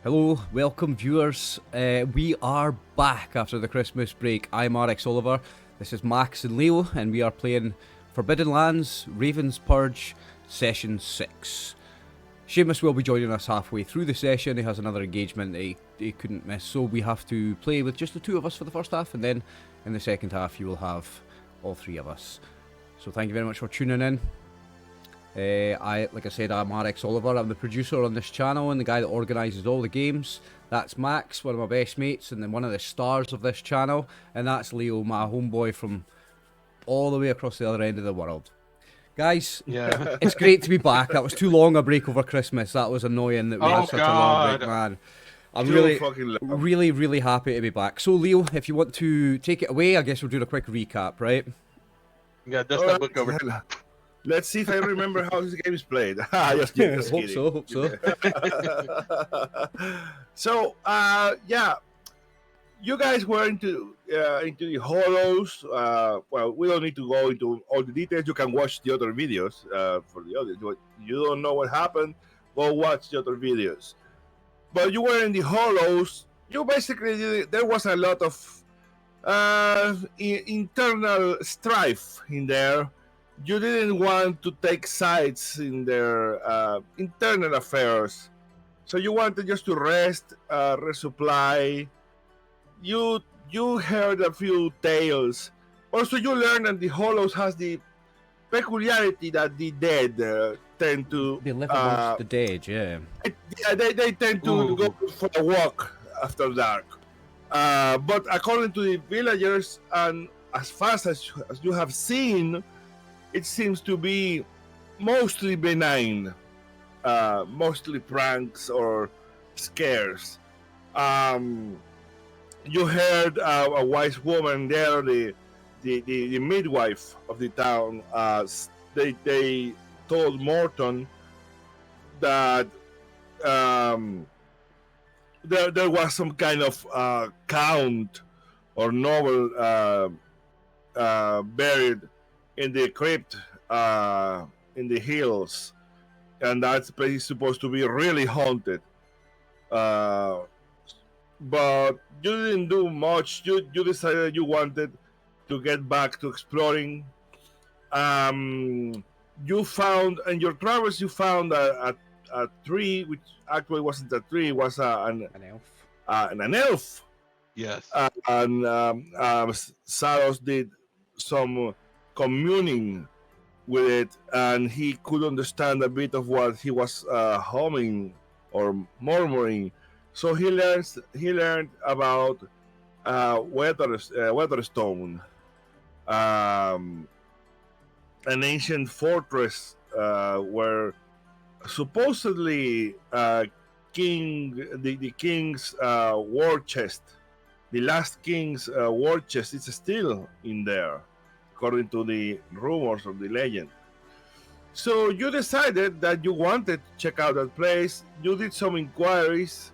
Hello, welcome viewers. We are back after the Christmas break. I'm RxOliver, this is Max and Leo, and we are playing Forbidden Lands, Raven's Purge, Session 6. Seamus will be joining us halfway through the session. He has another engagement that he couldn't miss, so we have to play with just the two of us for the first half, and then in the second half you will have all three of us. So thank you very much for tuning in. Like I said, I'm RxOliver. I'm the producer on this channel and the guy that organises all the games. That's Max, one of my best mates, and then one of the stars of this channel. And that's Leo, my homeboy from all the way across the other end of the world. Guys, Yeah. it's great to be back. That was too long a break over Christmas. That was annoying that we had such a long break, man. I'm really happy to be back. So Leo, if you want to take it away, I guess we'll do a quick recap, right? Yeah, that's the book over. Let's see if I remember how this game is played. Just kidding. Hope so. So, yeah, you guys were into the hollows. Well, we don't need to go into all the details. You can watch the other videos for the audience. You don't know what happened, go watch the other videos. But you were in the hollows. You basically, there was a lot of internal strife in there. You didn't want to take sides in their internal affairs, so you wanted just to rest, resupply. You heard a few tales. Also, you learned that the Hollows has the peculiarity that the dead tend to. They live amongst the dead, yeah. They tend to go for a walk after dark. But according to the villagers, and as fast as you have seen, it seems to be mostly benign, mostly pranks or scares. You heard a wise woman there, the midwife of the town. They told Morton that there was some kind of count or novel buried in the crypt in the hills, and that place is supposed to be really haunted. But you didn't do much. You decided you wanted to get back to exploring. You found in your travels, you found a tree, which actually wasn't a tree, it was an elf. An elf. Yes. And Saros did some communing with it, and he could understand a bit of what he was humming or murmuring. So he learned about Weatherstone, an ancient fortress where supposedly the king's war chest, the last king's war chest, is still in there, according to the rumors of the legend. So you decided that you wanted to check out that place. You did some inquiries,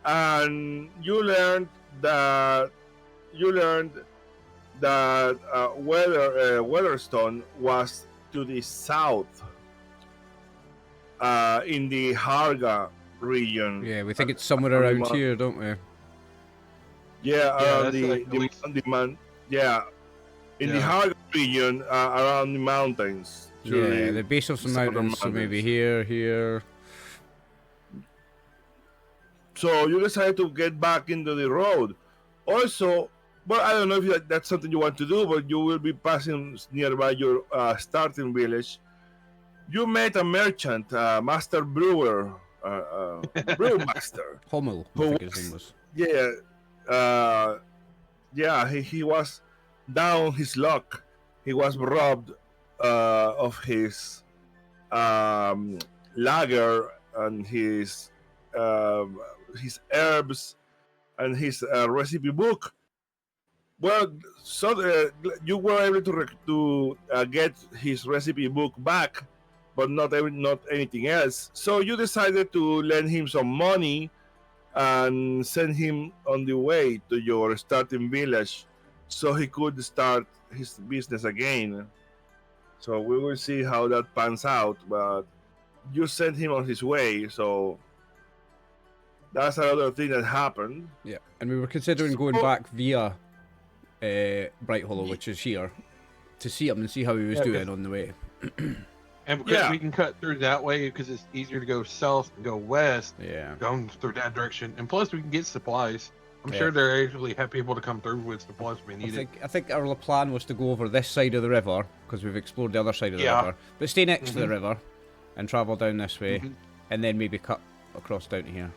and you learned that Weatherstone was to the south, in the Harga region. Yeah, we think it's somewhere around here, don't we? Yeah, around the the Harga region, around the mountains. Yeah, the base of some mountains, so maybe here. So you decided to get back into the road. Also, well, I don't know if that's something you want to do, but you will be passing nearby your starting village. You met a merchant, master brewer, brewmaster. Hommel, I think his name was. Yeah, he was down his luck. He was robbed of his lager and his herbs and his recipe book. Well, so you were able to get his recipe book back, but not anything else. So you decided to lend him some money and send him on the way to your starting village, so he could start his business again. So we will see how that pans out, but you sent him on his way, so That's another thing that happened. Yeah, and we were considering going back via Bright Hollow, which is here, to see him and see how he was doing on the way. And because we can cut through that way because it's easier to go south and go west. Yeah. Going through that direction, and plus we can get supplies. I'm sure they actually have people to come through with supplies if we need it. I think our plan was to go over this side of the river because we've explored the other side of the river, but stay next to the river and travel down this way, and then maybe cut across down to here.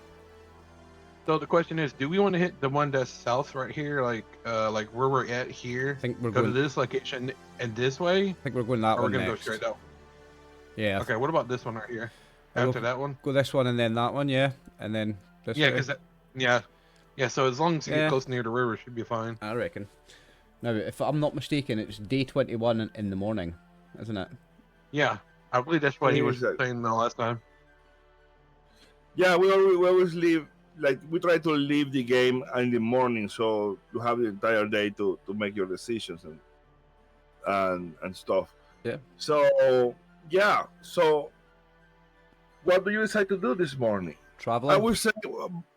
So the question is, do we want to hit the one that's south right here, like where we're at here? I think we're go going to this location and this way. I think we're going that or one we're gonna next. go straight out. Yeah. Okay. What about this one right here? After that one? Go this one and then that one, yeah, and then this. Yeah, way. because So as long as you get close near the river, it should be fine. I reckon. Now, if I'm not mistaken, it's day 21 in the morning, isn't it? Yeah, I believe that's what he was saying the last time. Yeah, we always leave. Like, we try to leave the game in the morning, so you have the entire day to make your decisions and stuff. Yeah. So yeah. So what do you decide to do this morning? Traveling.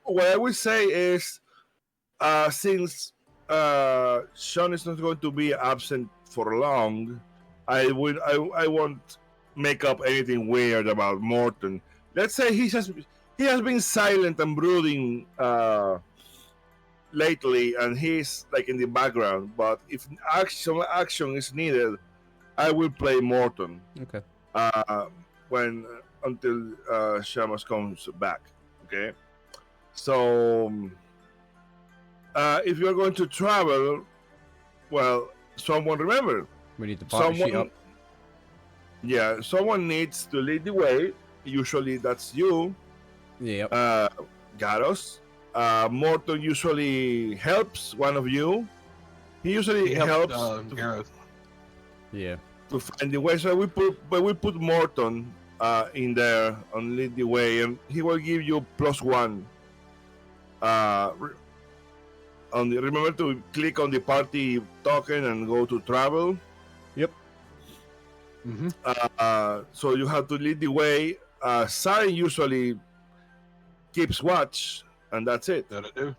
What I would say is, since Sean is not going to be absent for long, I won't make up anything weird about Morton. Let's say he has been silent and brooding lately, and he's like in the background. But if action is needed, I will play Morton. Okay. Until Shamas comes back. Okay. So if you're going to travel, well, someone remember. We need to party sheet up. Yeah, someone needs to lead the way. Usually that's you. Yeah. Garos. Morton usually helps one of you. He usually helps Garos. Yeah. To find the way. So we put Morton in there and lead the way, and he will give you +1. Remember to click on the party token and go to travel. Yep. So you have to lead the way. Sai usually keeps watch, and that's it. That I do.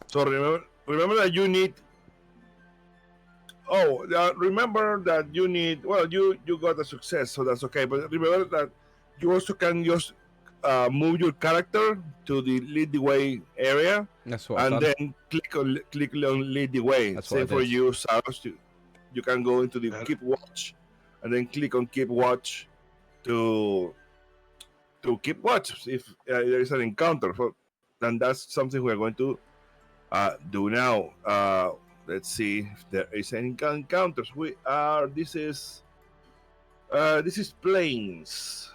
So remember that you need. Remember that you need. Well, you got a success, so that's okay. But remember that you also can just move your character to the lead the way area. That's what. And then click on lead the way. That's Same for you, Saros. You can go into the keep watch, and then click on keep watch to keep watch if there is an encounter. And that's something we're going to do now. Let's see if there is any encounters. This is plains.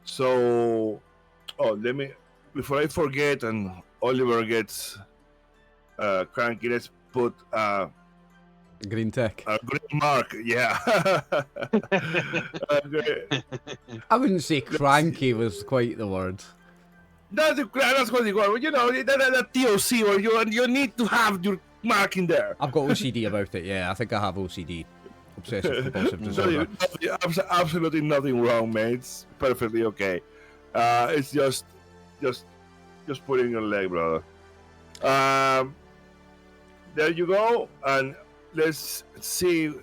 So, let me, before I forget and Oliver gets cranky, let's put green tech. A green mark, yeah. I wouldn't say cranky was quite the word. That's what you want. You know, that TOC where you need to have your mark in there. I've got OCD about it, yeah. I think I have OCD. Obsessive compulsive disorder. Absolutely nothing wrong, mate. It's perfectly okay. It's just putting your leg, brother. There you go, and let's see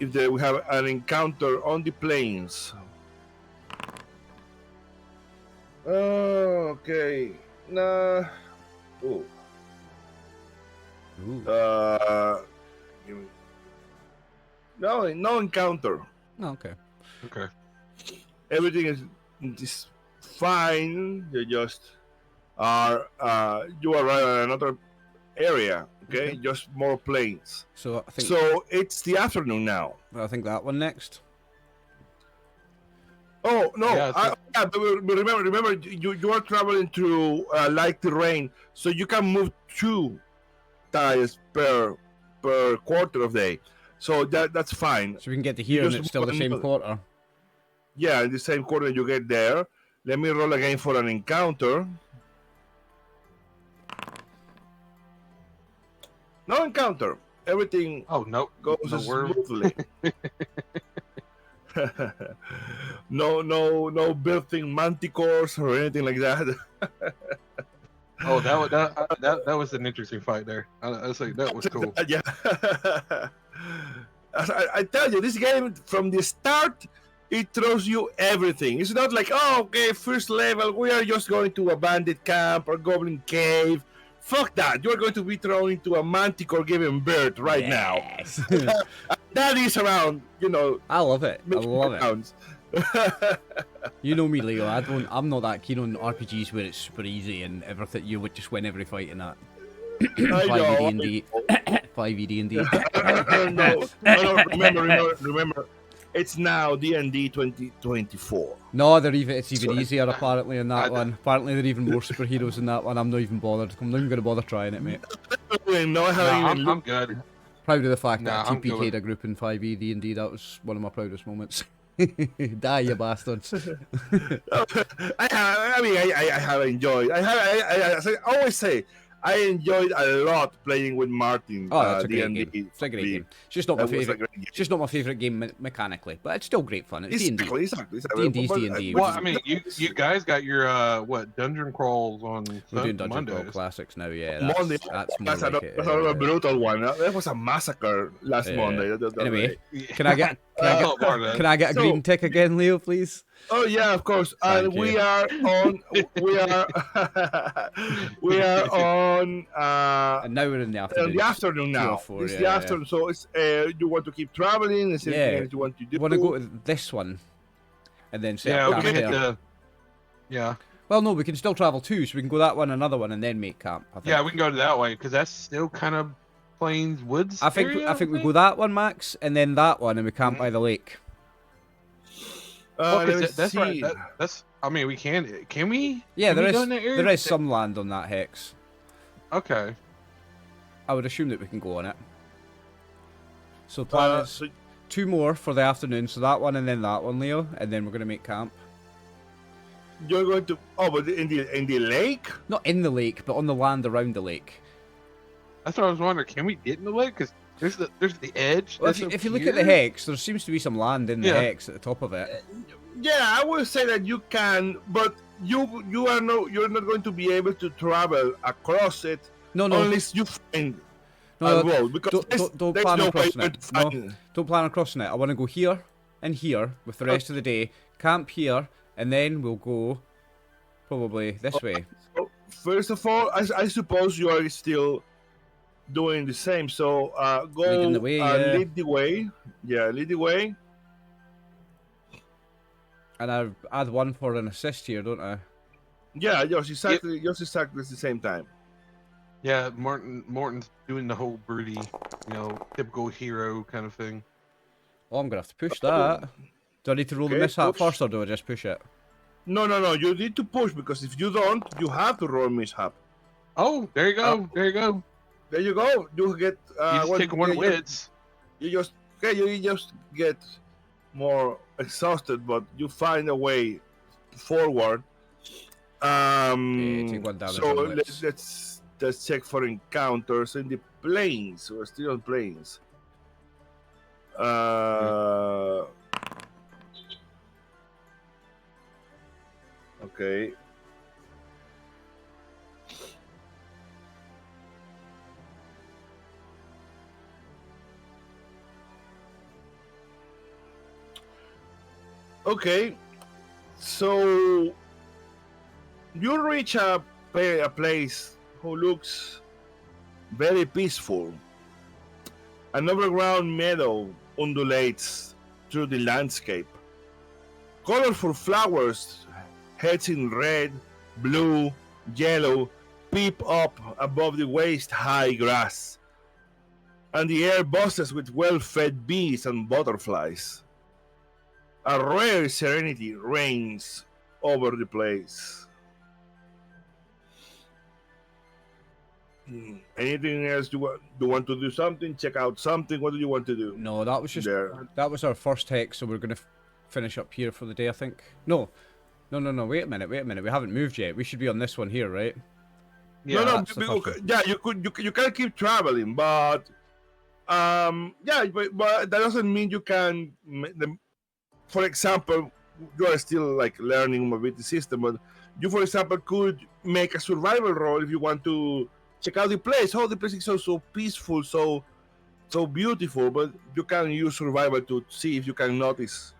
if we have an encounter on the plains. Okay. Nah. Ooh. No encounter. Oh, okay. Okay. Everything is fine. You just are you arrive at another area. Okay, just more plains. So I think. So it's the afternoon now. I think that one next. Oh no! Yeah, but remember, you are traveling through light terrain, so you can move 2 tiles per quarter of day. So that's fine. So we can get to here and it's still the same quarter. Yeah, in the same quarter you get there. Let me roll again for an encounter. No encounter. Everything goes smoothly. no building manticores or anything like that. Oh, that was an interesting fight there. I was like, that was cool. Yeah. As I tell you, this game from the start, it throws you everything. It's not like, oh, okay, first level, we are just going to a bandit camp or goblin cave. Fuck that. You're going to be thrown into a manticore giving birth right now. That is around, I love it. I love it. pounds. You know me, Leo. I'm not that keen on RPGs where it's super easy and everything. You would just win every fight in that. I know. 5e D&D. No, remember, it's now D&D 2024. No, it's even easier apparently in that one. Apparently they're even more superheroes in that one. I'm not even bothered. I'm not even going to bother trying it, mate. I'm good. Proud of the fact that I I'm good. TPK'd a group in 5e D&D. That was one of my proudest moments. Die, you bastards. I have enjoyed. As I always say, I enjoyed a lot playing with Martin. Oh, that's a great D&D. game. It's a great game. It's just not my favourite. It's just not my favourite game mechanically, but it's still great fun. It's D&D. Exactly. D&D's D&D. Well, I mean, you guys got your dungeon crawls on We're doing Dungeon Mondays. Crawl Classics now, yeah. Monday. That's a brutal one. That was a massacre last Monday. Anyway, can I get a So- green tick again, Leo, please? Oh yeah, of course. Thank And you. we are on And now we're in the afternoon. in the afternoon now. 2:04, It's yeah, the yeah. afternoon, so it's you want to keep traveling? Is there anything else you want to do? Want to go to this one, and then set Yeah, up we camp can hit there. the. Yeah, Well, no, we can still travel too, so we can go that one, another one, and then make camp. I think. yeah, we can go to that way because that's still kind of plains woods. I think we go that one, Max, and then that one, and we camp by the lake. Let me That's right. see. That's. I mean, we can. Can we? Yeah, Can there we is go in that area? there is some land on that hex. Okay. I would assume that we can go on it. So plan is So 2 more for the afternoon, so that one and then that one, Leo, and then we're gonna make camp. you're going to but in the lake? Not in the lake, but on the land around the lake. That's what I was wondering. Can we get in the lake? Because there's the edge. Well, that's if you up look at the here. hex, there seems to be some land in the Yeah. hex at the top of it. Yeah, I would say that you can, but you're not going to be able to travel across it No, no, unless you find no, a road. Because don't there's plan no on crossing way it. to find. Don't plan on crossing it. I want to go here and here with the rest of the day, camp here, and then we'll go probably this way. So, first of all, I suppose you are still doing the same. So go Leading the way, yeah. lead the way. Yeah, lead the way. And I add 1 for an assist here, don't I? Yeah, just exactly at the same time. Yeah, Morton's doing the whole broody, typical hero kind of thing. Oh, I'm gonna have to push that. Do I need to roll the Okay, mishap push. first, or do I just push it? No. You need to push because if you don't, you have to roll mishap. Oh, there you go. There you go. There you go. You get. You just take one wits. You just get more exhausted, but you find a way forward. take 1 damage So on wits. let's check for encounters in the plains. We're still on plains. Okay. Okay, so you reach a place who looks very peaceful. An overground meadow undulates through the landscape. Colorful flowers, heads in red, blue, yellow, peep up above the waist-high grass, and the air buzzes with well-fed bees and butterflies. A rare serenity reigns over the place. Anything else you want to do something? Check out something? What do you want to do? No, that was just There. that was our first hex, so we're gonna finish up here for the day, I think. No. Wait a minute. We haven't moved yet. We should be on this one here, right? Yeah. that's the first one. Yeah, you can keep traveling, but yeah, but that doesn't mean you can for example, you are still like learning mobility system, but you, for example, could make a survival roll if you want to check out the place. Oh, the place is so peaceful, so beautiful, but you can use survival to see if you can notice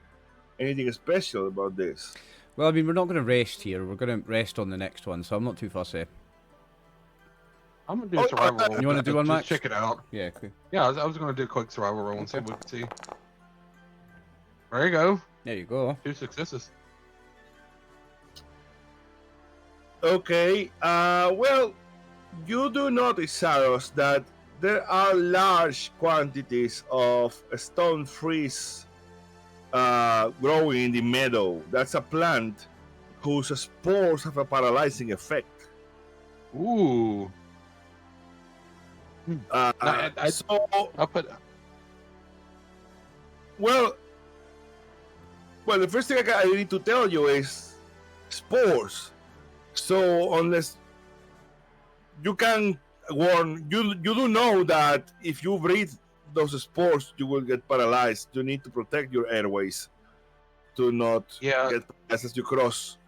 anything special about this. Well, I mean, we're not going to rest here. We're going to rest on the next one, so I'm not too fussy. I'm gonna do a survival roll. You want to do one, Just Max? check it out. Yeah, cool. Yeah, I was gonna do a quick survival roll and see Okay. what we can see. There you go. There you go. 2 successes. Okay, well, you do notice, Saros, that there are large quantities of stone freeze growing in the meadow. That's a plant whose spores have a paralyzing effect. Ooh. So, I'll put. well, the first thing I need to tell you is spores. So unless you can warn, you do know that if you breathe those spores, you will get paralyzed. You need to protect your airways to not Yeah. get paralyzed as you cross.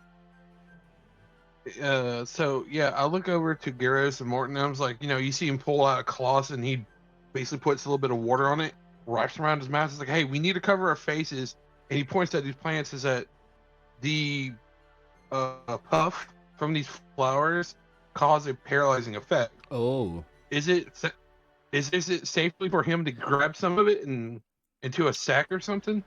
So yeah, I look over to Garros and Morton. And I was like, you see him pull out a cloth, and he basically puts a little bit of water on it, wraps around his mouth. It's like, hey, we need to cover our faces. And he points at these plants. Is that the puff from these flowers cause a paralyzing effect? Oh. Is it safely for him to grab some of it and into a sack or something?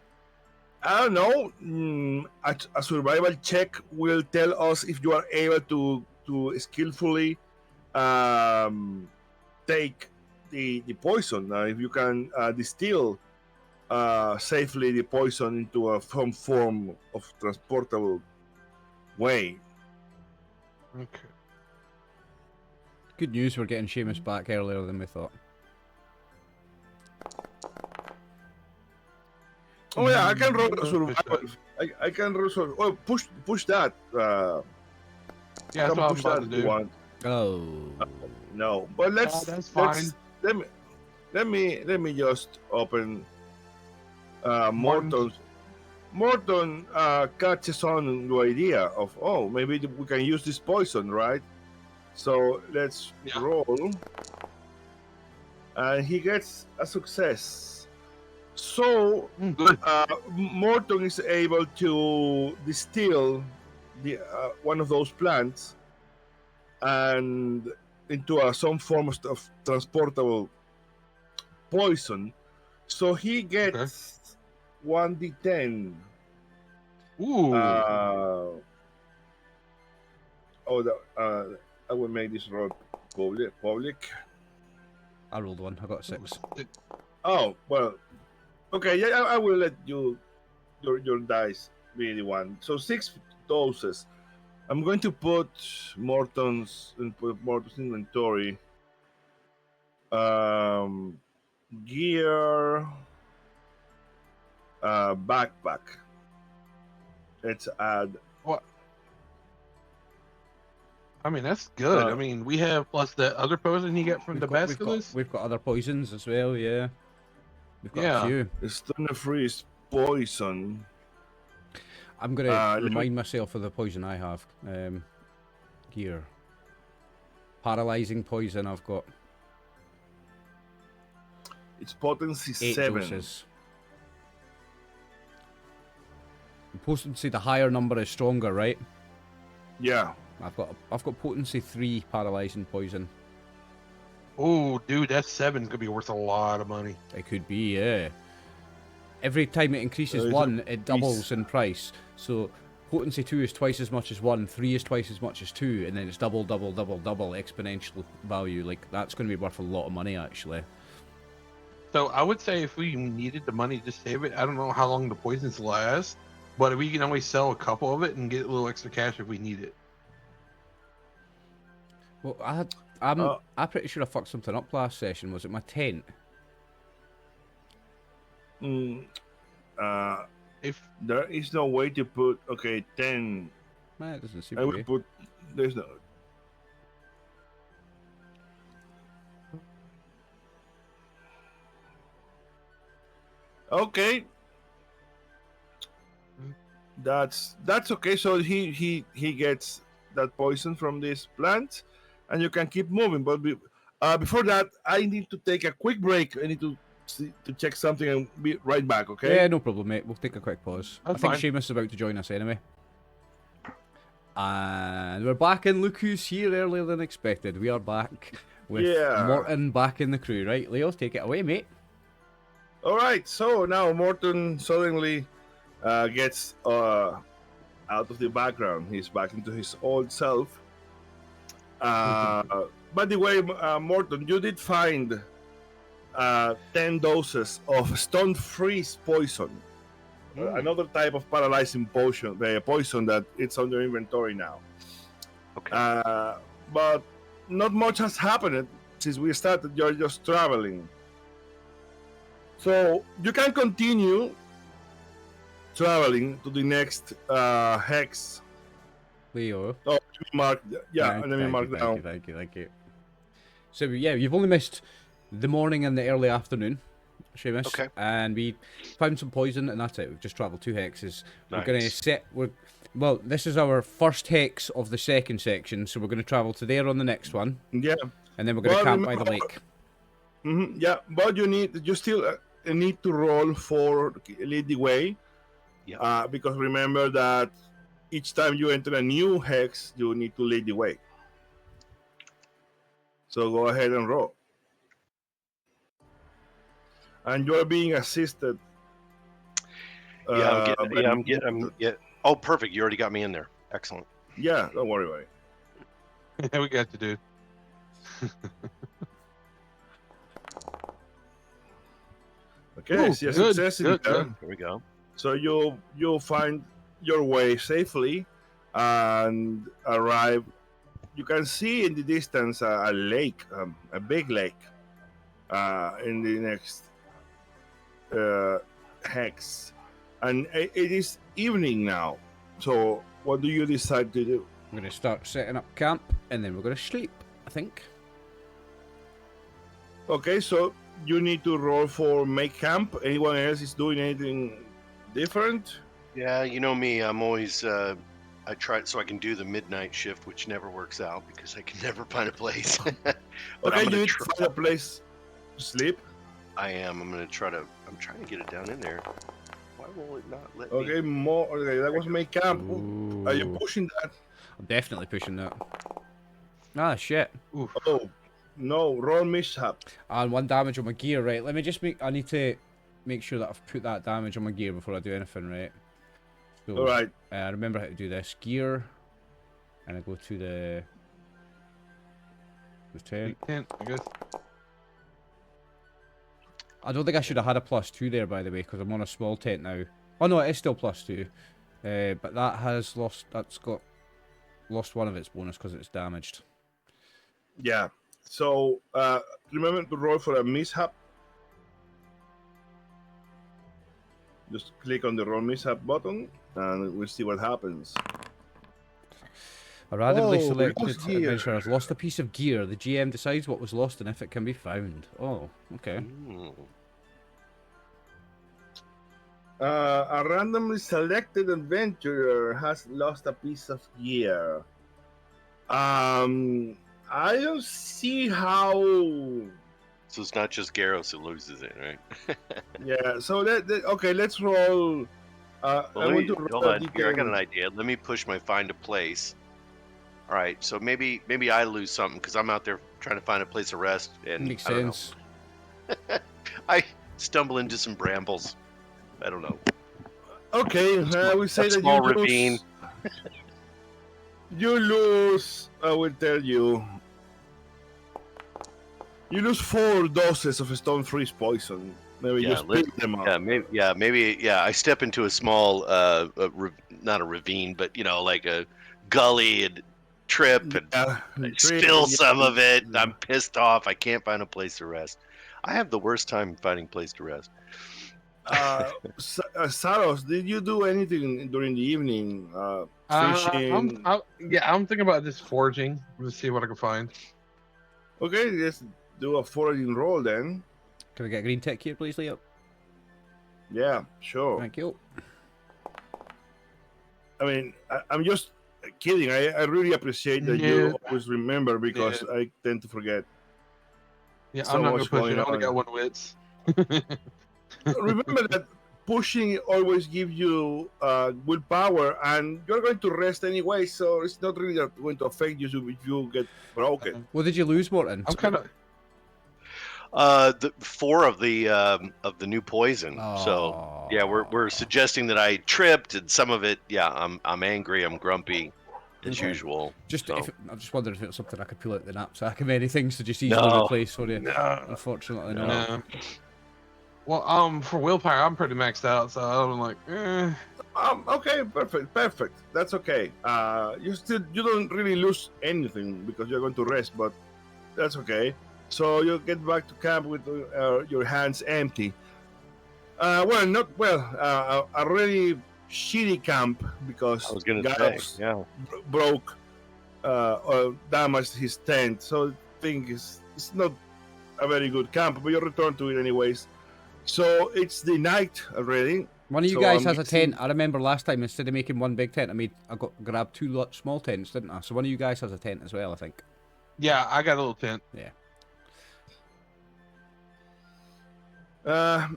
I don't know. A survival check will tell us if you are able to skillfully take the poison. If you can distill safely the poison into some form of transportable way. Okay. Good news, we're getting Seamus back earlier than we thought. Oh yeah, I can roll a survival. I can roll. Oh, push that. Yeah, that's what I'm push about that to if you do. want. Oh. No, but That's fine. Let me just open Morton's. Morton catches on the idea of, oh, maybe we can use this poison, right? So let's roll, and he gets a success. So Good. Morton is able to distill the one of those plants and into some form of transportable poison. So he gets 1d10. Ooh. I will make this roll public. I rolled one. I got a 6. Oh well. Okay, yeah, I will let your dice be the one. So 6 doses. I'm going to put Morton's inventory. Gear. Backpack. Let's add. What? I mean, that's good. I mean, we have plus the other poison you get from the basilisk. We've got other poisons as well, yeah. We've got a few. Stone freeze poison. I'm going to remind myself of the poison I have. Gear. Paralyzing poison I've got. It's potency 8 7. doses. Potency, the higher number is stronger, right? Yeah. I've got potency 3 paralyzing poison. Oh, dude, that 7's gonna be worth a lot of money. It could be, yeah. Every time it increases 1, it doubles in price. So potency 2 is twice as much as 1, 3 is twice as much as 2, and then it's double exponential value. Like, that's going to be worth a lot of money, actually. So I would say if we needed the money to save it, I don't know how long the poisons last, but we can always sell a couple of it and get a little extra cash if we need it. Well, I'm pretty sure I fucked something up last session. Was it my tent? If there is no way to put 10, Man, it doesn't seem I to will be. put. There's no. Okay. That's okay. So he gets that poison from this plant, and you can keep moving. But before that, I need to take a quick break. I need to check something and be right back. Okay? Yeah, no problem, mate. We'll take a quick pause. That's I think fine. Seamus is about to join us anyway. And we're back, and look who's here earlier than expected. We are back with Morton back in the crew, right? Leo, take it away, mate. All right. So now Morton suddenly gets out of the background. He's back into his old self. By the way, Morton, you did find 10 doses of stone freeze poison. Another type of paralyzing poison that it's on your inventory now. Okay. But not much has happened since we started. You're just traveling. So you can continue traveling to the next hex. Leo. Oh, mark. Yeah, let me mark down. Thank you. So yeah, you've only missed the morning and the early afternoon, Seamus. Okay. And we found some poison, and that's it. We've just travelled 2 hexes. Nice. We're gonna set. Well, this is our first hex of the second section, so we're gonna travel to there on the next one. Yeah. And then we're gonna camp by the lake. Yeah, but you still need to roll for lead the way. Yeah. Because remember that each time you enter a new hex, you need to lead the way. So go ahead and roll. And you're being assisted. I'm getting. Oh, perfect. You already got me in there. Excellent. Yeah, don't worry about it. Yeah, we got to do. Okay, Ooh, so good, success in good, there. good. Here we go. So you'll find your way safely and arrive. You can see in the distance a lake, a big lake, in the next hex, and it is evening now. So what do you decide to do? I'm gonna start setting up camp, and then we're gonna sleep, I think. Okay, so you need to roll for make camp. Anyone else is doing anything different? Yeah, you know me. I'm always. I try so I can do the midnight shift, which never works out because I can never find a place. But Okay, I'm you gonna need to find a place to sleep. I am. I'm gonna try to. I'm trying to get it down in there. Why won't it not let me? Okay, more. Okay, that was make camp. Ooh. Are you pushing that? I'm definitely pushing that. Ah, shit. Oof. Oh, no, roll mishap. And 1 damage on my gear, right? Let me just I need to make sure that I've put that damage on my gear before I do anything, right? So, All right. I remember how to do this. Gear. And I go to the 10. 10, I guess. I don't think I should have had a +2 there, by the way, because I'm on a small tent now. Oh no, it is still +2. But that has lost. That's got lost one of its bonus because it's damaged. Yeah. So remember to roll for a mishap. Just click on the roll mishap button, and we'll see what happens. A randomly Oh, selected lost gear. adventurer has lost a piece of gear. The GM decides what was lost and if it can be found. Oh, okay. Mm. A randomly selected adventurer has lost a piece of gear. I don't see how. So it's not just Garros who loses it, right? Yeah. So okay. Let's roll. Well, I want to roll hold a on. Here, I got D10. an idea. Let me push my find a place. All right, so maybe I lose something because I'm out there trying to find a place to rest, and Makes I don't sense. know. I stumble into some brambles. I don't know. Okay, I will say A that small you ravine. lose. You lose. I will tell you. You lose 4 doses of stone freeze poison. Maybe Yeah, just pick them up. maybe. I step into a small, not a ravine, but like a gully and trip and I spill some of it. I'm pissed off. I can't find a place to rest. I have the worst time finding a place to rest. Saros, did you do anything during the evening? Fishing? I'm thinking about just foraging to see what I can find. Okay, let's do a foraging roll then. Can I get a green tick here, please, Leo? Yeah, sure. Thank you. I mean, I'm just kidding. I really appreciate that you always remember because I tend to forget. Yeah, So I'm not gonna much push going it. I only on. got 1 wits. Remember that pushing always gives you willpower, and you're going to rest anyway, so it's not really going to affect you if you get broken. What did you lose, Morton? I'm kind of. The 4 of the new poison. So yeah, we're suggesting that I tripped, and some of it, yeah, I'm angry, I'm grumpy, as usual. I'm just wondering if it was something I could pull out the knapsack of many things to just easily replace for you. No. Unfortunately, No. no. Well, for willpower, I'm pretty maxed out, so I'm like, Okay, perfect. That's okay. You don't really lose anything because you're going to rest, but that's okay. So you get back to camp with your hands empty. A really shitty camp because I was gonna Garrus say, yeah. broke or damaged his tent. So I think it's not a very good camp, but you return to it anyways. So it's the night already. One of you guys has a tent. I remember last time, instead of making one big tent, I grabbed 2 small tents, didn't I? So one of you guys has a tent as well, I think. yeah, I got a little tent. Yeah.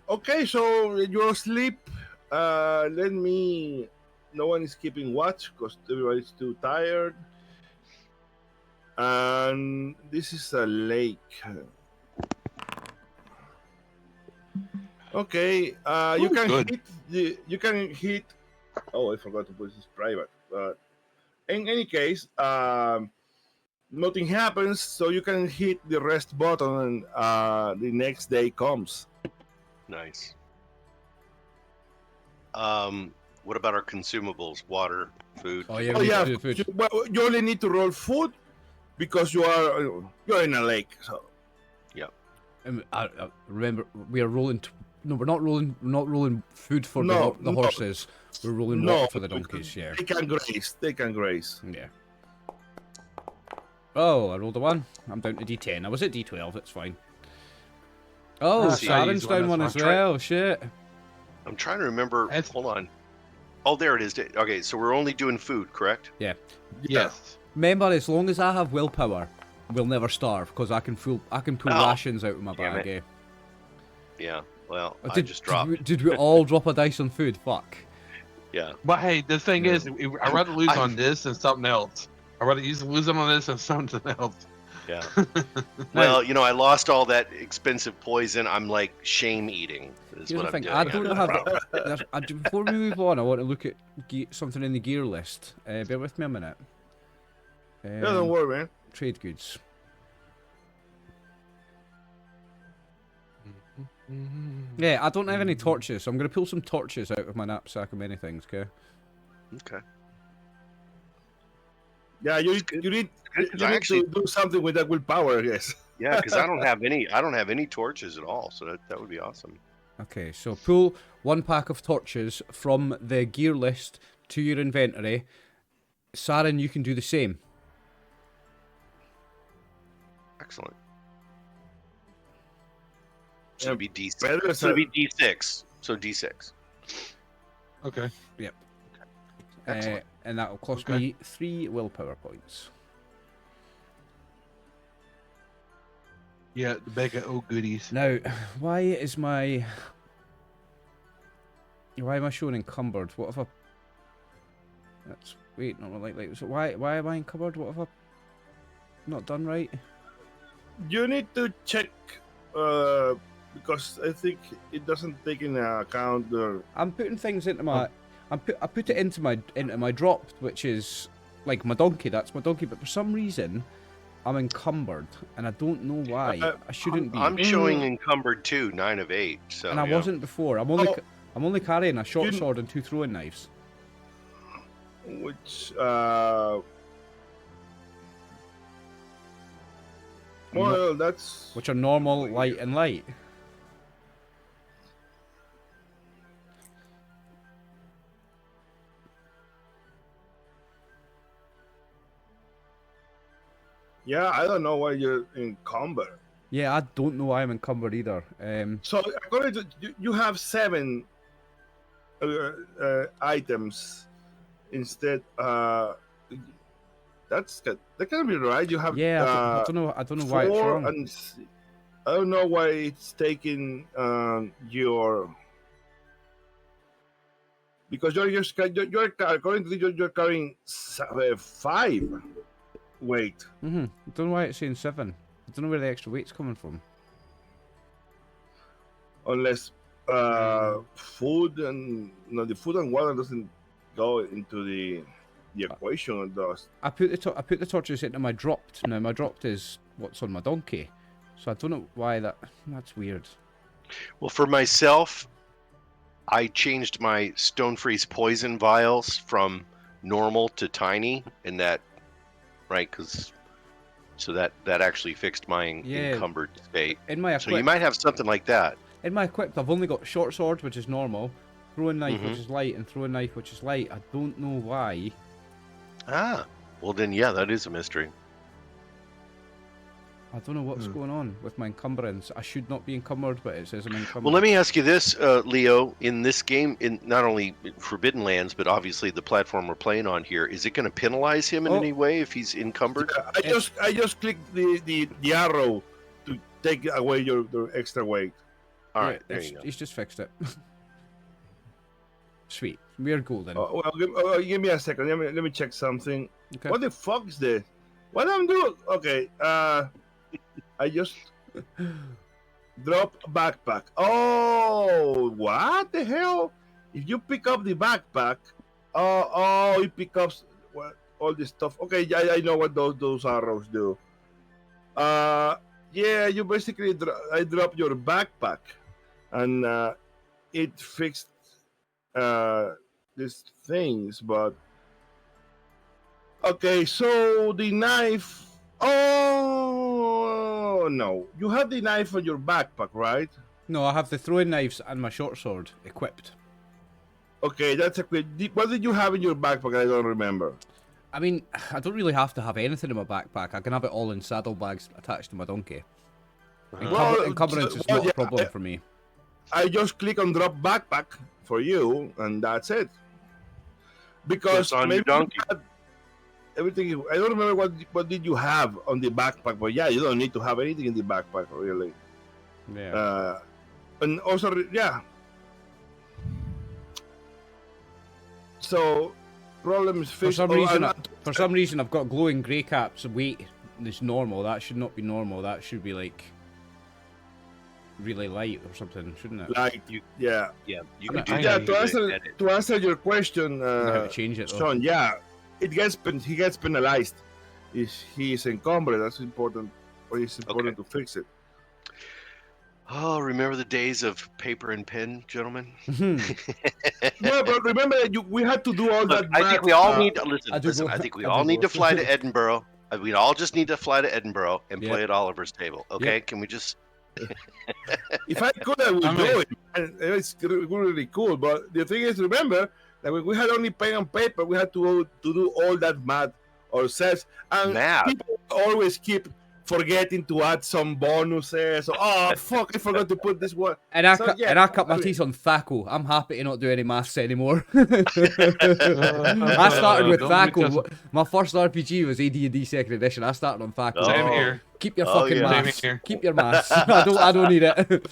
Okay, so you're asleep. No one is keeping watch because everybody's too tired. And this is a lake. Okay, you can hit. Oh, I forgot to put this private. But in any case, nothing happens, so you can hit the rest button, and the next day comes. Nice. What about our consumables? Water, food? Food. Well, you only need to roll food because you're in a lake. So. Yeah. I remember we are rolling. No, we're not rolling. We're not rolling food for the horses. We're rolling water for the donkeys. Yeah. They can graze. Yeah. Oh, I rolled a 1. I'm down to D10. I was at D12. It's fine. Oh, Sharon's down one as well. Shit. I'm trying to remember. Hold on. Oh, there it is. Okay, so we're only doing food, correct? Yeah. Yes. Remember, as long as I have willpower, we'll never starve because I can pull rations out of my bag. Eh? Yeah. Well, I just dropped. Did we all drop a dice on food? Fuck. Yeah. But hey, the thing is, I'd rather lose on this than something else. I'd rather lose on this than something else. Yeah. Well, I lost all that expensive poison. I'm like shame eating. Is what I'm doing. I don't have. Before we move on, I want to look at something in the gear list. Bear with me a minute. Yeah, don't worry, man. Trade goods. Yeah, I don't have any torches, so I'm going to pull some torches out of my knapsack of many things, okay? Okay. Yeah, you need to do something with that willpower, I guess. Yeah, because I don't have any torches at all, so that would be awesome. Okay, so pull 1 pack of torches from the gear list to your inventory. Saren, you can do the same. Excellent. So it'd be D6. Better so it'd be D6. So D6. Okay. Yep. Excellent. And that will cost me 3 willpower points. Yeah, the bag of old goodies. Now, why am I showing encumbered? What have I? That's wait, not like so. Why am I encumbered? What have I not done right? You need to check because I think it doesn't take into account the. I'm putting things into my. I put it into my drop, which is like my donkey. That's my donkey. But for some reason, I'm encumbered, and I don't know why. I shouldn't be. I'm showing encumbered too, 9 of 8. So. And I wasn't before. I'm only carrying a short sword and 2 throwing knives. Which well, that's which are normal, light, and light. Yeah, I don't know why you're encumbered. Yeah, I don't know why I'm encumbered either. So according to you have 7 items instead. That can be right. You have Yeah, I don't know. I don't know why it's 4 wrong. and I don't know why it's taking your, because you're according to this, you're carrying 5 weight. I don't know why it's saying 7. I don't know where the extra weight's coming from. Unless food and the food and water doesn't go into the equation of those. I put the torches into my dropped. Now my dropped is what's on my donkey, so I don't know why that's weird. Well, for myself, I changed my Stone Freeze poison vials from normal to tiny, and that, right? So that actually fixed my encumbered state. In my So you might have something like that. In my equipped, I've only got short sword, which is normal, throwing knife, which is light, and throwing knife, which is light. I don't know why. Ah, well then, yeah, that is a mystery. I don't know what's going on with my encumbrance. I should not be encumbered, but it says I'm encumbered. Well, let me ask you this, Leo. In this game, in not only Forbidden Lands, but obviously the platform we're playing on here, is it going to penalize him in any way if he's encumbered? Yeah, I just clicked the arrow to take away your extra weight. All right, there you go. He's just fixed it. Sweet. We're golden. Well, give me a second. Let me check something. Okay. What the fuck is this? What I'm doing? Okay. I just drop backpack. Oh, what the hell? If you pick up the backpack, it picks up all this stuff. Okay, yeah, I know what those arrows do. Yeah, you basically I drop your backpack, and it fixed these things. But okay, so the knife. Oh no, you have the knife on your backpack, right? No, I have the throwing knives and my short sword equipped. Okay, that's equipped. What did you have in your backpack? I don't remember. I mean, I don't really have to have anything in my backpack. I can have it all in saddlebags attached to my donkey. Encumbrance is not a problem for me. I just click on drop backpack for you, and that's it. Because on maybe your donkey. Everything. I don't remember what did you have on the backpack, but yeah, you don't need to have anything in the backpack really. Yeah. And also, yeah. So, problem is For some reason, I've got glowing grey caps. Weight is normal. That should not be normal. That should be like really light or something, shouldn't it? Like yeah. You can can do Yeah, that. To answer your question, I have to change it though. Sean, yeah, he gets penalized if he is encumbered. That's important. Or it's important to fix it. Oh, remember the days of paper and pen, gentlemen? Yeah, but remember that we had to do all Look, that. I think we all need to I do listen. both. I think we I all do need to both. fly to Edinburgh. We all just need to fly to Edinburgh and Yep. play at Oliver's table. Okay? Yep. Can we just? If I could, I would do it. And it's really cool. But the thing is, remember that when we had only pen and paper, we had to do all that math ourselves. And Math? people always keep forgetting to add some bonuses. Oh fuck! I forgot to put this one. And I So, yeah, cut my teeth on Thaco. I'm happy to not do any maths anymore. I started with Thaco. My first RPG was AD&D Second Edition. I started on Thaco. Same Oh. here. Keep your Oh, fucking yeah. Same maths. here. Keep your maths. I don't need it.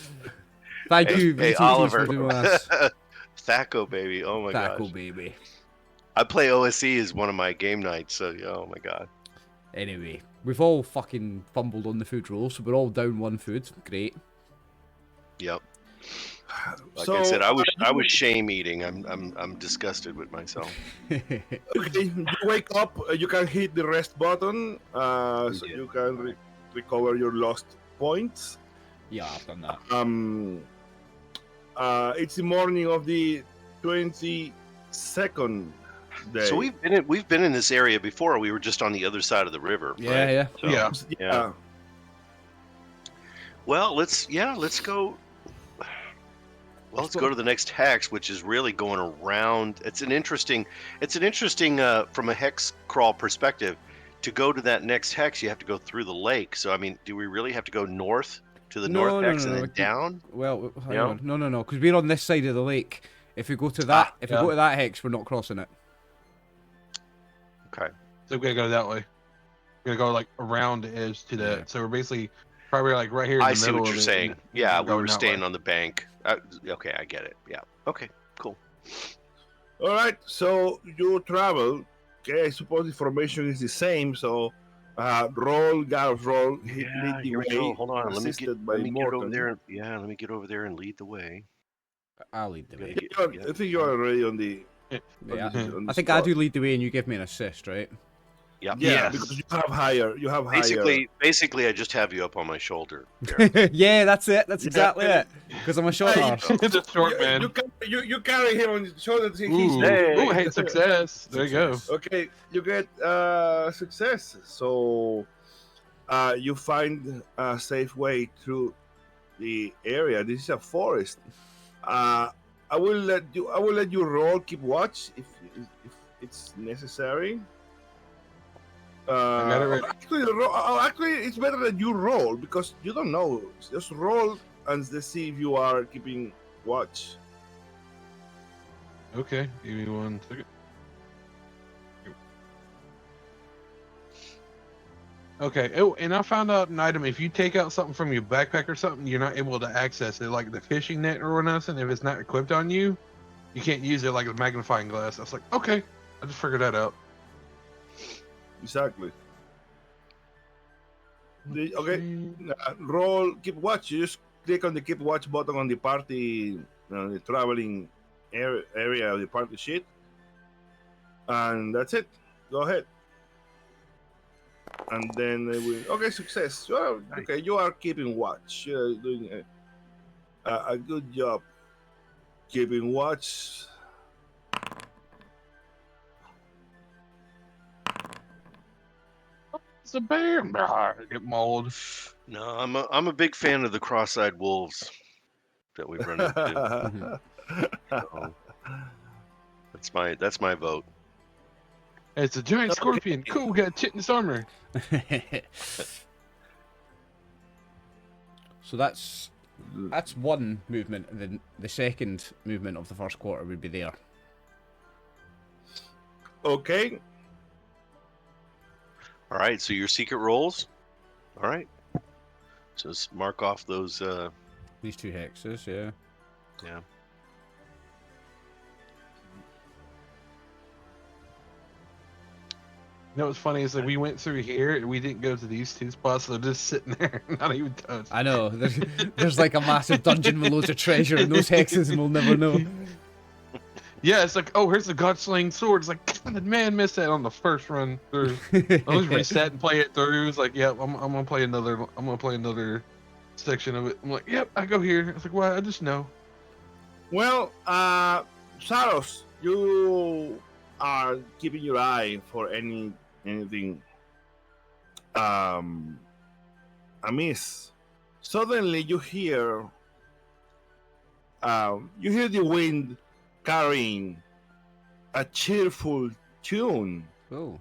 Thank you, Hey, VTTs, Oliver. for doing maths. Thaco, baby. Oh my Thaco, gosh. baby. I play OSE as one of my game nights. So, oh my god. Anyway, we've all fucking fumbled on the food roll, so we're all down one food. Great. Yep. Like So, I said, I was shame eating. I'm disgusted with myself. Okay, you wake up, you can hit the rest button, so you can recover your lost points. Yeah, I've done that. It's the morning of the 22nd day. So we've been in this area before. We were just on the other side of the river. Yeah, right? yeah. So, Yeah. Yeah. Well, let's go. Well, let's go to the next hex, which is really going around. It's an interesting from a hex crawl perspective. To go to that next hex, you have to go through the lake. So, I mean, do we really have to go north to the north hex and then down? Well, hang No? on. No, because we're on this side of the lake. If we go to that, go to that hex, we're not crossing it. Okay. So we gotta go that way. We're gonna go like around the edge to that. Yeah. So we're basically probably like right here in I the see middle what of you're it, saying. and Yeah, we're we going were that staying way. on the bank. Okay, I get it. Yeah. Okay, cool. All right, so you travel. Okay, I suppose the formation is the same. So roll, Gareth, roll, lead the here we way. go. Hold on. Assisted by Let me get over Morton. there. Let me get over there and lead the way. I'll lead the way. I think you are already on the. Yeah. on the I think I spot. do lead the way and you give me an assist, right? Yep. Yeah, Yes. because you have higher. Basically, I just have you up on my shoulder. There. Yeah, that's it. That's Yeah. exactly it. Because I'm a short Hey, arse. It's a short man. You carry him on your shoulder. Ooh, Hey. hey, success. There you go. Success. Okay, you get success. So you find a safe way through the area. This is a forest. I will let you roll. Keep watch if it's necessary. got it ready. Actually, it's better that you roll because you don't know. Just roll and let's see if you are keeping watch. Okay, give me 1 second. Okay. Oh, and I found out an item. If you take out something from your backpack or something, you're not able to access it, like the fishing net or nothing. If it's not equipped on you, you can't use it like a magnifying glass. I was like, okay, I just figured that out. Exactly. Okay, roll. Keep watch. You just click on the keep watch button on the party, the traveling area of the party sheet, and that's it. Go ahead. And then okay, success. Well, okay, you are keeping watch. You're doing a good job keeping watch. It's a bear. I get mauled. No, I'm a big fan of the cross-eyed wolves that we've run into. So, that's my vote. It's a giant scorpion. Cool, got chitinous armor. So that's one movement, and then the second movement of the first quarter would be there. Okay. All right, so your secret rolls. All right. So mark off those. These 2 hexes, yeah. Yeah. You know what's funny is that we went through here and we didn't go to these 2 spots. They're just sitting there, not even touched. I know. There's like a massive dungeon with loads of treasure in those hexes, and we'll never know. Yeah, it's like, oh, here's the God-slaying sword. It's like, God, did man miss that on the first run through? I'll just reset and play it through. It's like, yeah, I'm gonna play another section of it. I'm like, yep, I go here. It's like, well, I just know. Well, Saros, you are keeping your eye for anything amiss. Suddenly, you hear the wind carrying a cheerful tune Oh.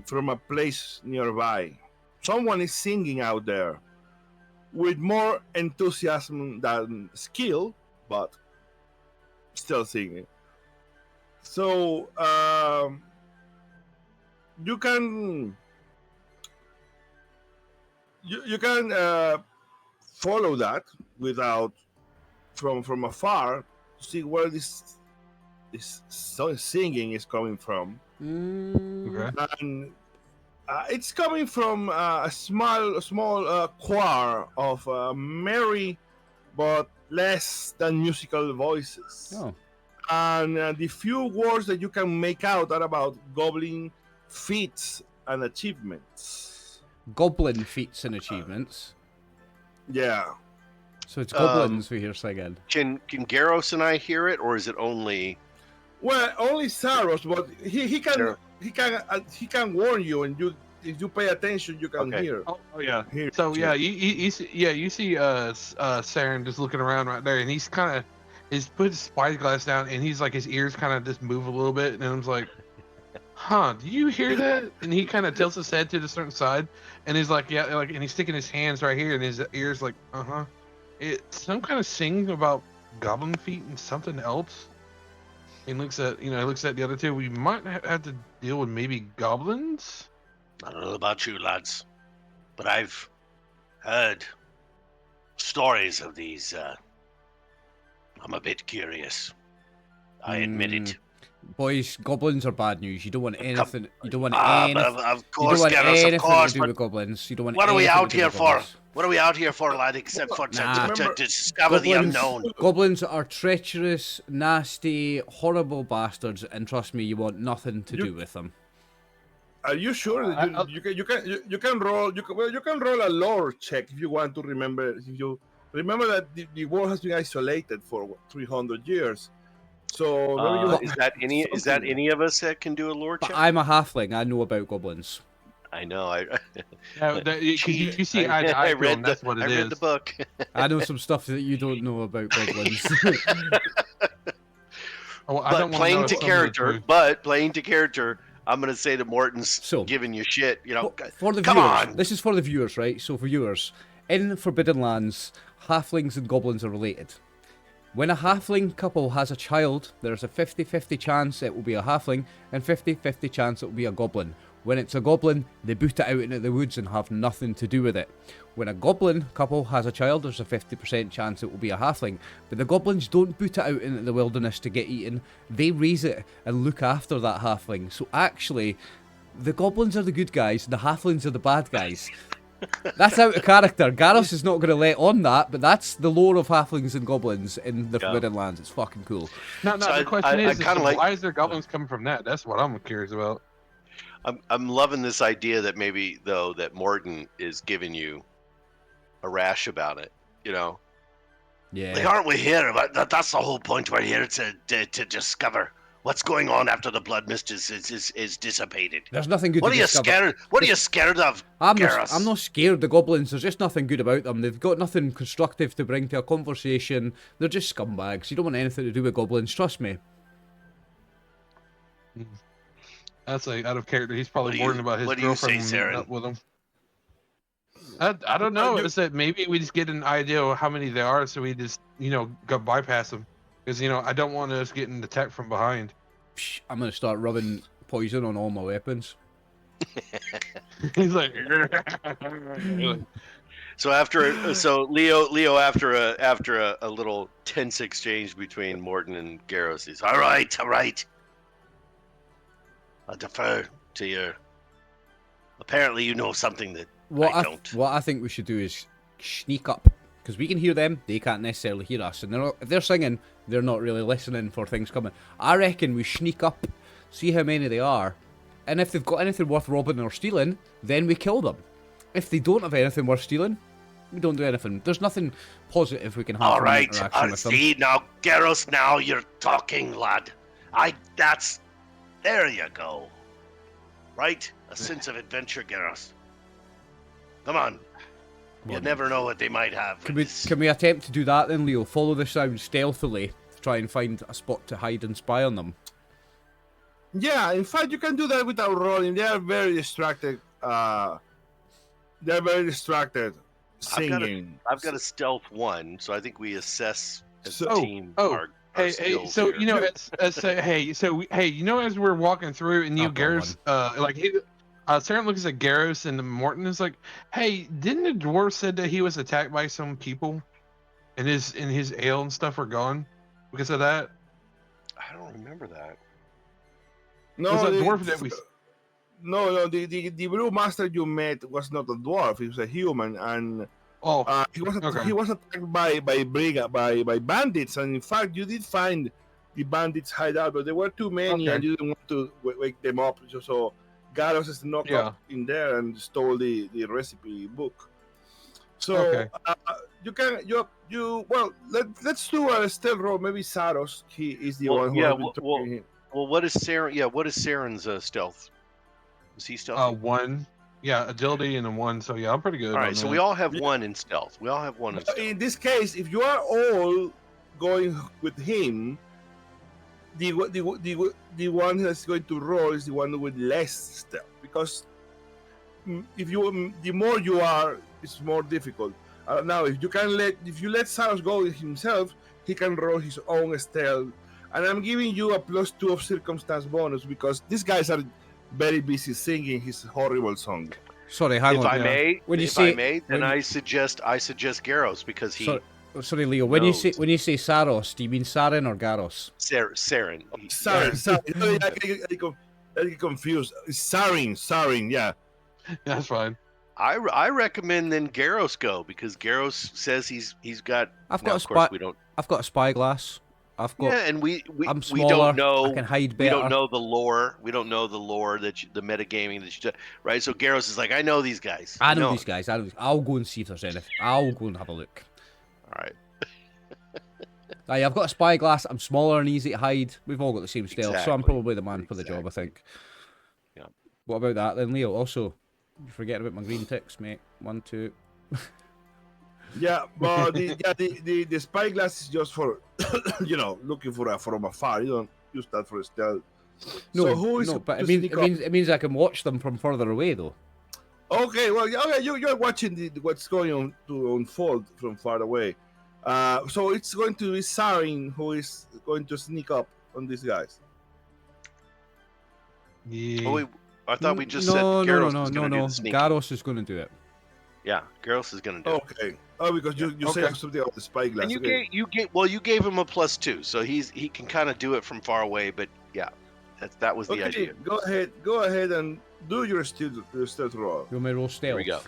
from a place nearby. Someone is singing out there with more enthusiasm than skill, but still singing. So you can follow that without from afar to see where this singing is coming from. Okay. And it's coming from a small choir of merry but less than musical voices. Oh. And the few words that you can make out are about goblin feats and achievements. Goblin feats and achievements. Yeah. So it's goblins we hear singing. Can Garros and I hear it, or is it only? Well, only Saros, but he can warn you, and if you pay attention, you can Okay. hear. Oh yeah. Hear So it. yeah, you see Saren just looking around right there, and he's kind of put his spyglass down, and he's like his ears kind of just move a little bit, and I was like, "Huh? Do you hear that?" And he kind of tilts his head to the certain side, and he's like, "Yeah," like, and he's sticking his hands right here, and his ears like, "Uh huh." It's some kind of sing about goblin feet and something else. He looks at the other two. We might have to deal with maybe goblins. I don't know about you lads, but I've heard stories of these. I'm a bit curious. I admit it. Boys, goblins are bad news. You don't want anything. You don't want But anything. of You course, don't want Garrus, anything of course. to do But with goblins. You don't want. what are we anything out to do here with for? goblins. What are we out here for, lad? Except for to discover the unknown. Goblins are treacherous, nasty, horrible bastards, and trust me, you want nothing to do with them. Are you sure that you can roll? You can roll a lore check if you want to remember. If you remember that the world has been isolated for 300 years, so maybe is that any of us that can do a lore check? But I'm a halfling. I know about goblins. I know. You see, I read that's what it is. I read the book. I know some stuff that you don't know about goblins. But playing to character, I'm going to say that Morton's giving you shit. You know, for the come viewers, on. This is for the viewers, right? So for viewers, in Forbidden Lands, halflings and goblins are related. When a halfling couple has a child, there's a 50-50 chance it will be a halfling and 50-50 chance it will be a goblin. When it's a goblin, they boot it out into the woods and have nothing to do with it. When a goblin couple has a child, there's a 50% chance it will be a halfling. But the goblins don't boot it out into the wilderness to get eaten. They raise it and look after that halfling. So actually, the goblins are the good guys, the halflings are the bad guys. That's out of character. Garrus is not going to let on that, but that's the lore of halflings and goblins in the Forbidden Lands. It's fucking cool. No, the question is why is there goblins coming from that? That's what I'm curious about. I'm loving this idea that maybe though that Morton is giving you a rash about it. You know. Yeah. Like, aren't we here? That's the whole point. We're here to discover what's going on after the blood mist is dissipated. There's nothing good. What are you scared? What are you scared of? I'm not scared. The goblins. There's just nothing good about them. They've got nothing constructive to bring to a conversation. They're just scumbags. You don't want anything to do with goblins. Trust me. That's like out of character. He's probably worrying about his girlfriend up with him. I don't know. It's that maybe we just get an idea of how many there are, so we just go bypass them. Because I don't want us getting attacked from behind. I'm gonna start rubbing poison on all my weapons. He's like. So Leo after a little tense exchange between Morton and Garrus, he's all right. I defer to your. Apparently, you know something that I don't. What I think we should do is sneak up, because we can hear them, they can't necessarily hear us, and if they're singing, they're not really listening for things coming. I reckon we sneak up, see how many they are, and if they've got anything worth robbing or stealing, then we kill them. If they don't have anything worth stealing, we don't do anything. There's nothing positive we can have. All from right, interaction with them. see now, Garrus, now you're talking, lad. There you go. Right? A sense of adventure, Garrus. Come on. You never know what they might have. Can we attempt to do that then, Leo? Follow the sound stealthily to try and find a spot to hide and spy on them. Yeah, in fact, you can do that without rolling. They are very distracted. Singing. Oh, I've got a stealth 1, so I think we assess as a team. Hey, so as we're walking through, and Garrus, Saren looks at Garrus, and Morton is like, "Hey, didn't the dwarf said that he was attacked by some people, and his ale and stuff are gone because of that?" I don't remember that. No, the brewmaster you met was not a dwarf; he was a human, and he was attacked by bandits, and in fact, you did find the bandits' hideout, but there were too many, and you didn't want to wake them up. So Garrus snuck up in there and stole the recipe book. So let's do a stealth roll. Maybe Saros, he is the one who has been talking him. Well, what is Saren? Yeah, what is Saren's stealth? Is he stealth? 1. Yeah, agility and a 1. So yeah, I'm pretty good. All right, so we all have 1 in stealth. In this case, if you are all going with him, the one that's going to roll is the one with less stealth, because the more you are, it's more difficult. Now, if you let Saros go himself, he can roll his own stealth, and I'm giving you a +2 of circumstance bonus because these guys are very busy singing his horrible song. Sorry, hang If on. I may, When you if say- I may, then when- I suggest Garros because he Sorry, Leo. When you say knows. Saros, do you mean Saren or Garros? Saren. Sorry, I get confused. Sarin, yeah. That's fine. I recommend then Garros go because Garros says he's got. I've now, got a of course, spy. we don't. I've got a spyglass. I've got. Yeah, and we I'm we smaller. don't know. I can hide We better. don't know the lore. We don't know the lore the metagaming that you do, right? So Garros is like, I know these guys. I know these guys. I'll go and see if there's anything. I'll go and have a look. All right. Aye, I've got a spyglass. I'm smaller and easy to hide. We've all got the same stealth, so I'm Exactly. probably the man for the job, I think. Yeah. What about that then, Leo? Also, you're forgetting about my green ticks, mate. 1, 2. Yeah, but the spyglass is just for looking from afar. You don't use that for stealth. No, so who is no, but supposed to sneak it means I can watch them from further away, though. Okay, well, yeah, you're watching what's going on to unfold from far away. So it's going to be Sarin who is going to sneak up on these guys. Yeah. Oh, I thought we just said Garros was going to do the sneaking. Garros is going to do it. Yeah, Garros is going to do it. Okay. Oh, because you said something about the spyglass. And Okay. you gave him a +2, so he can kind of do it from far away. But yeah, that was the idea. Go ahead and do your stealth roll. You want me to roll stealth? Here we go.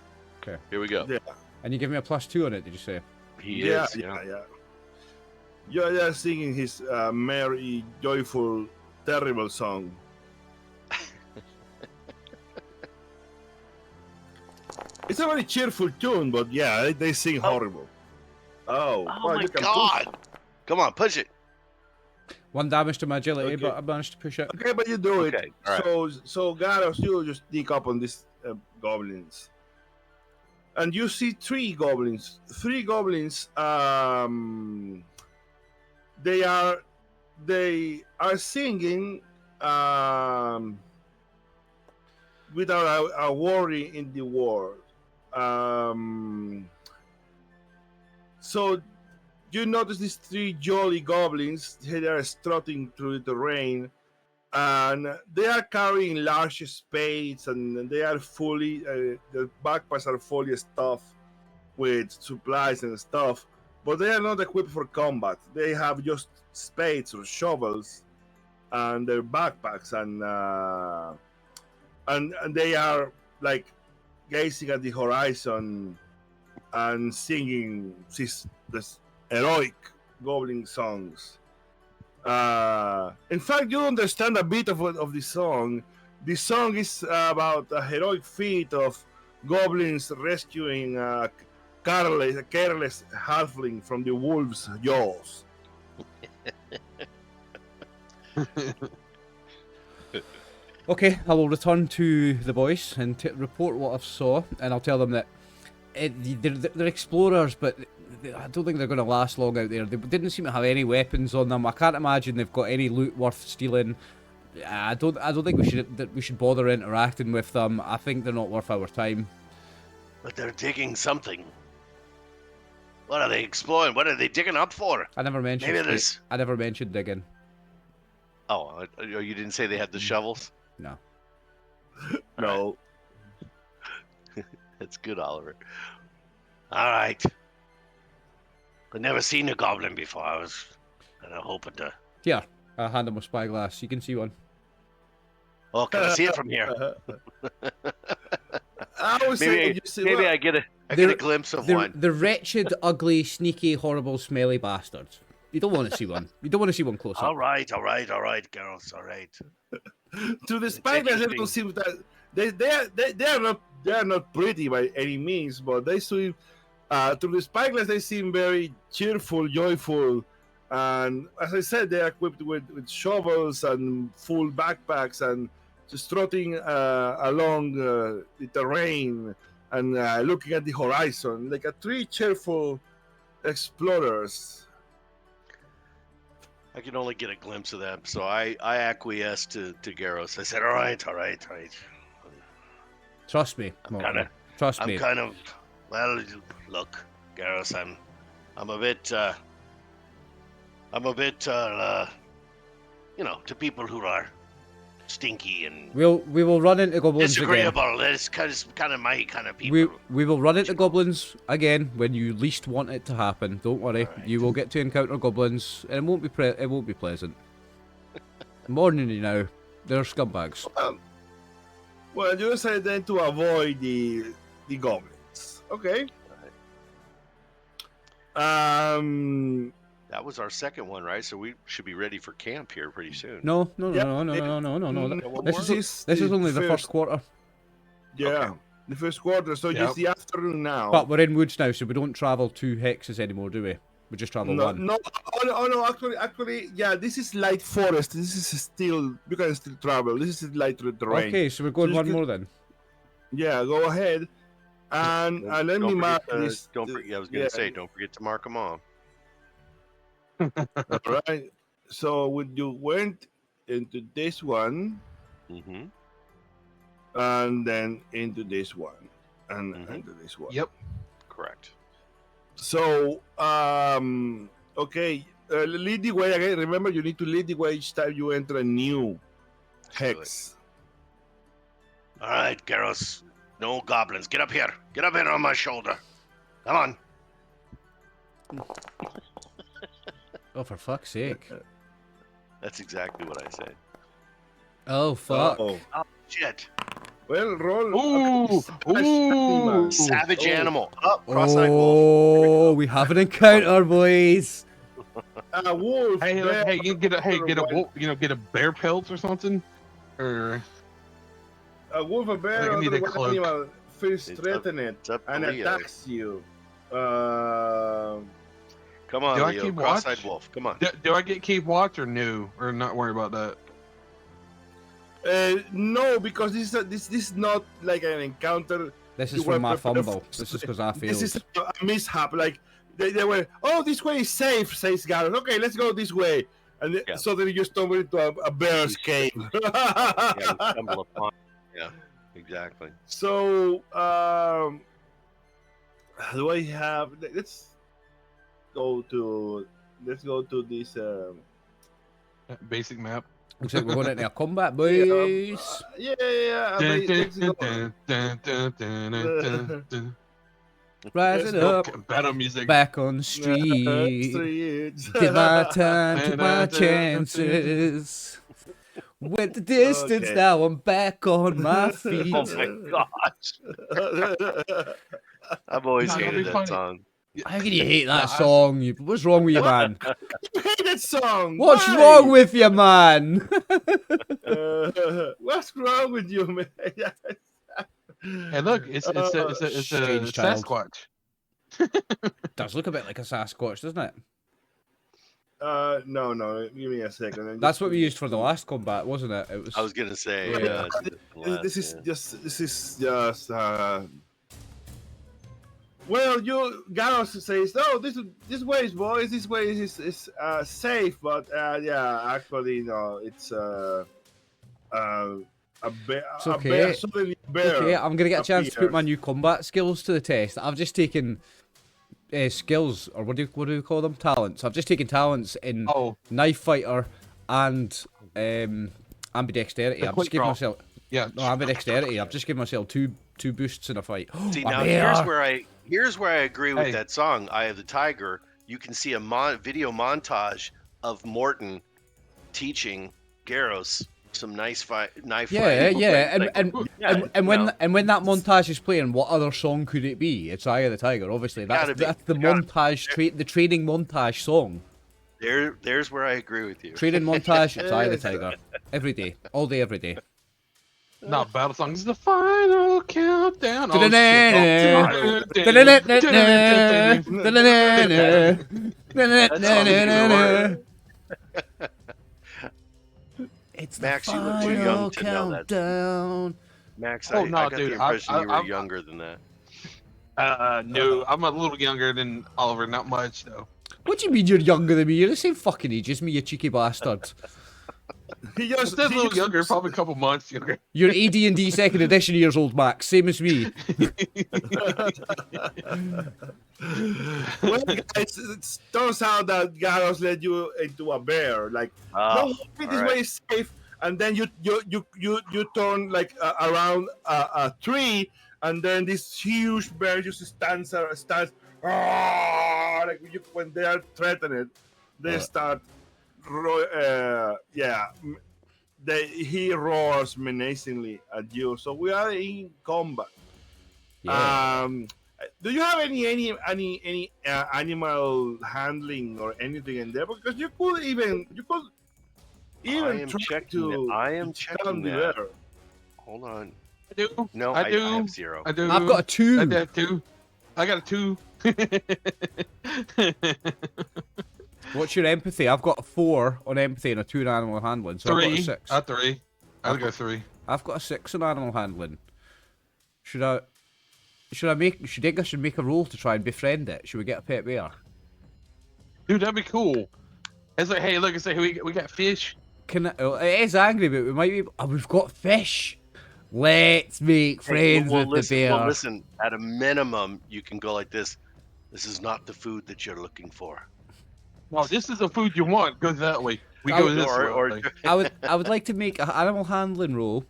Okay. Here we go. Yeah. And you give me a +2 on it, did you say? Yeah. You're singing his merry, joyful, terrible song. It's a very cheerful tune, but yeah, they sing horrible. Oh my God! Come on, push it. 1 damage to my agility, Okay. but I managed to push it. Okay, but you do Okay, it. all right. So Garros, you just sneak up on these goblins, and you see 3 goblins. 3 goblins. They are singing without a worry in the world. So you notice these 3 jolly goblins. They are strutting through the rain, and they are carrying large spades, and they are fully. Their backpacks are fully stuffed with supplies and stuff, but they are not equipped for combat. They have just spades or shovels, and their backpacks, and they are like gazing at the horizon and singing this heroic goblin songs. In fact, you understand a bit of the song. The song is about a heroic feat of goblins rescuing a careless halfling from the wolves' jaws. Okay, I will return to the boys and report what I saw, and I'll tell them that they're explorers, but I don't think they're going to last long out there. They didn't seem to have any weapons on them. I can't imagine they've got any loot worth stealing. I don't think we should bother interacting with them. I think they're not worth our time. But they're digging something. What are they exploring? What are they digging up for? I never mentioned. Maybe there's. I never mentioned digging. Oh, you didn't say they had the shovels? No. No. That's good, Oliver. All right. I've never seen a goblin before. I was kind of hoping to. Here, I hand him a spyglass. You can see one. Oh, can I see it from here? I was saying, Maybe I get a glimpse of one. The wretched, ugly, sneaky, horrible, smelly bastards. You don't want to see one. You don't want to see one close up. All right, girls. All right. To the spyglass, they don't seem that they are not pretty by any means, but they seem to the spyglass they seem very cheerful, joyful, and as I said, they are equipped with shovels and full backpacks and just strutting along the terrain and looking at the horizon like a 3 cheerful explorers. I can only get a glimpse of them, so I acquiesced to Garros. I said, all right. Trust me. Trust me. I'm kind of, well, look, Garros, I'm a bit to people who are stinky and We will run into goblins again. disagreeable. That's kind of my kind of people. We will run into goblins again when you least want it to happen. Don't worry, Alright. you will get to encounter goblins, and it won't be pleasant. More than you know, they're scumbags. Well, you decided then to avoid the goblins. Okay. That was our second one, right? So we should be ready for camp here pretty soon. No. Yeah, This This is only the first quarter. Yeah, Okay. the first quarter. So Yep. it's the afternoon now. But we're in woods now, so we don't travel 2 hexes anymore, do we? We just travel no, 1. no, oh no, actually, yeah, this is light forest. This is still, you can still travel. This is light terrain. Okay, so we're going So one you more then. Yeah, go ahead. And let me Don't mark forget to- this. I was gonna say, don't forget to mark them off. All right. So when you went into this one, Mm-hmm. and then into this one, and Mhm. into this one. Yep. Correct. So, okay, lead the way again. Remember, you need to lead the way each time you enter a new hex. All right, Garros. No goblins. Get up here. Get up here on my shoulder. Come on. Oh, for fuck's sake. That's exactly what I said. Oh, fuck. Oh, Shit. well, roll. Ooh, ooh. Savage Oh. animal. Up. Cross-eyed wolf. Oh, we have an encounter, boys. A wolf. Hey, look, bear, hey, you get a wild- wolf, get a bear pelt or something, or A wolf, a bear, Look, I need other a wild cloak. animal feels It's up- threatened It's up to and Leo. attacks you. Come on, Do I Leo. keep Cross-eyed watch? wolf. Come on. do I get keep watch or no, or not worry about that? No, because this is not like an encounter. This You is from were my prepared fumble. for- This is because I This is failed. a mishap. Like they were, oh, this way is safe, says Gareth. Okay, let's go this way. And Yeah. suddenly you stumble into a bear's cave. Yeah, we stumble upon. Yeah, exactly. So, do I have? Let's go to this. Basic map. Looks like we're going into a combat, boys. Yeah. Dun, Let's dun, go. dun, dun, dun, dun, dun, dun. Rising Let's go. up, Battle music. back on the street. Streets. Did my time, took my chances. Went the distance, Okay. now I'm back on my feet. Oh my gosh. I've always No, that'll hated be that funny. song. How can you hate that song? What's wrong with you, man? You hate that song. What's Why? wrong with you, man? What's wrong with you, man? Hey, look, it's a Strange child. Sasquatch. Does look a bit like a Sasquatch, doesn't it? No. Give me a second. I'm That's just- what we used for the last combat, wasn't it? It was. I was gonna say. Yeah. This is just. Well, Garros says, "Oh, this way is boys. This way is safe, but yeah, actually, no, it's a bear. It's A okay. bear, suddenly a bear. Okay, I'm gonna get a chance to put my appears. new combat skills to the test. I've just taken skills, or what do we call them? Talents. I've just taken talents in Oh, knife fighter and ambidexterity. The I've quick just given draw. myself yeah. no ambidexterity. I've just given myself two boosts in a fight. See, A now bear. here's where I agree with Hey. that song, "Eye of the Tiger." You can see a video montage of Morton teaching Garros some knife fighting. Yeah, Like, and when that montage is playing, what other song could it be? It's Eye of the Tiger, obviously. Gotta be. That's the Gotta montage, the training montage song. there's where I agree with you. Training montage, it's Eye of the Tiger. Every day, all day, every day. Not battle song. This is the final countdown. Oh, It's Max, the you look too final young to know that. countdown. Max, Oh, I no, got dude, the impression you were I'm- younger than that. No, I'm a little younger than Oliver. Not much though. What do you mean you're younger than me? You're the same fucking age as me, you cheeky bastard. He just Still a little younger, probably a couple months younger. You're AD&D second edition years old, Max. Same as me. Well, guys, it turns out that Garros led you into a bear. Like, no, this all right. way is safe. And then you turn like around a tree, and then this huge bear just stands. Like when they are threatened, they start. He roars menacingly at you. So we are in combat. Yeah. Do you have any animal handling or anything in there? Because you could even I am try checking to. I am to checking calm the that. bear. Hold on. I do. No, I do. I have 0. I do. I've got a 2. I got 2. I got a 2. What's your empathy? I've got a 4 on empathy and a 2 in animal handling. So I've got a 3. 6. A 3. I got 3. I've got a 6 on animal handling. Should I think I should make a roll to try and befriend it? Should we get a pet bear? Dude, that'd be cool. It's like, hey, look, it's like we got fish. It is angry, but we might be. Oh, we've got fish. Let's make friends with the bear. Well, listen. At a minimum, you can go like this. This is not the food that you're looking for. Well, this is the food you want. Go that way. We go this way. I would like to make an animal handling roll,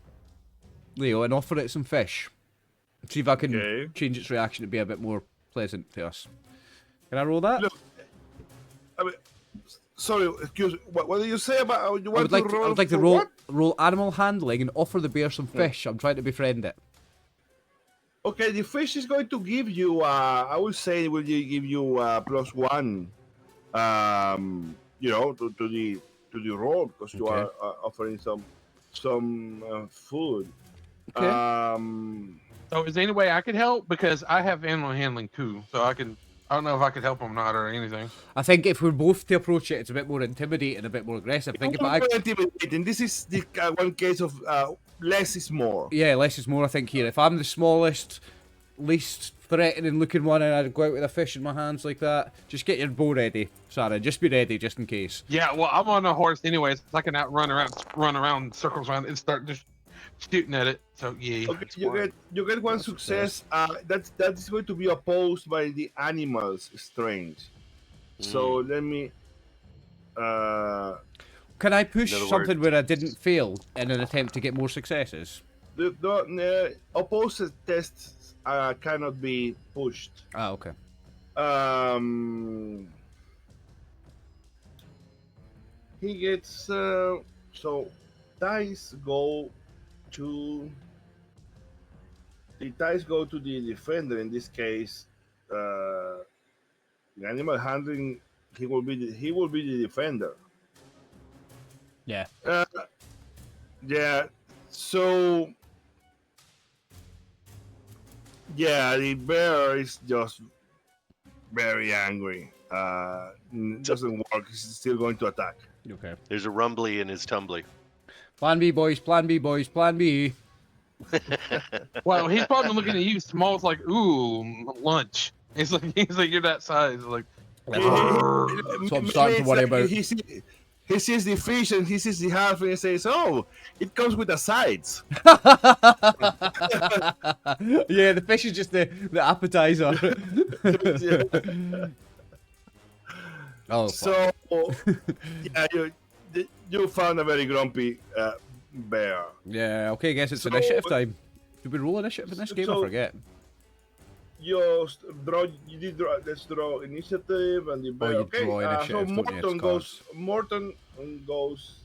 Leo, and offer it some fish. See if I can change its reaction to be a bit more pleasant to us. Can I roll that? Look, I mean, sorry, excuse me. What did you say about you want I would like to what? roll animal handling and offer the bear some fish. I'm trying to befriend it. Okay, the fish is going to give you. I would say it will give you +1. To the roll because you are offering some food. Okay. So is there any way I could help? Because I have animal handling too, so I don't know if I could help him or not or anything. I think if we're both to approach it, it's a bit more intimidating, a bit more aggressive. Intimidating. This is the one case of less is more. Yeah, less is more. I think here, if I'm the smallest, least threatening looking one, and I'd go out with a fish in my hands like that, just get your bow ready, Sarah. Just be ready, just in case. Yeah, well, I'm on a horse anyways. So I can run around circles around and start just shooting at it. So yeah. Okay, you get one success. That is going to be opposed by the animal's strength. So let me. Can I push something where I didn't fail in an attempt to get more successes? The opposed tests cannot be pushed. Ah, okay. He gets so dice go to the defender. In this case, the animal handling. He will be the defender. Yeah. Yeah. So. Yeah, the bear is just very angry. Doesn't work. He's still going to attack. Okay. There's a rumbly in his tumbly. Plan B, boys. Plan B, boys. Plan B. Well, he's probably looking at you. Small's like, ooh, lunch. He's like, you're that size. Like, So I'm starting to worry about. He sees the fish and he sees the half and he says, "Oh, it comes with the sides." Yeah, the fish is just the appetizer. Oh. So yeah, you found a very grumpy bear. Yeah. Okay. I guess it's initiative time. Did we roll initiative in this game? I forget. Let's draw initiative and the bear. Draw initiative, so Morton goes.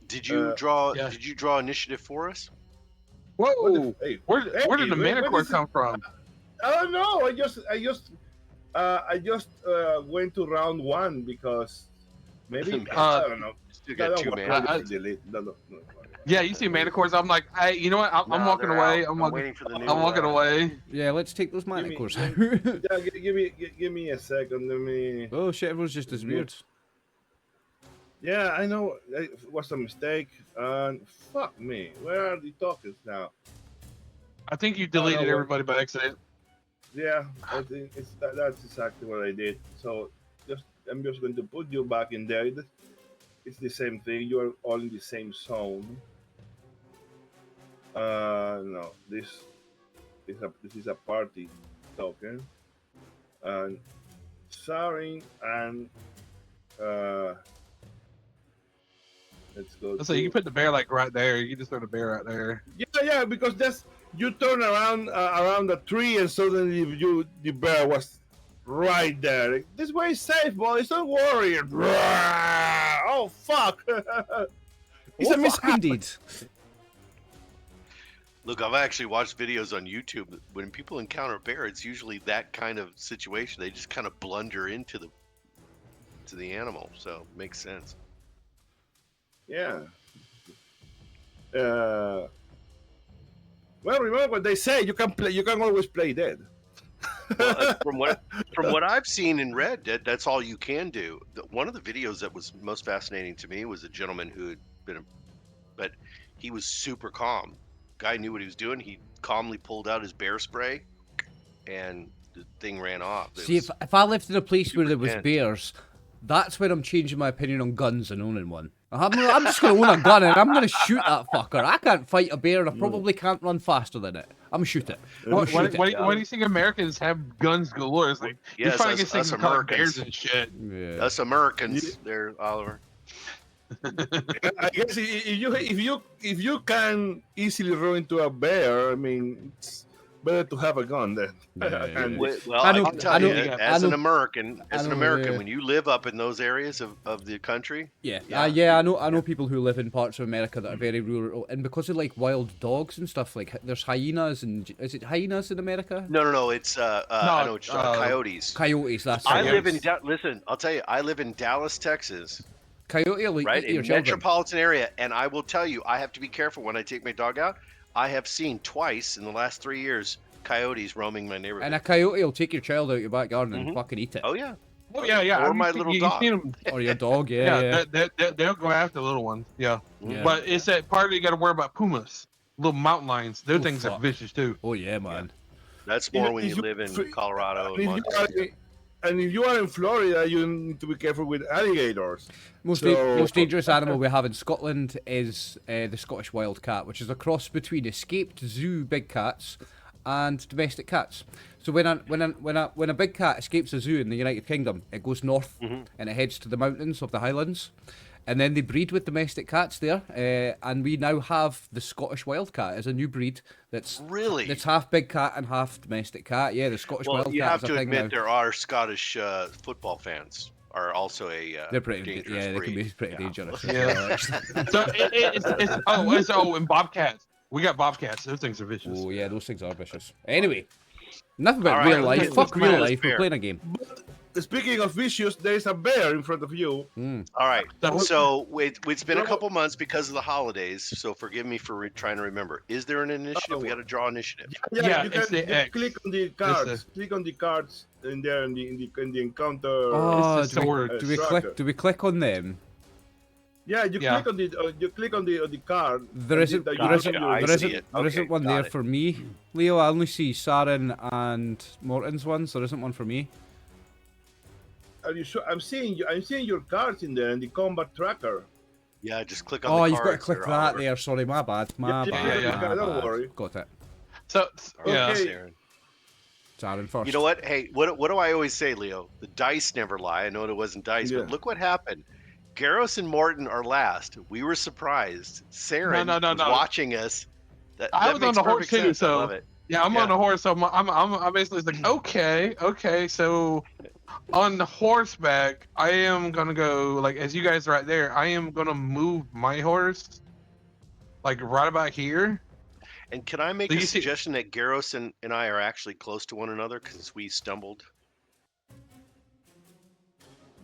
Did you draw? Yeah. Did you draw initiative for us? Whoa! Where did the mana core come from? I don't know. I just went to round 1 because maybe I don't know. Still got 2 mana. No. Yeah, you see mana cores. I'm like, hey, you know what? I'm walking away. I'm waiting for the new. I'm walking away. Yeah, let's take those mana cores. Yeah, give me a second. Let me. Oh shit! Everyone's just disappeared. Yeah, I know. It was a mistake. Fuck me. Where are the tokens now? I think you deleted everybody by accident. Yeah, I think that's exactly what I did. So I'm just going to put you back in there. it's the same thing. You are all in the same zone. No, this is a party token. And Sarin and let's go. So you can put the bear like right there. You can just throw the bear right there. Yeah, because that's you turn around around the tree and suddenly the bear was right there. Like, this way is safe, boys. Don't worry. Oh fuck! It's a mishap indeed. Look, I've actually watched videos on YouTube. When people encounter a bear, it's usually that kind of situation. They just kind of blunder into the animal, so it makes sense. Yeah. Well, remember what they say. You can always play dead. Well, from what I've seen and read, that's all you can do. One of the videos that was most fascinating to me was a gentleman who had but he was super calm. Guy knew what he was doing. He calmly pulled out his bear spray, and the thing ran off. See, if I lived in a place where there was bears, that's when I'm changing my opinion on guns and owning one. I'm just going to own a gun and I'm going to shoot that fucker. I can't fight a bear and I probably can't run faster than it. I'm going to shoot it. Why do you think Americans have guns galore? It's like yes, you're fighting against bears and shit. Yeah. Us Americans, there, Oliver. I guess if you can easily run into a bear, I mean, it's better to have a gun then. Well, I can tell you, as an American, when you live up in those areas of the country, I know people who live in parts of America that are very rural, and because of like wild dogs and stuff, like there's hyenas and is it hyenas in America? No, it's I know it's coyotes. Coyotes, that's I live in listen, I'll tell you, I live in Dallas, Texas. Coyote will right eat in your children. metropolitan area, and I will tell you, I have to be careful when I take my dog out. I have seen twice in the last 3 years coyotes roaming my neighborhood. And a coyote will take your child out your back garden and fucking eat it. Oh yeah. Oh yeah. Or my little dog. Or your dog, yeah. They'll go after the little ones. Yeah. Yeah. But it's that part you got to worry about pumas, little mountain lions. Those things are vicious too. Oh yeah, man. That's more when you live in Colorado and Montana. And if you are in Florida, you need to be careful with alligators. Most dangerous animal we have in Scotland is the Scottish wild cat, which is a cross between escaped zoo big cats and domestic cats. So when a big cat escapes a zoo in the United Kingdom, it goes north and it heads to the mountains of the Highlands. And then they breed with domestic cats there, and we now have the Scottish wildcat as a new breed that's half big cat and half domestic cat. Yeah, the Scottish wildcat. You have is a to thing admit now. there are Scottish football fans are also they're pretty dangerous they breed. can be pretty dangerous. Yeah. So and bobcats. We got bobcats. Those things are vicious. Oh yeah, those things are vicious. Anyway, enough about All right, real life. Fuck real life. We're playing a game. Speaking of vicious, there is a bear in front of you. All right. So it's been a couple months because of the holidays. So forgive me for trying to remember. Is there an initiative? We got to draw initiative. Yeah, you can just click on the cards. Click on the cards in there in the encounter. Oh, do we click on them? Yeah, you click on the card. There isn't one there for me, Leo. I only see Saren and Morton's ones. There isn't one for me. Are you sure? I'm seeing your cards in there in the combat tracker. Yeah, just click on. Oh, the you've got to cards click that there. Sorry, my bad. My bad. Don't worry. Got it. So yeah. Okay. Saren first. You know what? Hey, what do I always say, Leo? The dice never lie. I know it wasn't dice, but look what happened. Garros and Morton are last. We were surprised. Saren was watching us. I was on the horse too, so I love it. Yeah, I'm on the horse, so I'm basically like, okay, so on the horseback, I am gonna go like as you guys are right there. I am gonna move my horse, like right about here. And can I make a suggestion that Garros and I are actually close to one another because we stumbled?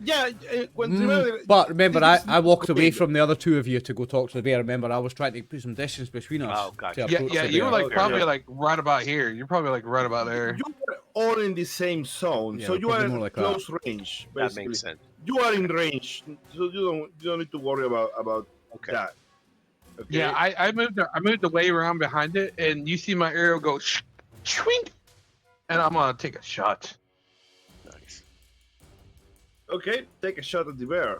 Yeah, but remember, I walked away from the other two of you to go talk to the bear. Remember, I was trying to put some distance between us. Oh, gotcha. Yeah, you were like probably like right about here. You're probably like right about there. You are all in the same zone, so you are in like close range. Basically. That makes sense. You are in range, so you don't need to worry about that. Okay. Yeah, I moved away around behind it, and you see my arrow go swing, and I'm gonna take a shot. Okay, take a shot at the bear.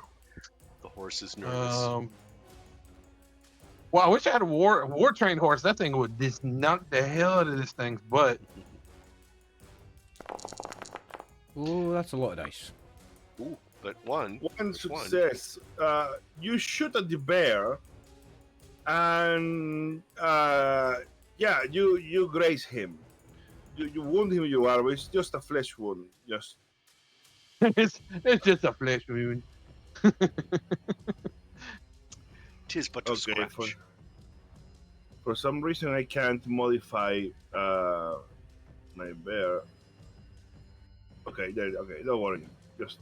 Horse is nervous. Well, I wish I had a war trained horse. That thing would just knock the hell out of this thing's butt. Oh, that's a lot of dice. Ooh, but one. One success. You shoot at the bear, and yeah, you graze him. You wound him. You are. It's just a flesh wound. Just. it's just a flesh wound. Tis but a scratch. For some reason, I can't modify my bear. Okay, there. Okay, don't worry. Just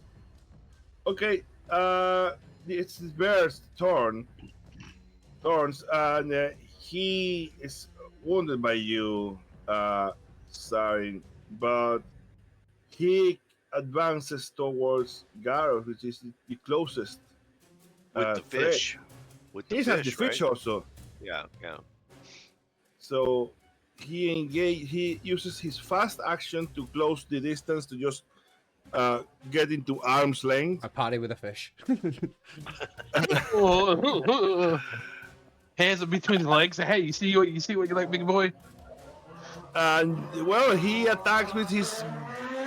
okay. It's the bear's thorns, and he is wounded by you, Sarin, but he advances towards Garros, which is the closest. With the fish. With the He's fish, at the fish right? also. Yeah. So he uses his fast action to close the distance to just get into arm's length. I party with a fish. Hands up between his legs. Hey, you see what you like, big boy? And well, he attacks with his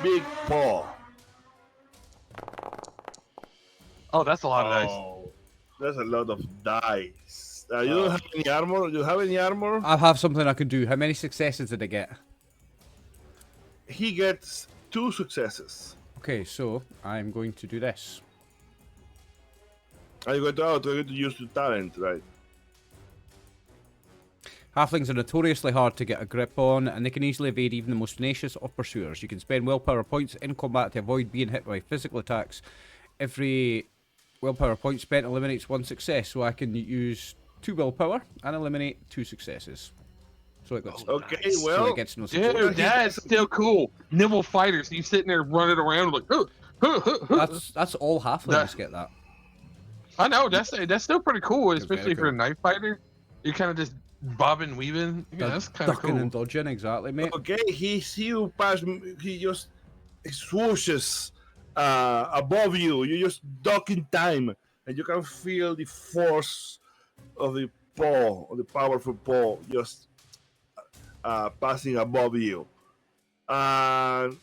big paw. Oh, that's a lot of dice. Oh, that's a lot of dice. You don't have any armor? Do you have any armor? I have something I can do. How many successes did I get? He gets 2 successes. Okay, so I'm going to do this. Are you going to use the talent, right? Halflings are notoriously hard to get a grip on, and they can easily evade even the most tenacious of pursuers. You can spend willpower points in combat to avoid being hit by physical attacks. Every willpower point spent eliminates 1 success, so I can use 2 willpower and eliminate 2 successes. So it gets, Okay, nice. well, so it gets no success. Dude, that's still cool. Nimble fighters. You sitting there running around like, That's all halflings get that. I know that's still pretty cool, It's very especially for a knife fighter. You're kind of just bobbing, weaving. Yeah, that's kind of Ducking cool. and dodging, exactly, mate. okay, he see you pass. He just swooshes above you. You just duck in time, and you can feel the force of the paw, of the powerful paw, just passing above you. And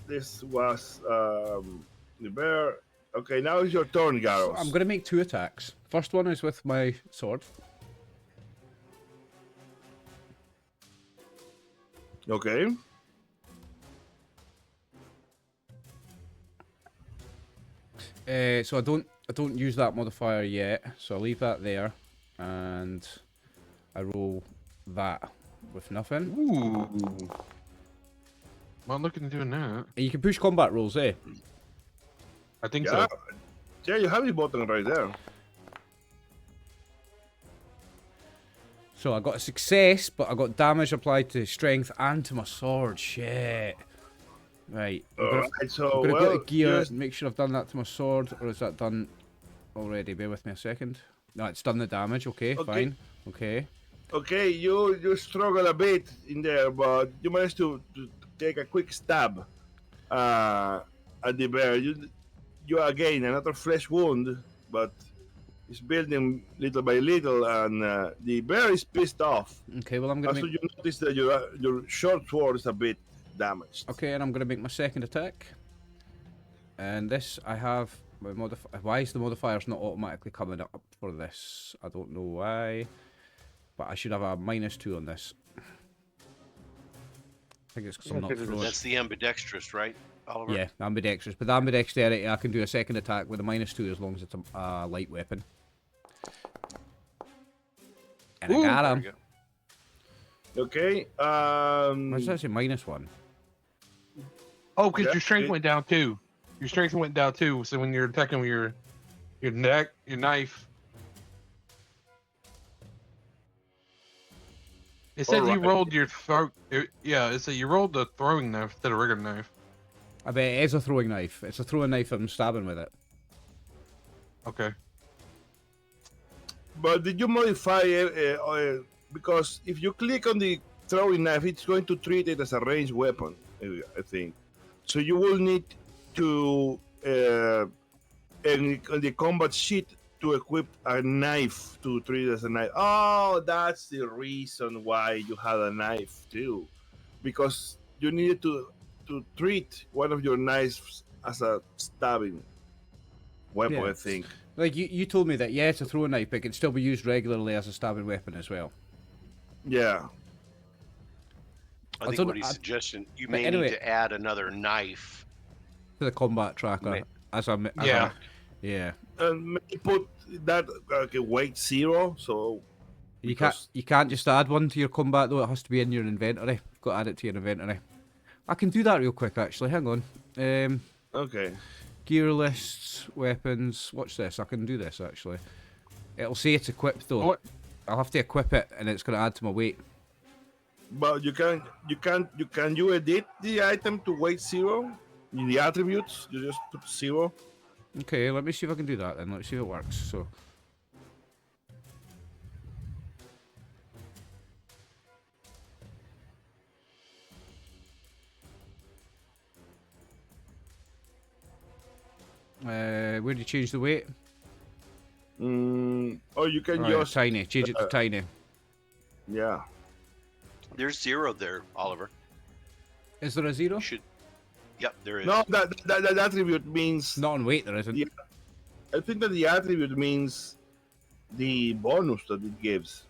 this was the bear. Okay, now it's your turn, Garros. So I'm going to make 2 attacks. First one is with my sword. Okay. So I don't use that modifier yet, so I'll leave that there, and I roll that with nothing. Ooh. Well, I'm looking at doing that. And you can push combat rolls, eh? I think Yeah. so. Yeah, you have the button right there. So I got a success, but I got damage applied to strength and to my sword. Shit. Right. Alright, so I'm gonna go to gear just- and make sure I've done that to my sword, or is that done already? Bear with me a second. No, it's done the damage. Okay, Okay. fine. Okay. Okay, you struggle a bit in there, but you managed to take a quick stab at the bear. You again another flesh wound, but it's building little by little, and the bear is pissed off. Okay. Well, I'm gonna Also, make. you notice that your short sword is a bit damaged. Okay, and I'm gonna make my second attack. And this I have my modifier. Why is the modifiers not automatically coming up for this? I don't know why, but I should have a -2 on this. I think it's because I'm not throwing. That's the ambidextrous, right, Oliver? Yeah, ambidextrous. But the ambidexterity, I can do a second attack with a -2 as long as it's a light weapon. And Ooh, I got There him. we go. Okay. Why does that say -1? Oh, because Yeah, your strength it- went down too. Your strength went down too. So when you're attacking with your neck, your knife. It said you Alright. rolled your throat. Yeah, it said you rolled the throwing knife instead of regular knife. I bet it is a throwing knife. It's a throwing knife. I'm stabbing with it. Okay. But did you modify it? Because if you click on the throwing knife, it's going to treat it as a ranged weapon, I think. So you will need to and on the combat sheet to equip a knife to treat it as a knife. Oh, that's the reason why you had a knife too, because you needed to treat one of your knives as a stabbing weapon. Yeah. I think. Like you told me that it's a throwing knife, but it can still be used regularly as a stabbing weapon as well. Yeah. I think what he's suggesting, you may need to add another knife to the combat tracker yeah. And maybe put that weight 0, so you can't just add one to your combat though. It has to be in your inventory. You've got to add it to your inventory. I can do that real quick actually. Hang on. Okay. Gear lists, weapons. Watch this. I can do this actually. It'll say it's equipped though. I'll have to equip it, and it's going to add to my weight. But you can edit the item to weight 0 in the attributes? You just put 0. Okay, let me see if I can do that then. Let's see if it works. So. Where do you change the weight? Oh, you can just tiny. Change it to tiny. Yeah. There's 0 there, Oliver. Is there a 0? Yep, there is. No, that attribute means not on weight. There isn't. Yeah, I think that the attribute means the bonus that it gives.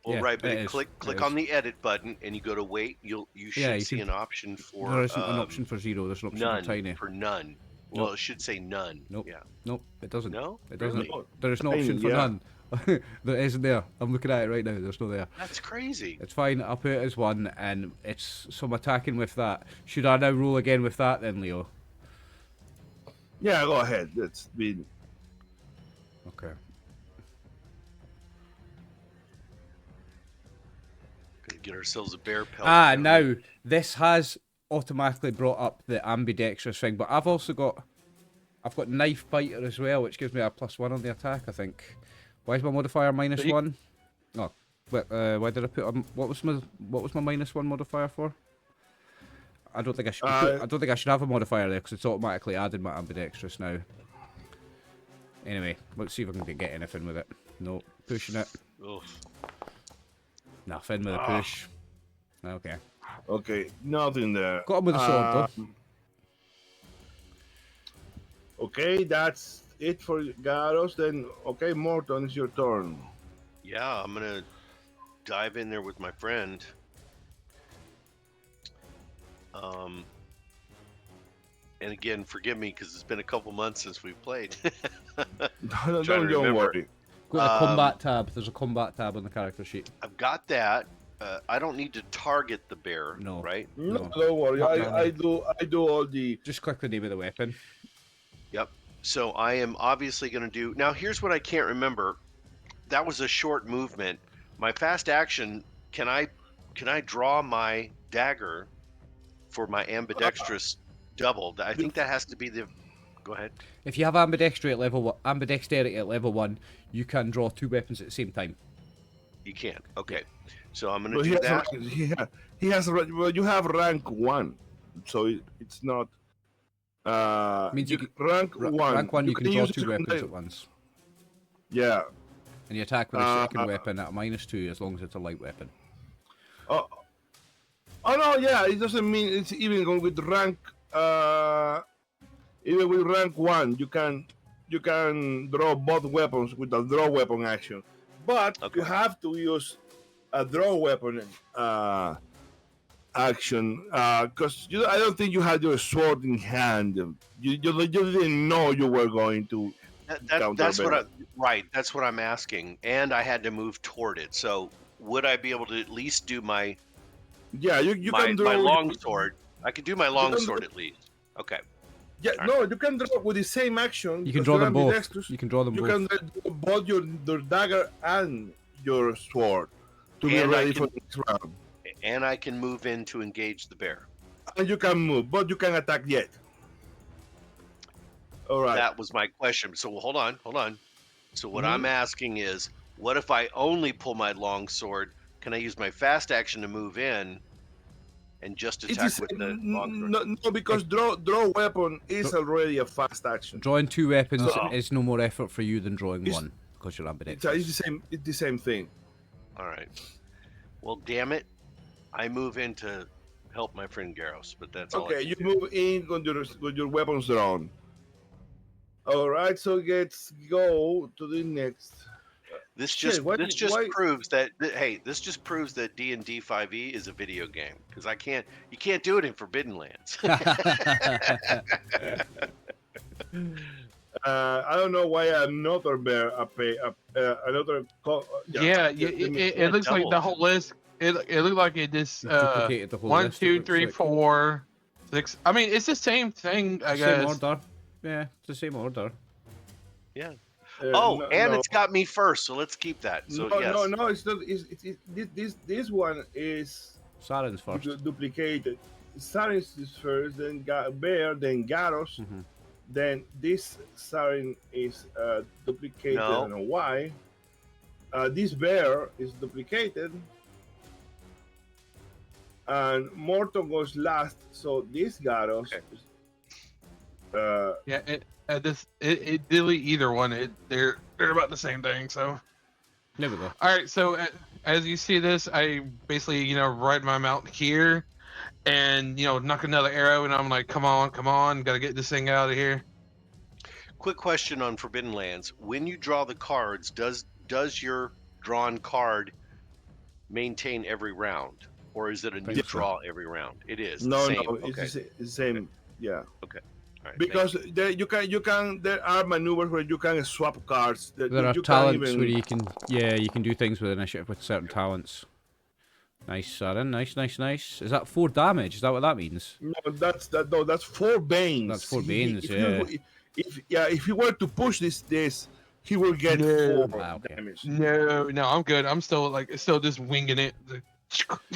Well, right, but click on the edit button and you go to weight. You should see an option for. There isn't an option for 0. There's an option none for tiny. For none. Well, it should say none. Nope. Yeah. Nope. It doesn't. No. It doesn't. Really? There is no option for none. There isn't there. I'm looking at it right now. There's no there. That's crazy. It's fine. I'll put it as 1, and it's so I'm attacking with that. Should I now roll again with that then, Leo? Yeah, go ahead. It's been okay. Gonna get ourselves a bear pelt. Now this has automatically brought up the ambidextrous thing, but I've got knife biter as well, which gives me a +1 on the attack. I think. Why is my modifier -1? Oh, why did I put what was my -1 modifier for? I don't think I should. I don't think I should have a modifier there because it's automatically added my ambidextrous now. Anyway, let's see if I can get anything with it. No, pushing it. Oof. Nothing with a push. Okay. Okay, nothing there. Got him with a sword though. Okay, that's it for Garros. Then, okay, Morton, it's your turn. Yeah, I'm gonna dive in there with my friend. And again, forgive me because it's been a couple months since we've played. Don't worry. Go to the combat tab. There's a combat tab on the character sheet. I've got that. I don't need to target the bear, right? No, don't worry. I do all the. Just click the name of the weapon. Yep. So I am obviously going to do. Now, here's what I can't remember. That was a short movement. My fast action. Can I draw my dagger for my ambidextrous doubled? I think that has to be the. Go ahead. If you have ambidexterity at level 1, you can draw 2 weapons at the same time. You can. Okay. So I'm going to do that. He has. Well, you have rank 1, so it's not. Means you can, rank 1. Rank 1, you can draw 2 weapons at once. Yeah. And you attack with a second weapon at a -2 as long as it's a light weapon. Oh no, yeah. It doesn't mean it's even going with rank. Even with rank 1, you can draw both weapons with a draw weapon action, but you have to use a draw weapon action because I don't think you had your sword in hand. You didn't know you were going to. That's what That's what I'm asking, and I had to move toward it. So would I be able to at least do my? Yeah, you can draw my longsword. I could do my longsword at least. Okay. Yeah, no, you can draw with the same action. You can draw them both. You can draw them both. You can draw both your dagger and your sword to be ready for the next round. And I can move in to engage the bear. And you can move, but you can attack yet. All right. That was my question. So hold on. So what I'm asking is, what if I only pull my longsword? Can I use my fast action to move in and just It's attack with the longsword? no, because draw weapon is already a fast action. Drawing 2 weapons So- is no more effort for you than drawing It's- 1 because you're It's ambidextrous. the same thing. All right. Well, damn it, I move in to help my friend Garros, but that's all. Okay, you move in with your weapons drawn. All right, so let's go to the next. This Shit, just why- proves that hey, this just proves that D&D 5e is a video game because you can't do it in Forbidden Lands. I don't know why another bear another. It looks like the double. whole list. It looked like it just Duplicated the whole 1, list, it 2, looks 3, like. 4, 6. I mean, it's the same thing. I Same guess. order. Yeah, it's the same order. Yeah. No, It's got me first, so let's keep that. So no, yes. no, it's not. This one is Saren's first. duplicated. Sarin is first, then Bear, then Garros, Mhm. then this Sarin is duplicated. No. I don't know why. This Bear is duplicated, and Morton goes last. So this Garros. Okay. Yeah. It delete either one. They're about the same thing. So. There we go. All right, so as you see this, I basically, ride my mount here and, knock another arrow, and I'm like, come on, gotta get this thing out of here. Quick question on Forbidden Lands: when you draw the cards, does your drawn card maintain every round, or is it a new Think so. draw every round? It is. No, the same. no, Okay. it's the same. Yeah. All right, Because there you can there are maneuvers where you can swap cards. That There are you talents can't even, where you can do things with initiative with certain talents. Nice, Saren. Nice. Is that 4 damage? Is that what that means? No, that's 4 Banes. That's 4 Banes, If you were to push this, he will get No. 4 okay. damage. No, I'm good. I'm still just winging it.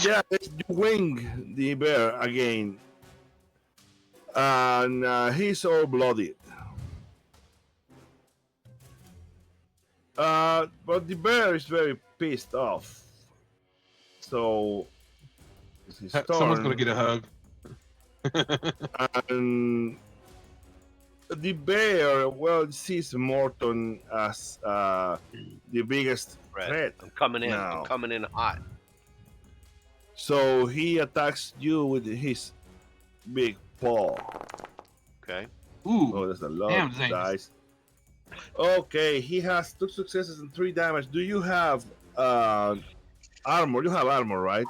Yeah, you wing the bear again, and he's all bloodied. But the bear is very pissed off. So it's his Someone's turn. gonna get a hug. And the bear, sees Morton as the biggest threat. I'm coming in. now. I'm coming in hot. So he attacks you with his big paw. Okay. Ooh, Oh, that's a lot damn, of Zane. dice. Okay, he has 2 successes and 3 damage. Do you have armor? You have armor, right?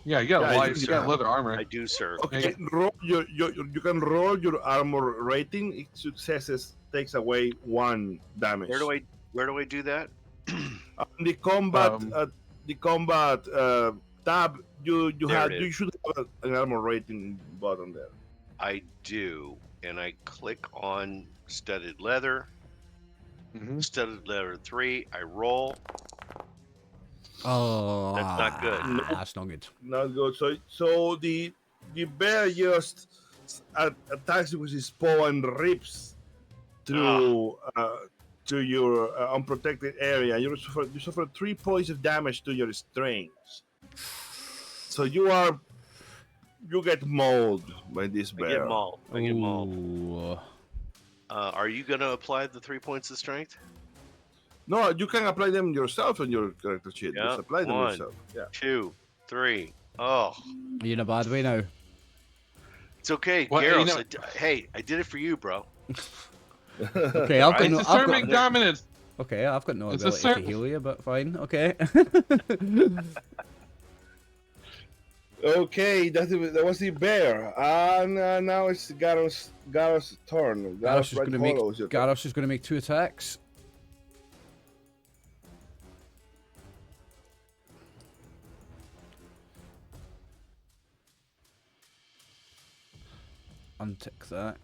yeah, you got Yeah, life, you got yeah. leather armor. I do, sir. Okay, roll you can roll your armor rating. Each successes takes away 1 damage. Where do I do that? On the combat tab, you There it is. should have an armor rating button there. I do, and I click on studded leather. Mhm. Studded leather 3. I roll. Oh, That's not good. That's not good. Not good. So the bear just attacks you with his paw and rips through to your unprotected area. You suffer 3 points of damage to your strings. So you get mauled by this I bear. get mauled. Ooh. Are you gonna apply the 3 points of strength? No, you can apply them yourself on your character sheet. Yeah, Just apply them 1, yourself. Yeah. 2, 3. Oh, Are you in a bad way now? it's okay, Well, Garros. Hey, I did it for you, bro. Okay, I've got It's no. asserting dominance. Okay, I've got no It's ability to certain- heal you, but fine. Okay. Okay, that was the bear. And now it's Garros' turn. Garros is right going to make. follows your turn. Garros is going to make 2 attacks. Untick that.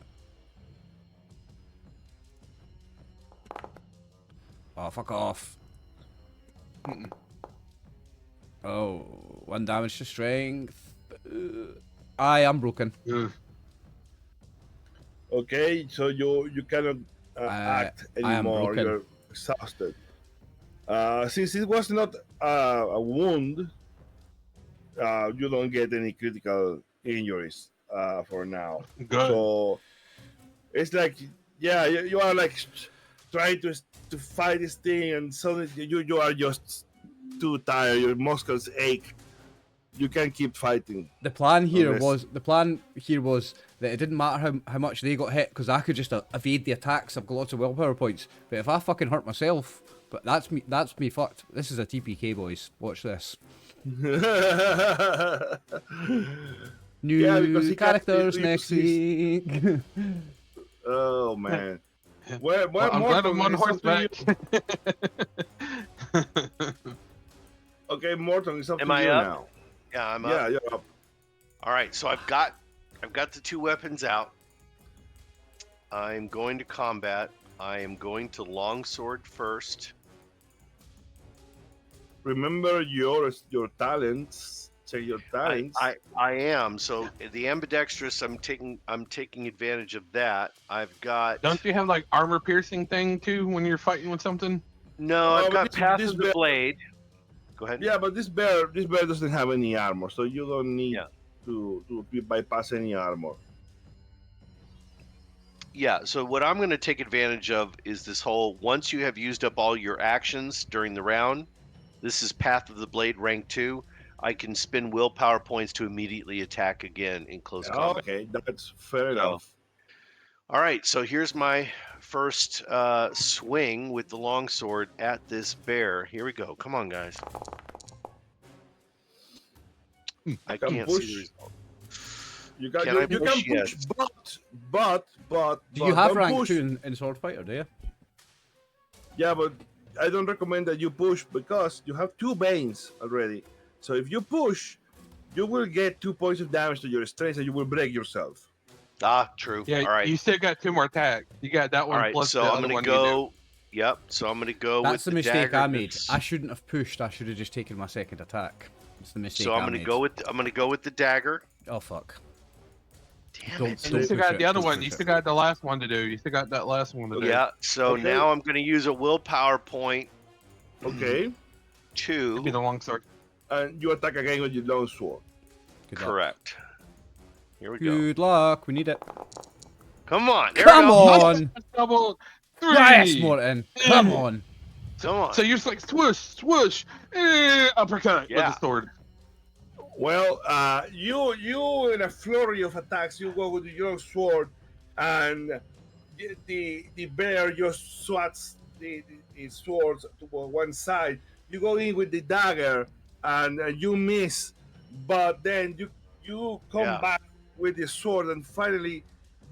Oh, fuck off. Oh, 1 damage to strength. I am broken. Ugh. Okay, so you cannot act I am anymore. broken. You're exhausted. Since it was not a wound, you don't get any critical injuries for now. Good. So it's like, yeah, you are like trying to fight this thing, and suddenly you are just too tired. Your muscles ache. You can't keep fighting. The plan here Unless- was that it didn't matter how much they got hit, because I could just evade the attacks. I've got lots of willpower points. But if I fucking hurt myself, but that's me fucked. This is a TPK, boys. Watch this. Yeah, because New he characters can't- next week. Oh man. Well, I'm glad I'm on horseback. Okay, Morton, it's up Am to I you up? now. Yeah, I'm Yeah, up. you're up. All right, so I've got the two weapons out. I'm going to combat. I am going to longsword first. Remember your talents. Check your talents. I am. So the ambidextrous, I'm taking advantage of that. I've got Don't you have like armor piercing thing too when you're fighting with something? No, Oh, I've but got Path this of the bear- Blade. Go ahead. Yeah, but this bear doesn't have any armor, so you don't need Yeah. to bypass any armor. Yeah, so what I'm going to take advantage of is this whole, once you have used up all your actions during the round, this is Path of the Blade rank 2, I can spend willpower points to immediately attack again in close combat. Okay, that's fair enough. All right, so here's my first swing with the longsword at this bear. Here we go. Come on, guys. I can can't push. see the result. You Can can I you push? can push, but Do you have don't rank push. 2 in Sword Fighter, do you? Yeah, but I don't recommend that you push because you have 2 Banes already. So if you push, you will get 2 points of damage to your strength and you will break yourself. Ah, true. Yeah, All right. you still got 2 more attacks. You got that All one right, plus so the I'm other going one to go. Yep, so I'm going to go with That's the mistake dagger I made. that's- I shouldn't have pushed. I should have just taken my second attack. It's the mistake So I'm I going to made. go with the dagger. Oh fuck. Damn Don't- it. And you don't still push got it, the other don't one. push You it. still got the last one to do. You still got that last one to do. Yeah, so Okay. now I'm going to use a willpower point Okay? It'd be to the long sword. And you attack again with your long sword. Good luck. correct. Here we go. Good luck. We need it. Come on. There Come we go. on. Double 3. Yes, Morton. Come on. Come on. So you're just like swoosh, swoosh, uppercut Yeah. with the sword. Well, you in a flurry of attacks, you go with your sword, and the bear just swats the swords to one side. You go in with the dagger, and you miss, but then you come Yeah. back with the sword, and finally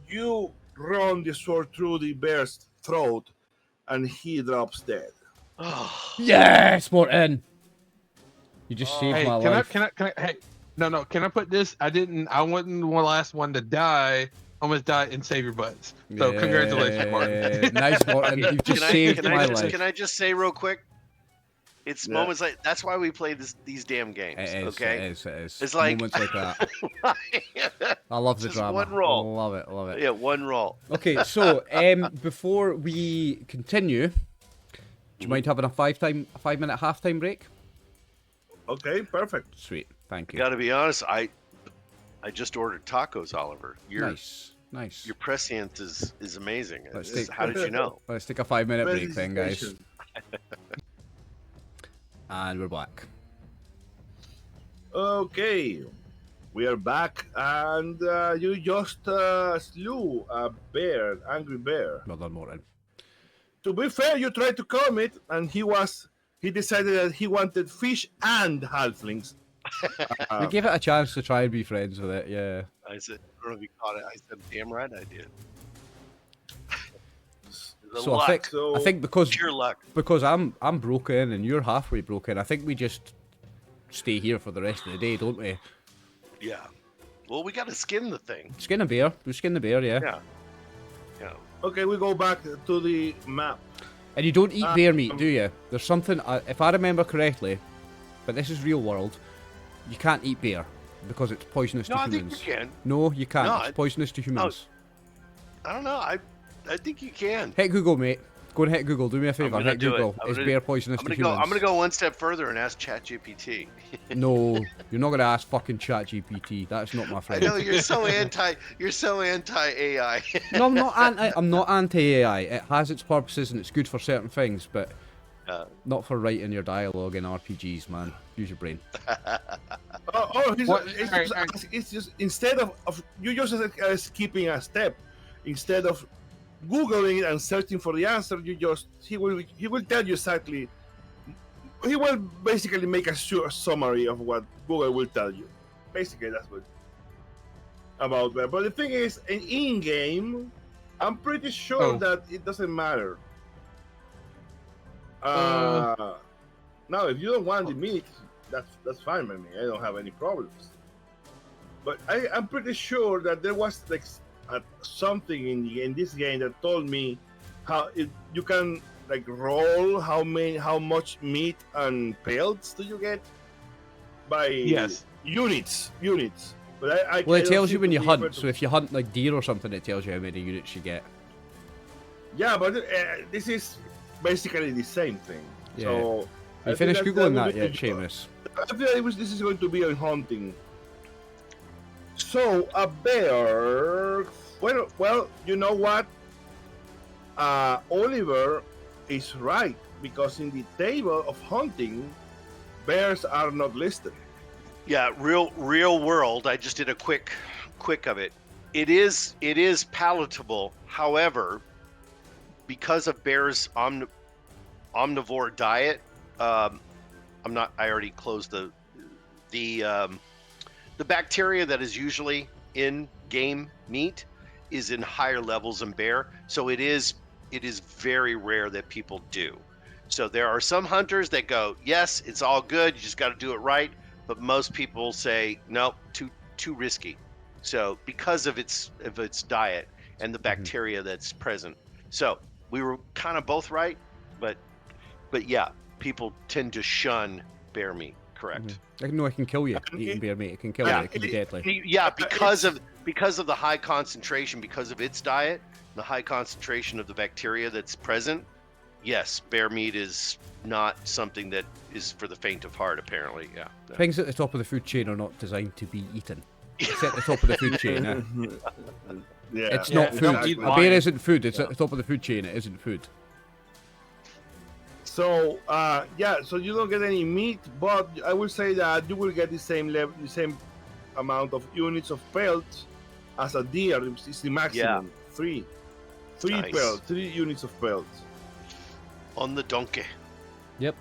you run the sword through the bear's throat, and he drops dead. Yes, Morton. You just saved Hey, my can life. I? Hey, no. Can I put this? I wasn't the last one to die. Almost died and save your butts. So congratulations, Martin. Yeah, nice, Morton. You've just saved my life. Can I just say real quick? It's Yeah. moments like that's why we play these damn games. It is, okay. it is. It's like- moments like that. I love the Just drama. one roll. Love it, love it. Yeah, one roll. Okay, so before we continue, do you mind having a 5-minute halftime break? Okay, perfect. Sweet, thank you. Got to be honest, I just ordered tacos, Oliver. Nice. Your prescience is amazing. Let's It's- take- How did you know? Let's take a 5-minute break then, guys. Presentation. And we're back. Okay, we are back, and you just slew a bear, an angry bear. Well done, Morton. To be fair, you tried to calm it, and he decided that he wanted fish and halflings. We gave it a chance to try and be friends with it, yeah. I said, I don't know if you caught it. I said, damn right I did. The So luck, I think because pure luck. I'm broken and you're halfway broken, I think we just stay here for the rest of the day, don't we? Yeah. Well, we got to skin the thing. Skin a bear. We skin the bear, yeah. Yeah. Yeah. Okay, we go back to the map. And you don't eat bear meat, do you? There's something, if I remember correctly, but this is real world, you can't eat bear because it's poisonous No, to I think humans. you can. No, you can't. No, It's poisonous to humans. I don't know. I think you can. Hit Google, mate. Go and hit Google. Do me a favor. gonna Hit do it. Google. I'm Is gonna- bear poisonous to humans? I'm gonna go one step further and ask ChatGPT. No, you're not gonna ask fucking ChatGPT. That's not my I friend. know you're so anti AI. No, I'm not anti. I'm not anti-AI. It has its purposes and it's good for certain things, but not for writing your dialogue in RPGs, man. Use your brain. It's just instead of you just skipping a step, instead of googling and searching for the answer, he will tell you exactly. He will basically make a summary of what Google will tell you. Basically, that's what about that. But the thing is, in game, I'm pretty sure that it doesn't matter. Now, if you don't want the meat, that's fine by me. I don't have any problems. But I'm pretty sure that there was like something in this game that told me how you can like roll how much meat and pelts do you get by units. But Well, it tells you when you hunt. So if you hunt like deer or something, it tells you how many units you get. Yeah, but this is basically the same thing. Yeah. So you finished googling that yet, Seamus? I feel like this is going to be on hunting. So a bear. Well, you know what? Oliver is right, because in the table of hunting, bears are not listed. Yeah, real world. I just did a quick of it. It is palatable. However, because of bears' omnivore diet, I already closed the bacteria that is usually in game meat is in higher levels in bear. So it is very rare that people do. So there are some hunters that go, yes, it's all good, you just got to do it right. But most people say, nope, too risky. So because of its diet and the bacteria that's present. So we were kind of both right, but yeah, people tend to shun bear meat. Correct. No, it can kill you eating bear meat. It can kill you. It can be deadly. Yeah, because of the high concentration, because of its diet, the high concentration of the bacteria that's present. Yes, bear meat is not something that is for the faint of heart, apparently. Yeah. Things at the top of the food chain are not designed to be eaten. It's at the top of the food chain. Yeah. It's not food. Exactly. A bear isn't food. It's at the top of the food chain. It isn't food. So so you don't get any meat, but I will say that you will get the same level, the same amount of units of pelts as a deer. It's the maximum. Yeah. Three Nice. pelts, 3 units of pelts. On the donkey. Yep.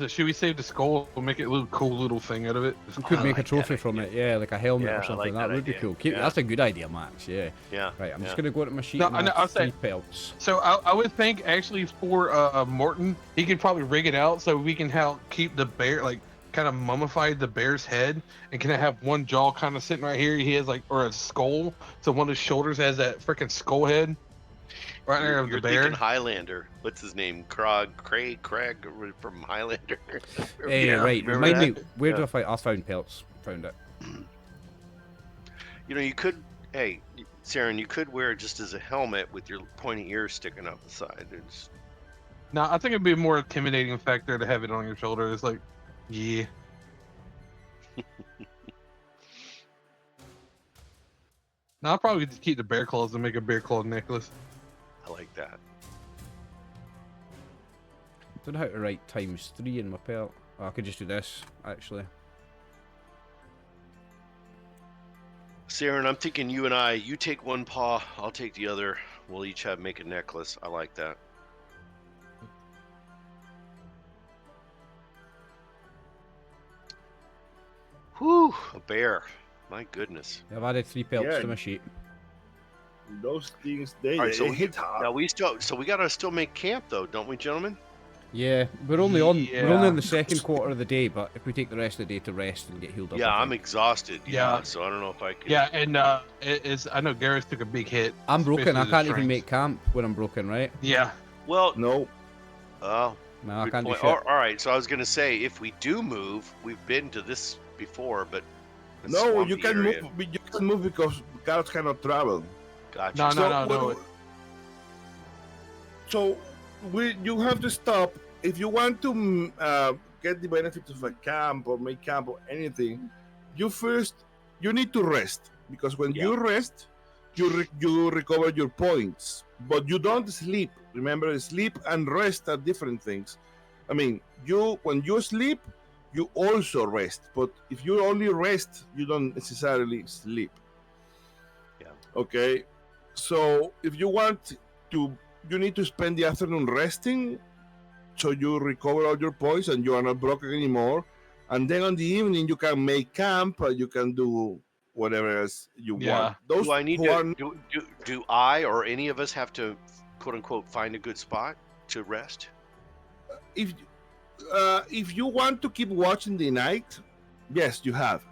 Should we save the skull? We'll make it a little cool little thing out of it. You could make a like trophy that from it, yeah, like a helmet Yeah, or I something. like that that would be idea. cool. Yeah. That's a good idea, Max. Yeah. Yeah. Right, I'm just yeah. gonna go to my sheet No, and I know, add I'll say- 3 pelts. So I would think actually for Morton, he could probably rig it out so we can help keep the bear, like kind of mummified the bear's head, and can I have one jaw kind of sitting right here? He has like, or a skull, so one of his shoulders has that freaking skull head right there of You're the bear. thinking Highlander. What's his name? Craig from Highlander. Hey, Yeah, right. remember Remind me, that? where did I find? I found pelts. Found it. You know, you could. Hey, Saren, you could wear it just as a helmet with your pointy ears sticking out the side. It's No, I think it'd be a more intimidating factor to have it on your shoulder. It's like, yeah. No, I'll probably just keep the bear claws and make a bear claw necklace. I like that. Don't know how to write ×3 in my pelt. Oh, I could just do this, actually. Saren, I'm thinking you and I. You take one paw, I'll take the other. We'll each make a necklace. I like that. Whew, a bear. My goodness. I've added 3 pelts Yeah. to my sheet. Those things they All right, so hit hard. Now we gotta still make camp though, don't we, gentlemen? Yeah, we're only on Yeah. the second quarter of the day, but if we take the rest of the day to rest and get healed up. Yeah, I I'm think. exhausted. Yeah. So I don't know if I can. Yeah, and I know Garrus took a big hit. I'm broken. I especially the can't even strength. make camp when I'm broken, right? Yeah. Well, No. oh, No, I good can't do point. shit. All right, so I was gonna say if we do move, we've been to this before, but the No, you swampy can area. move. You can move because cars cannot travel. Gotcha. No, So no. So you have to stop if you want to get the benefits of a camp or make camp or anything. You need to rest, because when you rest, you recover your points, but you don't sleep. Remember, sleep and rest are different things. I mean, when you sleep, you also rest, but if you only rest, you don't necessarily sleep. Yeah. Okay, so if you want to, you need to spend the afternoon resting, so you recover all your points and you are not broken anymore. And then on the evening, you can make camp. You can do whatever else you want. Yeah. Those Do I need who to are do I or any of us have to quote unquote find a good spot to rest? if you want to keep watching the night, yes, you have.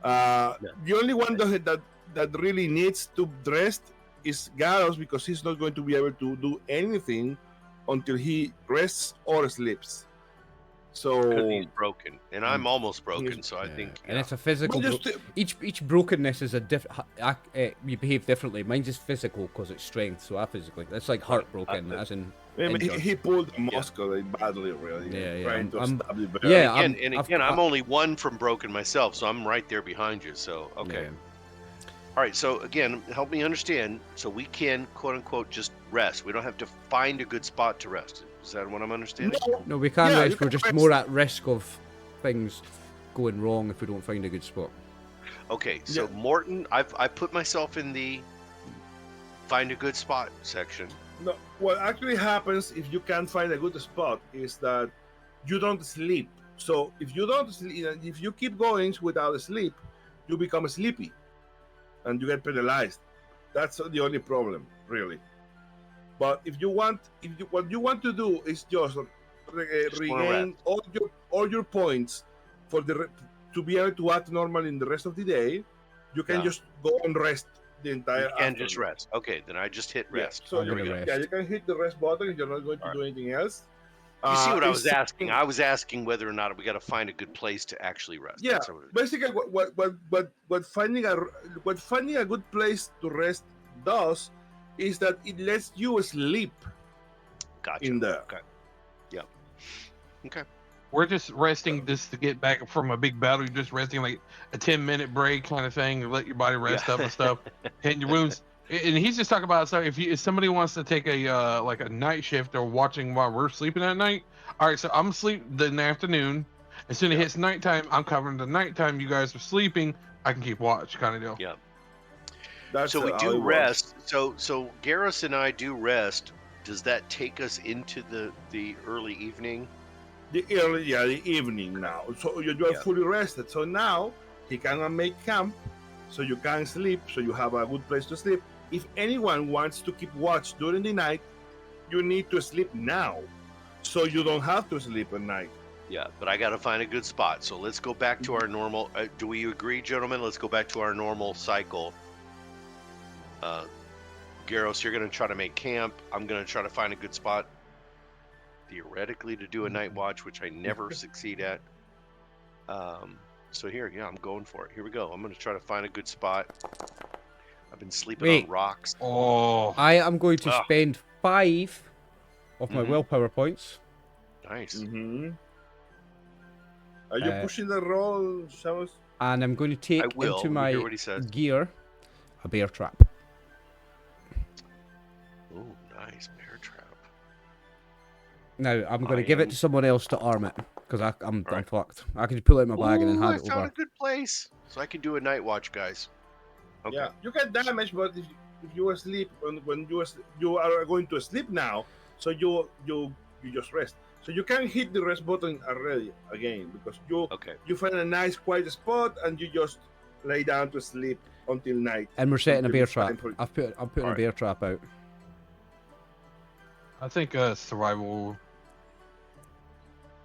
Yeah. The only one that really needs to rest is Garros, because he's not going to be able to do anything until he rests or sleeps. Because So he's broken, and I'm almost broken. he's- So I think, and it's a physical. But just- Each brokenness is a different. You behave differently. Mine's just physical because it's strength. So I physically, it's like heartbroken, as in. I mean, injured. he pulled a muscle badly, really. Yeah. Trying to I'm- stab the bear. yeah, again, I'm only one from broken myself, so I'm right there behind you. So okay, all right. So again, help me understand. So we can quote unquote just rest. We don't have to find a good spot to rest. Is that what I'm understanding? No, we can Yeah, you rest. We're can just rest. more at risk of things going wrong if we don't find a good spot. Okay, so Yeah. Morton, I put myself in the find a good spot section. No, what actually happens if you can't find a good spot is that you don't sleep. So if you don't sleep, if you keep going without sleep, you become sleepy, and you get penalized. That's the only problem, really. But if you want, what you want to do is just wanna regain all your points for to be able to act normal in the rest of the day. You can Yeah. just go and rest the entire. You can just afternoon. rest. Okay, then I just hit Yeah. rest. So I'm you gonna can, rest. yeah, you can hit the rest button if you're not going to All do anything else. You see what I was It's- asking? I was asking whether or not we got to find a good place to actually rest. Yeah, That's what it is. basically, what finding a good place to rest does is that it lets you sleep Gotcha. in there. Okay. Yeah. Okay. We're just resting just to get back from a big battle. You're just resting like a 10-minute break kind of thing, to let your body rest Yeah. up and stuff, hitting your wounds. And he's just talking about, so if somebody wants to take a like a night shift or watching while we're sleeping at night, all right, so I'm asleep in the afternoon. As soon as it hits nighttime, I'm covering the nighttime. You guys are sleeping. I can keep watch, kind of deal. Yeah. That's So we how do it works. rest. So Garrus and I do rest. Does that take us into the early evening? The evening now. So you are Yeah. fully rested. So now he cannot make camp, so you can sleep. So you have a good place to sleep. If anyone wants to keep watch during the night, you need to sleep now, so you don't have to sleep at night. Yeah, but I got to find a good spot. So let's go back to our normal. Do we agree, gentlemen? Let's go back to our normal cycle. Garros, you're going to try to make camp. I'm going to try to find a good spot, theoretically, to do a night watch, which I never succeed at. So here, yeah, I'm going for it. Here we go. I'm going to try to find a good spot. I've been sleeping Wait. on rocks. Oh, I am going to Ah. spend 5 of my Mhm. willpower points. Nice. Mm-hmm. Are you Uh, pushing the roll, Shamus? And I'm going to take I will. into Let me my hear what he says. gear a bear trap. Oh, nice bear trap. Now, I'm going I to give am- it to someone else to arm it, because I'm Alright. fucked. I can just pull it in my bag and then Ooh, hand I it found over. a good place, so I can do a night watch, guys. Okay. Yeah, you get damage, but if you are asleep, when you are going to sleep now, so you just rest. So you can hit the rest button already again, because Okay. you find a nice quiet spot and you just lay down to sleep until night. And we're setting a Until bear it's time trap. for- I'm putting a Alright. bear trap out. I think survival.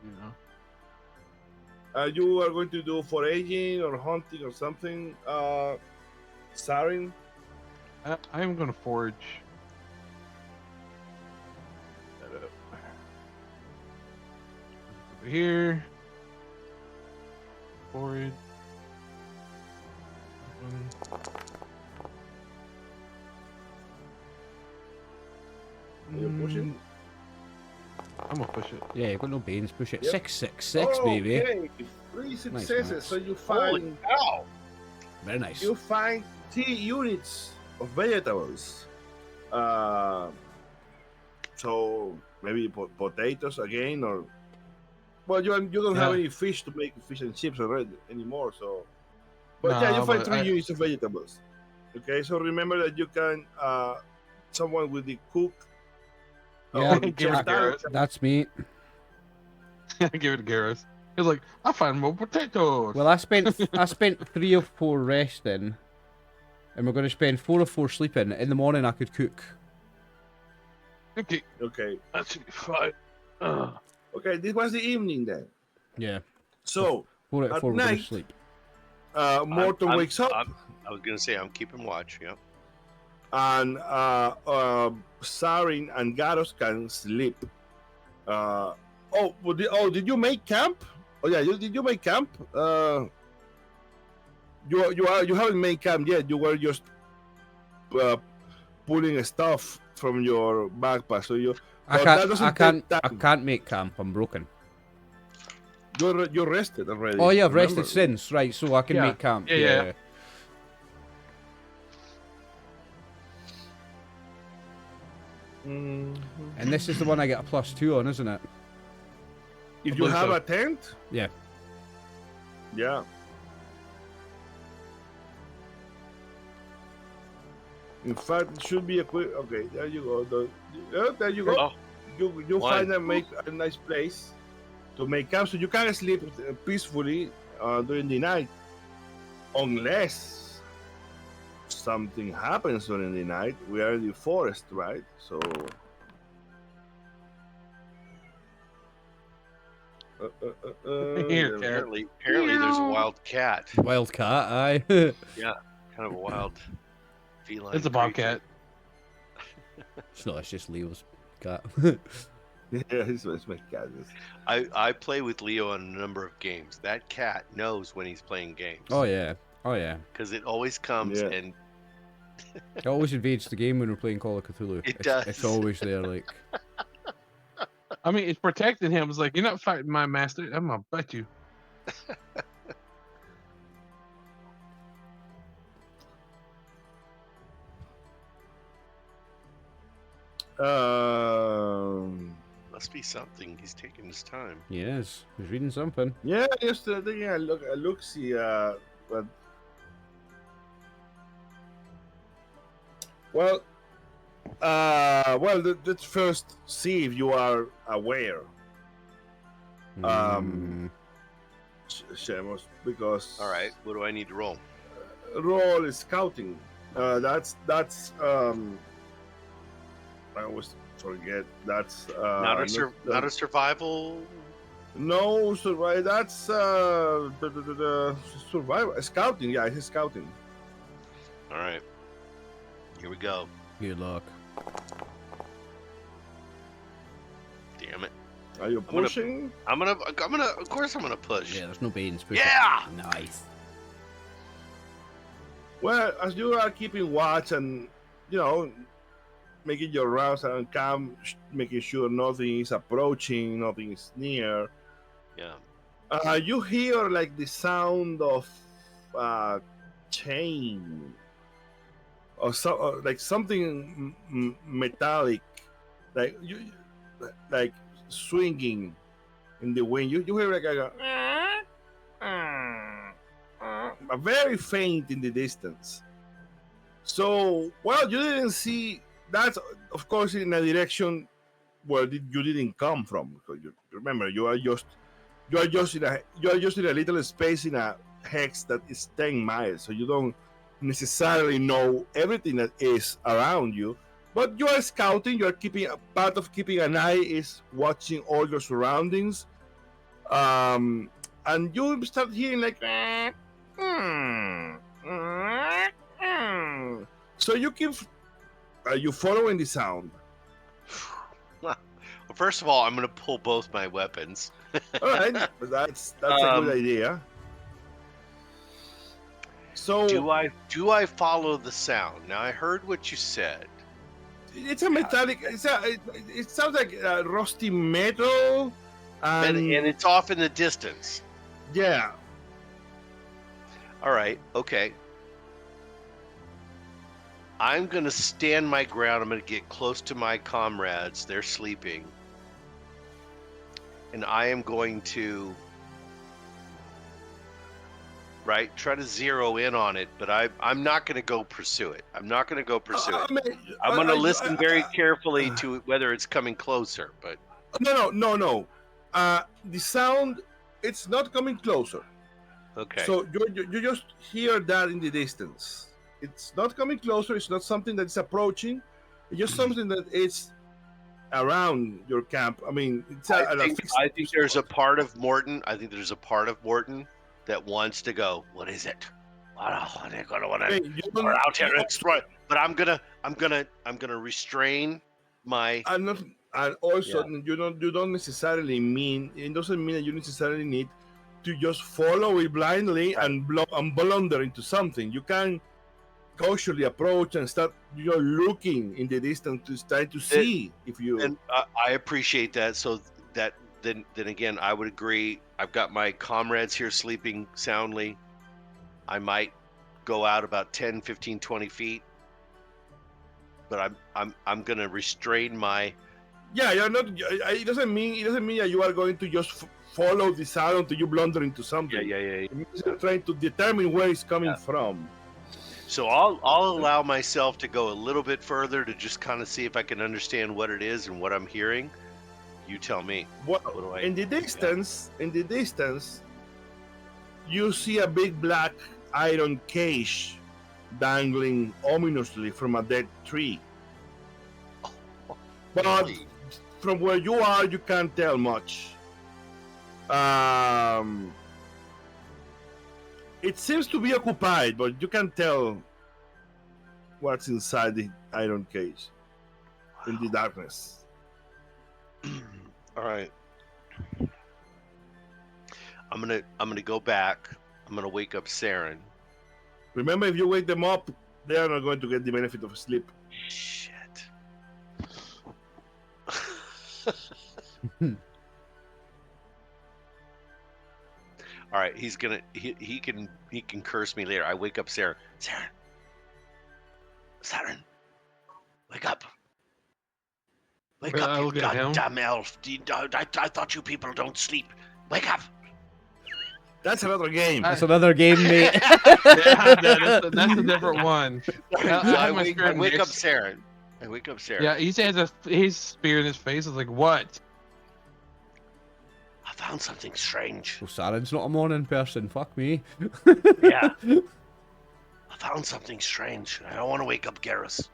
You know. You are going to do foraging or hunting or something, Sarin. I am going to forage. Over here. Forage. Are you pushing? I'm gonna push it. Yeah, you've got no Banes. Push it. Yep. 666, baby. Okay, 3 successes. Max. So you Holy find cow! Very nice. you find 3 units of vegetables. So maybe potatoes again, or well, you don't have Yeah. any fish to make fish and chips already anymore. So, but yeah, you No, find but 3 units of vegetables. Okay, so remember that you can someone with the cook. Yeah, or the give it chef to Garrett. can- That's me. Give it to Garrus. He's like, I find more potatoes. Well, I spent 3 or 4 resting, and we're going to spend 4 or 4 sleeping. In the morning, I could cook. Okay, Okay, that should be fine. okay. This was the evening then. Yeah. So 4 out of At 4 we're going night- to sleep. Morton wakes up. I was gonna say I'm keeping watch. Yep. And Sarin and Garos can sleep. Did you make camp? Oh yeah, did you make camp? You haven't made camp yet. You were just pulling stuff from your backpack. So you. I Well, can't. that doesn't I can't. take I time. can't make camp. I'm broken. You're rested already. Oh yeah, I've remember? rested since. Right, so I can Yeah. make camp. Yeah. Mhm. And this is the one I get a +2 on, isn't it? If I you believe have so. a tent. Yeah. Yeah. In fact, it should be a quick. Okay, there you go. There you go. Oh, You why? find a nice place to make camp, so you can sleep peacefully during the night, unless something happens during the night. We are in the forest, right? So. Here, Garrett. apparently there's a wild cat. Wildcat, aye. Kind of a wild feline. It's a bobcat. It's not. It's just Leo's cat. Yeah, it's my cat. I play with Leo on a number of games. That cat knows when he's playing games. Oh yeah. Oh yeah. Because it always comes Yeah. and It always invades the game when we're playing Call of Cthulhu. It It's does. always there, like. I mean, it's protecting him. It's like, you're not fighting my master. I'm gonna butt you. must be something. He's taking his time. Yes, he's reading something. Yeah, just taking a look, see, but well, let's first see if you are aware, Shemos, because All right. What do I need to roll? roll is scouting. That's I always forget. That's Not a survival. no survival. That's survival scouting. Yeah, it's scouting. All right. Here we go. Good luck. Damn it. Are you gonna- pushing? I'm gonna. Of course, I'm gonna push. Yeah, there's no Banes. Push Yeah! it. Nice. Well, as you are keeping watch and making your rounds around camp, making sure nothing is approaching, nothing is near. Yeah. You hear like the sound of chain or like something metallic, like swinging in the wind. You hear like a very faint in the distance. So, well, you didn't see. That's of course in a direction where you didn't come from, because you remember you are just in a little space in a hex that is 10 miles, so you don't necessarily know everything that is around you, but you are scouting. You are part of keeping an eye is watching all your surroundings, and you start hearing like so you keep you following the sound. Well, first of all, I'm gonna pull both my weapons. All right, that's a good idea. So Do I follow the sound? Now I heard what you said. it's a metallic. It sounds like rusty metal, And it's off in the distance. yeah. All right, okay. I'm going to stand my ground. I'm going to get close to my comrades. They're sleeping. And I am going to, try to zero in on it, but I'm not going to go pursue it. I'm not going to go pursue it. I'm going to listen very carefully to whether it's coming closer, but... No. The sound, it's not coming closer. Okay. So you just hear that in the distance. It's not coming closer. It's not something that's approaching. It's just something that is around your camp. I mean, it's I think there's a part of Morton. I think there's a part of Morton that wants to go. What is it? They're gonna want to. We're out here to explore. But I'm gonna restrain my. And also, you don't necessarily mean. It doesn't mean that you necessarily need to just follow it blindly and blunder into something. You can cautiously approach and start looking in the distance to try to see if you. And I appreciate that. So that then again, I would agree. I've got my comrades here sleeping soundly. I might go out about 10, 15, 20 feet, but I'm gonna restrain my. Yeah, you're not. It doesn't mean that you are going to just follow the sound until you blunder into something. Yeah. It means you're trying to determine where it's coming from. So I'll allow myself to go a little bit further to just kind of see if I can understand what it is and what I'm hearing. You tell me. In the distance, you see a big black iron cage dangling ominously from a dead tree. But from where you are, you can't tell much. It seems to be occupied, but you can't tell what's inside the iron cage in the darkness. All right. I'm gonna go back. I'm gonna wake up Saren. Remember, if you wake them up, they are not going to get the benefit of sleep. Shit. All right, he's gonna he can curse me later. I wake up Saren. Saren, wake up! Wake up, you goddamn elf! I thought you people don't sleep. Wake up! That's another game. That's another game, mate. That's a different one. I wake up Saren. Yeah, he has his spear in his face. I was like, what? I found something strange. Well, Saren's not a morning person. Fuck me. Yeah. I found something strange. I don't want to wake up Garrus.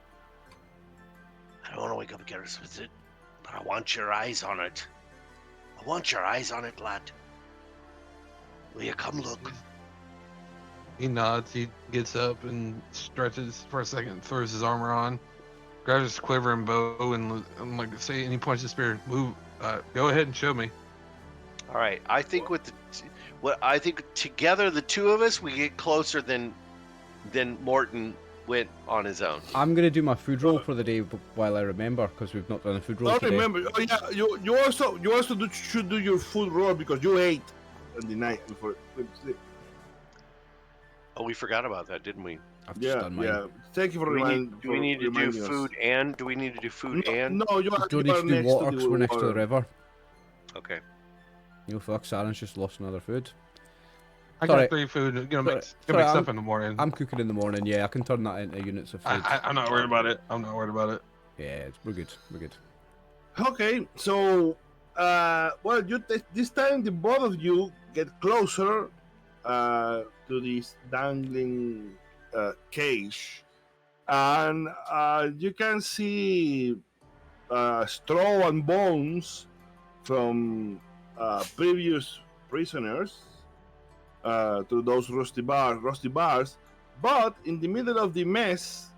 With it, but I want your eyes on it. Lad. Will you come look? He nods. He gets up and stretches for a second, throws his armor on, grabs his quiver and bow, and I'm like, say, and he points his spear. Move. Go ahead and show me. All right. I think I think together the two of us we get closer than Morton went on his own. I'm gonna do my food roll for the day while I remember, because we've not done a food roll today. Remember. Oh yeah, you also should do your food roll because you ate on the night before sleep. Oh, we forgot about that, didn't we? I've just done mine. Yeah. Thank you for reminding. Do we need to do food and? Do we need to do food and? No, you don't need to do water because we're next to the river. Okay. You know, fuck, Saren's just lost another food. I got 3 food. Gonna make stuff in the morning. I'm cooking in the morning. Yeah, I can turn that into units of food. I'm not worried about it. Yeah, we're good. Okay, so well, this time the both of you get closer to this dangling cage, and you can see straw and bones from previous prisoners. To those rusty bars, but in the middle of the mess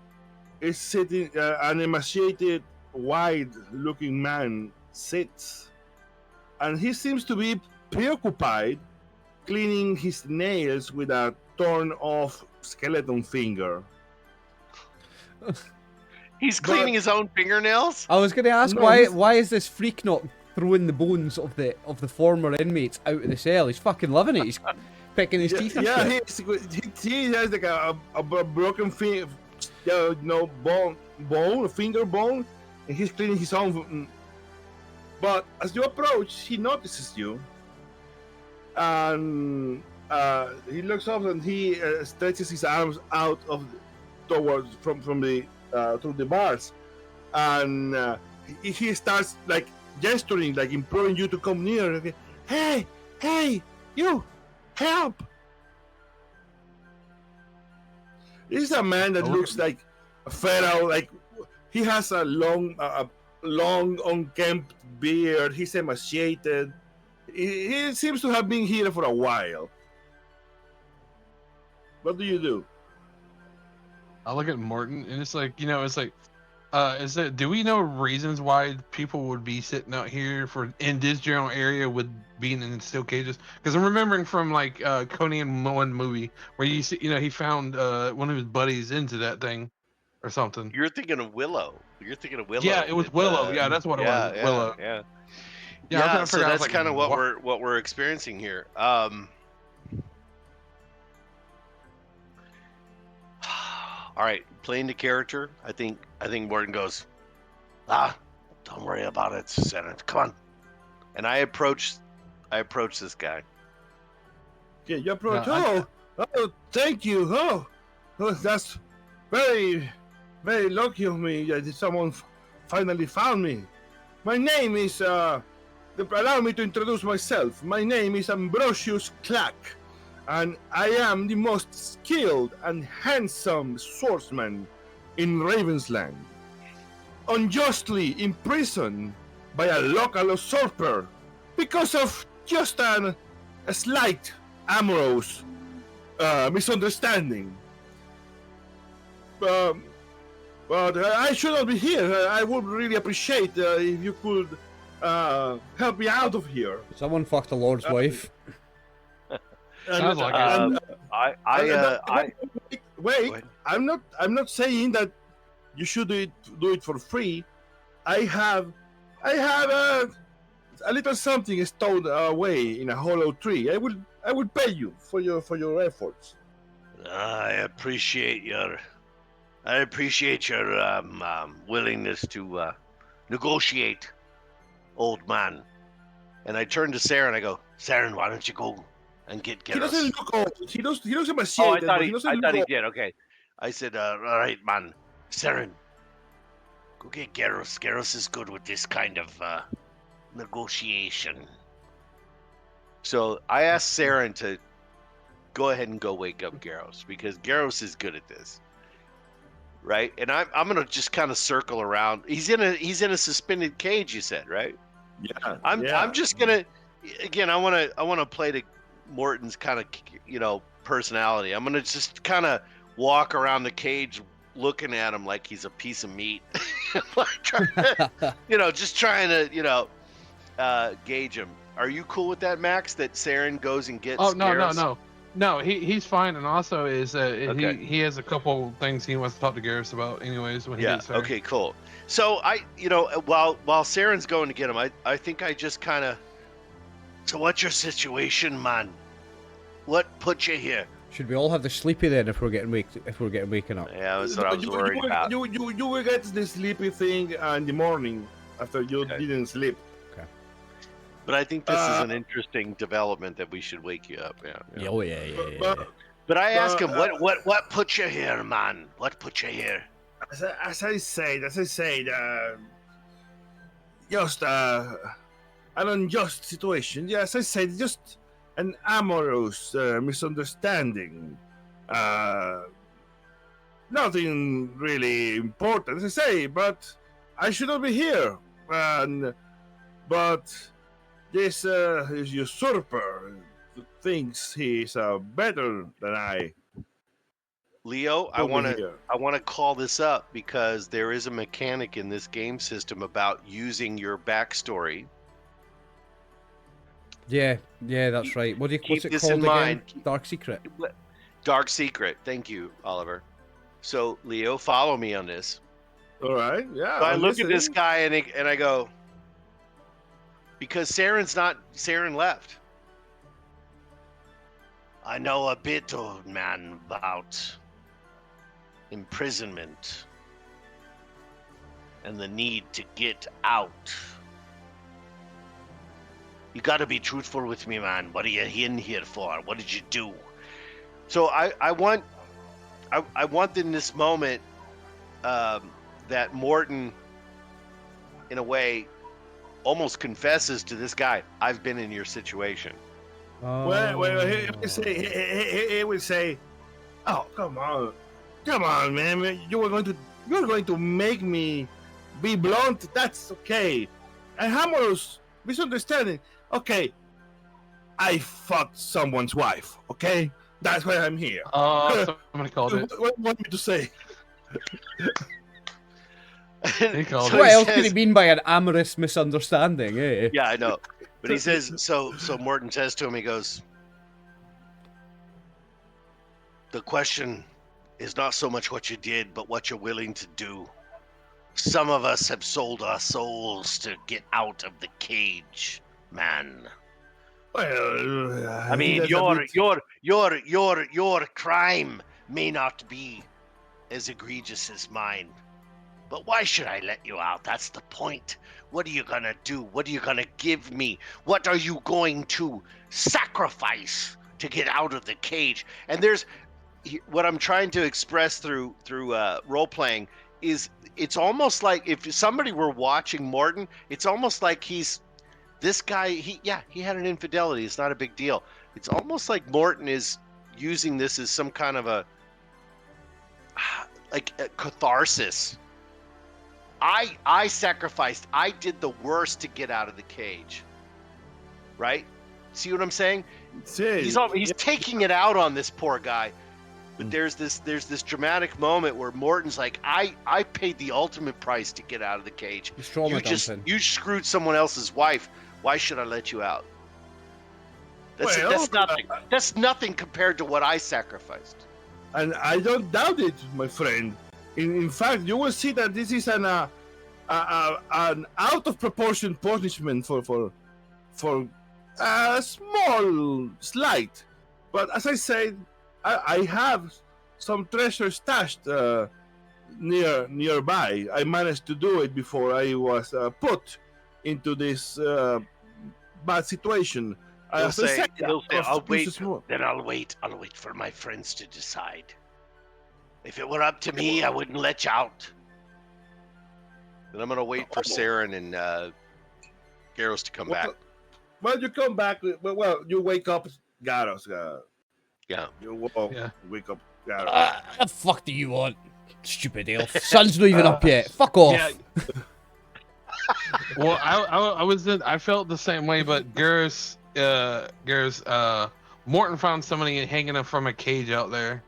is sitting an emaciated, wide-looking man sits, and he seems to be preoccupied cleaning his nails with a torn-off skeleton finger. He's cleaning his own fingernails. I was going to ask No, why is this freak not throwing the bones of the former inmates out of the cell? He's fucking loving it. He's picking his teeth and shit. He has like a broken finger, bone, finger bone, and he's cleaning his own. But as you approach, he notices you, and he looks up and he stretches his arms out towards from the through the bars, and he starts like gesturing, like imploring you to come near. Hey, you, help! This is a man that looks like a pharaoh. Like he has a long, unkempt beard. He's emaciated. He seems to have been here for a while. What do you do? I look at Morton, and it's like, do we know reasons why people would be sitting out here in this general area with being in steel cages? Because I'm remembering from like Conan one movie where you see, he found one of his buddies into that thing or something. You're thinking of Willow. Yeah, it was Willow. Yeah, that's what it was. Willow. Yeah. So that's kind of what we're experiencing here. All right, playing the character. I think Morton goes, don't worry about it, Senate. Come on. And I approach this guy. Yeah, you approach. Oh, thank you. Oh, that's very, very lucky of me that someone finally found me. My name is. Allow me to introduce myself. My name is Ambrosius Clack, and I am the most skilled and handsome swordsman in Ravensland. Unjustly imprisoned by a local usurper because of just a slight amorous misunderstanding. But I should not be here. I would really appreciate if you could help me out of here. Someone fucked a lord's wife. Sounds like Wait. I'm not saying that you should do it for free. I have a little something stowed away in a hollow tree. I will pay you for your efforts. I appreciate your willingness to negotiate, old man. And I turn to Sarah and I go, Saren, why don't you go and get He doesn't look old. He looks emaciated. Oh, I thought he old. did. Okay. I said, all right, man. Saren, go get Garros. Garros is good with this kind of negotiation. So I asked Saren to go ahead and go wake up Garros because Garros is good at this. Right? And I'm gonna just kind of circle around. He's in a suspended cage, you said, right? Yeah. I'm just gonna again I wanna play to Morton's kind of personality. I'm gonna just kind of walk around the cage looking at him like he's a piece of meat. Just trying to gauge him. Are you cool with that, Max? That Saren goes and gets No, he's fine, and also is Okay. he has a couple things he wants to talk to Garrus about anyways when he gets there. Okay, cool. So while Saren's going to get him, I think I just kind of. So what's your situation, man? What put you here? Should we all have the sleepy then if we're getting waken up? Yeah, that's what I was worried about. You will get the sleepy thing in the morning after you didn't sleep. But I think this is an interesting development that we should wake you up. Yeah. Oh yeah. But I ask him, what put you here, man? What put you here? As I said, just an unjust situation. Yeah, as I said, just an amorous misunderstanding. Nothing really important, as I say, but I should not be here. But this usurper thinks he's better than I. Leo, I want to call this up because there is a mechanic in this game system about using your backstory. Yeah, that's right. What's it this called in again? mind. Dark Secret. Dark Secret. Thank you, Oliver. So, Leo, follow me on this. All right. Yeah. So I I'm look at this listening. guy and I go, because Saren left. I know a bit, old man, about imprisonment and the need to get out. You gotta be truthful with me, man. What are you in here for? What did you do? So I want in this moment that Morton, in a way, almost confesses to this guy, I've been in your situation. Well, he would say, "Oh, come on, man! You're going to make me be blunt. That's okay. And humorous misunderstanding. Okay, I fucked someone's wife. Okay, that's why I'm here. Oh, somebody called it. What do you want me to say? He called So What he else could says- he mean by an amorous misunderstanding, eh? Yeah, I know. But he says, so Morton says to him, he goes, the question is not so much what you did, but what you're willing to do. Some of us have sold our souls to get out of the cage, man. Well, I mean, that's a bit- your crime may not be as egregious as mine. But why should I let you out? That's the point. What are you gonna do? What are you gonna give me? What are you going to sacrifice to get out of the cage? And there's what I'm trying to express through role playing is it's almost like if somebody were watching Morton, it's almost like this guy. He had an infidelity. It's not a big deal. It's almost like Morton is using this as some kind of a catharsis. I sacrificed. I did the worst to get out of the cage. Right? See what I'm saying? He's taking it out on this poor guy. But there's this dramatic moment where Morton's like, I paid the ultimate price to get out of the cage. He's trauma dumping. You screwed someone else's wife. Why should I let you out? That's nothing. That's nothing compared to what I sacrificed. And I don't doubt it, my friend. In fact, you will see that this is an out of proportion punishment for a small slight. But as I said, I have some treasure stashed nearby. I managed to do it before I was put into this bad situation. He'll As I say, said, I'll wait. this is more. Then I'll wait for my friends to decide. If it were up to me, I wouldn't let you out. Then I'm gonna wait for Saren and Garros to come back. Well, you come back. Well, you wake up, Garros. Yeah. You wake up, Garros. The fuck do you want? Stupid elf. Sun's not even up yet. Fuck off. Yeah. Well, I felt the same way, but Morton found somebody hanging from a cage out there.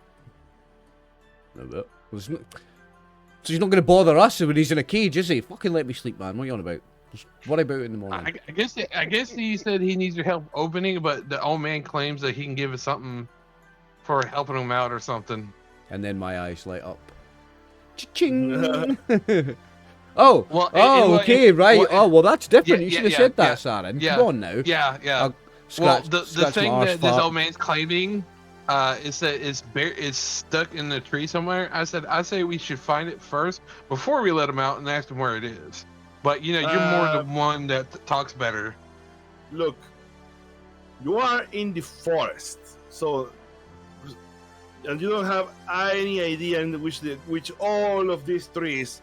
So he's not going to bother us when he's in a cage, is he? Fucking let me sleep, man. What are you on about? Just worry about it in the morning. I guess he said he needs your help opening, but the old man claims that he can give us something for helping him out or something. And then my eyes light up. Cha-ching! Oh, Well, okay, right. Well, that's different. You should have said that, Saren. Yeah. Come on now. Yeah. Scratch, The scratch thing my arse that this fart. old man's claiming is that it's stuck in the tree somewhere. I say we should find it first before we let him out and ask him where it is. But you're more the one that talks better. Look, you are in the forest, so and you don't have any idea in which all of these trees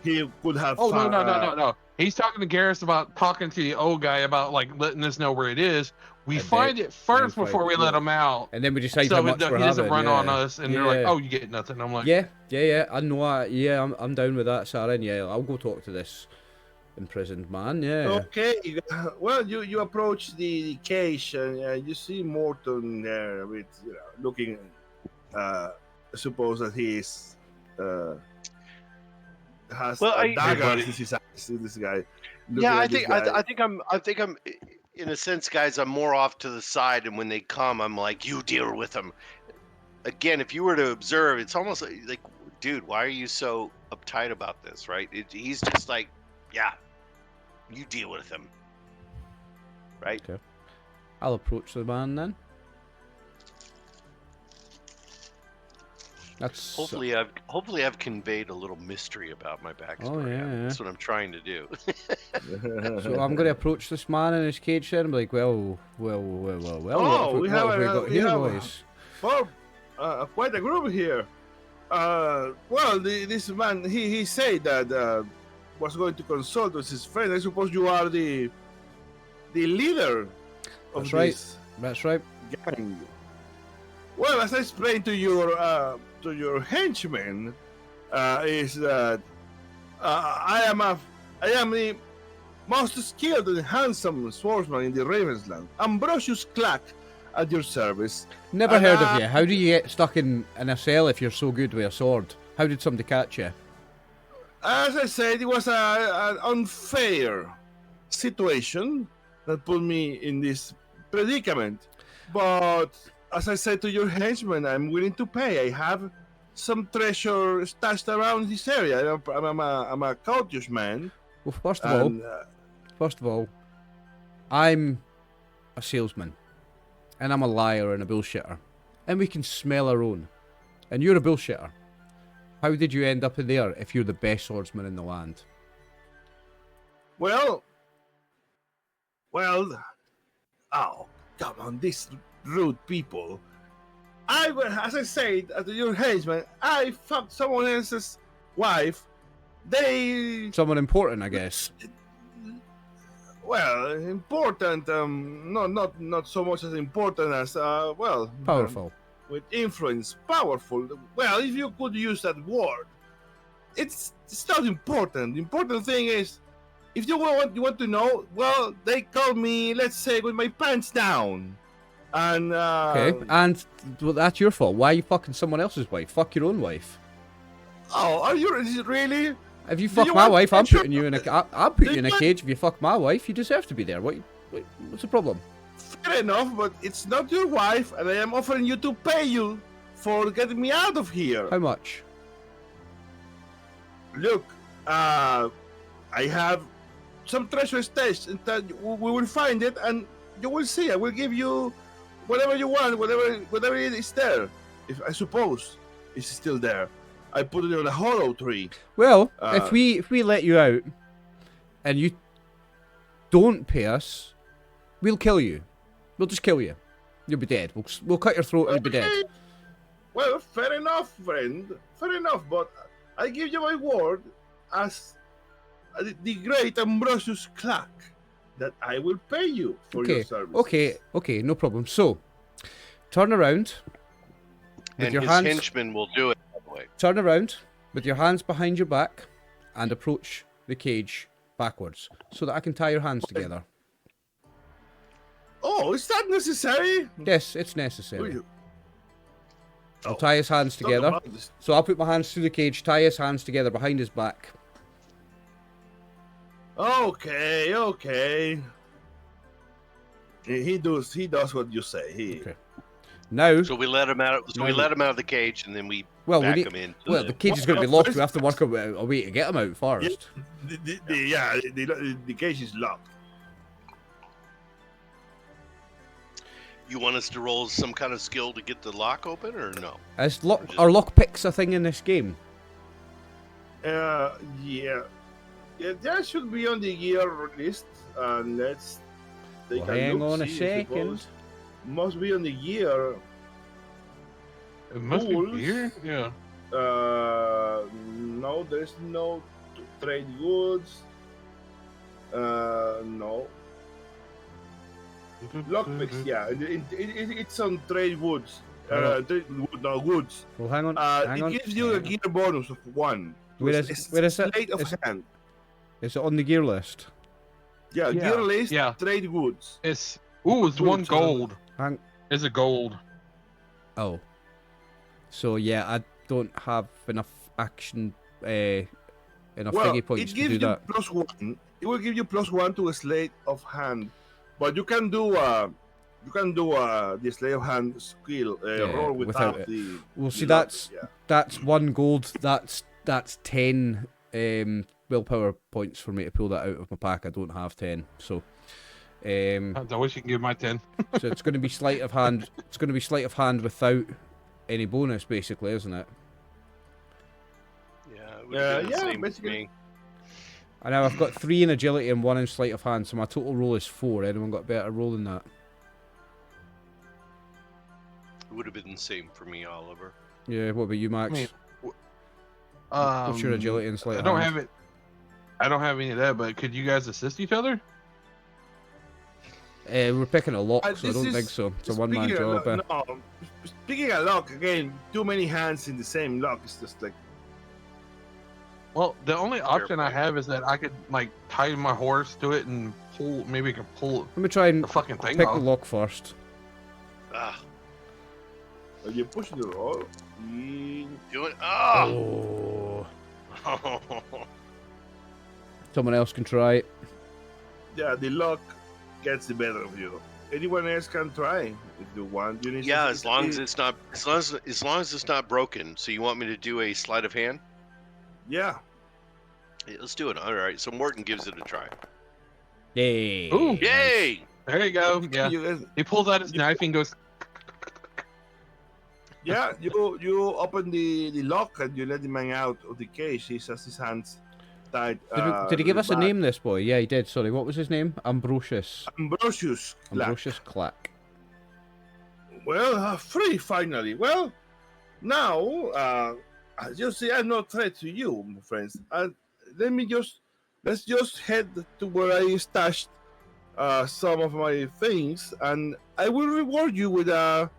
he could have. Oh found. no. He's talking to Garrus about talking to the old guy about letting us know where it is. We And find it first before we let him out. And then we decide So how much he we're doesn't having. run yeah. on us, and they're like, Yeah. "Oh, you get nothing." I'm like, Yeah. I know. Yeah, I'm down with that, Saren. Yeah, I'll go talk to this imprisoned man. Yeah. Okay, well, you approach the cage and you see Morton there with looking. I suppose that he is has a dagger. This guy. Yeah, I think I'm in a sense, guys. I'm more off to the side, and when they come, I'm like, you deal with them. Again, if you were to observe, it's almost like, dude, why are you so uptight about this, right? He's just like, yeah, you deal with him, right? Okay. I'll approach the man then. That's Hopefully I've conveyed a little mystery about my backstory. Oh, yeah. That's what I'm trying to do. So I'm going to approach this man in his cage then and be like, well. Oh, what have we got here, boys? Quite a group here. Well, this man, he said that was going to consult with his friend. I suppose you are the leader of That's right. this That's right. gang. Well, as I explained to your henchman, is that I am the most skilled and handsome swordsman in the Ravensland. Ambrosius Clack at your service. Never And, heard of you. How do you get stuck in a cell if you're so good with a sword? How did somebody catch you? As I said, it was an unfair situation that put me in this predicament. But as I said to your henchman, I'm willing to pay. I have some treasure stashed around this area. I'm a courteous man. Well, first of all, I'm a salesman. And I'm a liar and a bullshitter. And we can smell our own. And you're a bullshitter. How did you end up in there if you're the best swordsman in the land? Well, oh, come on, these rude people. As I said, as your henchman, I fucked someone else's wife. Someone important, I guess. Well, important, not so much as important as, Powerful. With influence, powerful. Well, if you could use that word. It's not important. The important thing is, if you want to know, well, they call me, let's say, with my pants down. And, Okay, and well, that's your fault. Why are you fucking someone else's wife? Fuck your own wife. Oh, are you really? If you fuck you my want wife, I'm treasure? putting you in I'll put you in a cage. If you fuck my wife, you deserve to be there. What's the problem? Fair enough, but it's not your wife, and I am offering you to pay you for getting me out of here. How much? Look, I have some treasure stashed, and we will find it, and you will see. I will give you whatever you want, whatever it is there. If I suppose it's still there. I put it on a hollow tree. Well, if we let you out, and you don't pay us, we'll kill you. We'll just kill you. You'll be dead. We'll cut your throat and you'll be dead. Well, fair enough, friend. Fair enough, but I give you my word as the great Ambrosius Clack that I will pay you for your service. Okay, no problem. So, turn around. And his henchman will do it, by the way. Turn around with your hands behind your back and approach the cage backwards so that I can tie your hands together. Oh, is that necessary? Yes, it's necessary. I'll Oh, tie his hands talk together. about this. So I'll put my hands through the cage, tie his hands together behind his back. Okay. He does what you say. Okay. Now, So we let him out. So we let him out of the cage, and then we well, back him in. well, the cage is going to be locked. We have to work a way to get him out first. The cage is locked. You want us to roll some kind of skill to get the lock open, or no? Are lock picks a thing in this game? Yeah, that should be on the gear list. Let's take Well, a hang look, on a see, I second. suppose. Must be on the gear. It must Tools. be here. Yeah. No, there's no trade goods. No. Lockpicks, yeah. It's on trade goods. Goods. Well, hang on. It gives you a gear bonus of 1. Where is it? Slate of hand. Is it on the gear list? Yeah, Yeah, gear list, yeah. trade goods. It's one gold. Hang. It's a gold. Oh. So yeah, I don't have enough action, enough thingy points it to gives do you that. +1. It will give you +1 to a slate of hand, but you can do the slate of hand skill roll without without it. the. Well, see, the lock, that's 1 gold. That's that's 10 willpower points for me to pull that out of my pack. I don't have 10, so I wish you could give my 10. so it's going to be sleight of hand. It's going to be sleight of hand without any bonus, basically, isn't it? Yeah, it would have been the same basically. for me. I know I've got 3 in agility and 1 in sleight of hand, so my total roll is 4. Anyone got a better roll than that? It would have been the same for me, Oliver. Yeah, what about you, Max? I mean, What's your agility and sleight I of don't hand? have it. I don't have any of that, but could you guys assist each other? We're picking a lock, so I This don't is- think so. It's a one-man speaking of job. luck- No, speaking of luck, again, too many hands in the same lock is just like. Well, the only option I point. have is that I could like tie my horse to it and pull. Maybe I could pull Let me try and the fucking thing pick off. the lock first. Ah, Are you pushing the roll? In- doing. Ah! Oh. Someone else can try it. Yeah, the luck gets the better of you. Anyone else can try if you want. You need Yeah, to- as long as it's not, as long as it's not broken. So you want me to do a sleight of hand? Yeah. Yeah, let's do it. All right. So Morton gives it a try. Yay! Ooh. Yay! There you go. Yeah. You guys- He pulls out his knife and goes. yeah, you open the lock and you let the man out of the cage. He has his hands tied. Did he give us a back. name, this boy? Yeah, he did. Sorry, what was his name? Ambrosius. Ambrosius. Black. Ambrosius Clack. Well, free finally. Well, now, as you see, I'm no threat to you, my friends. Let's just head to where I stashed some of my things, and I will reward you with a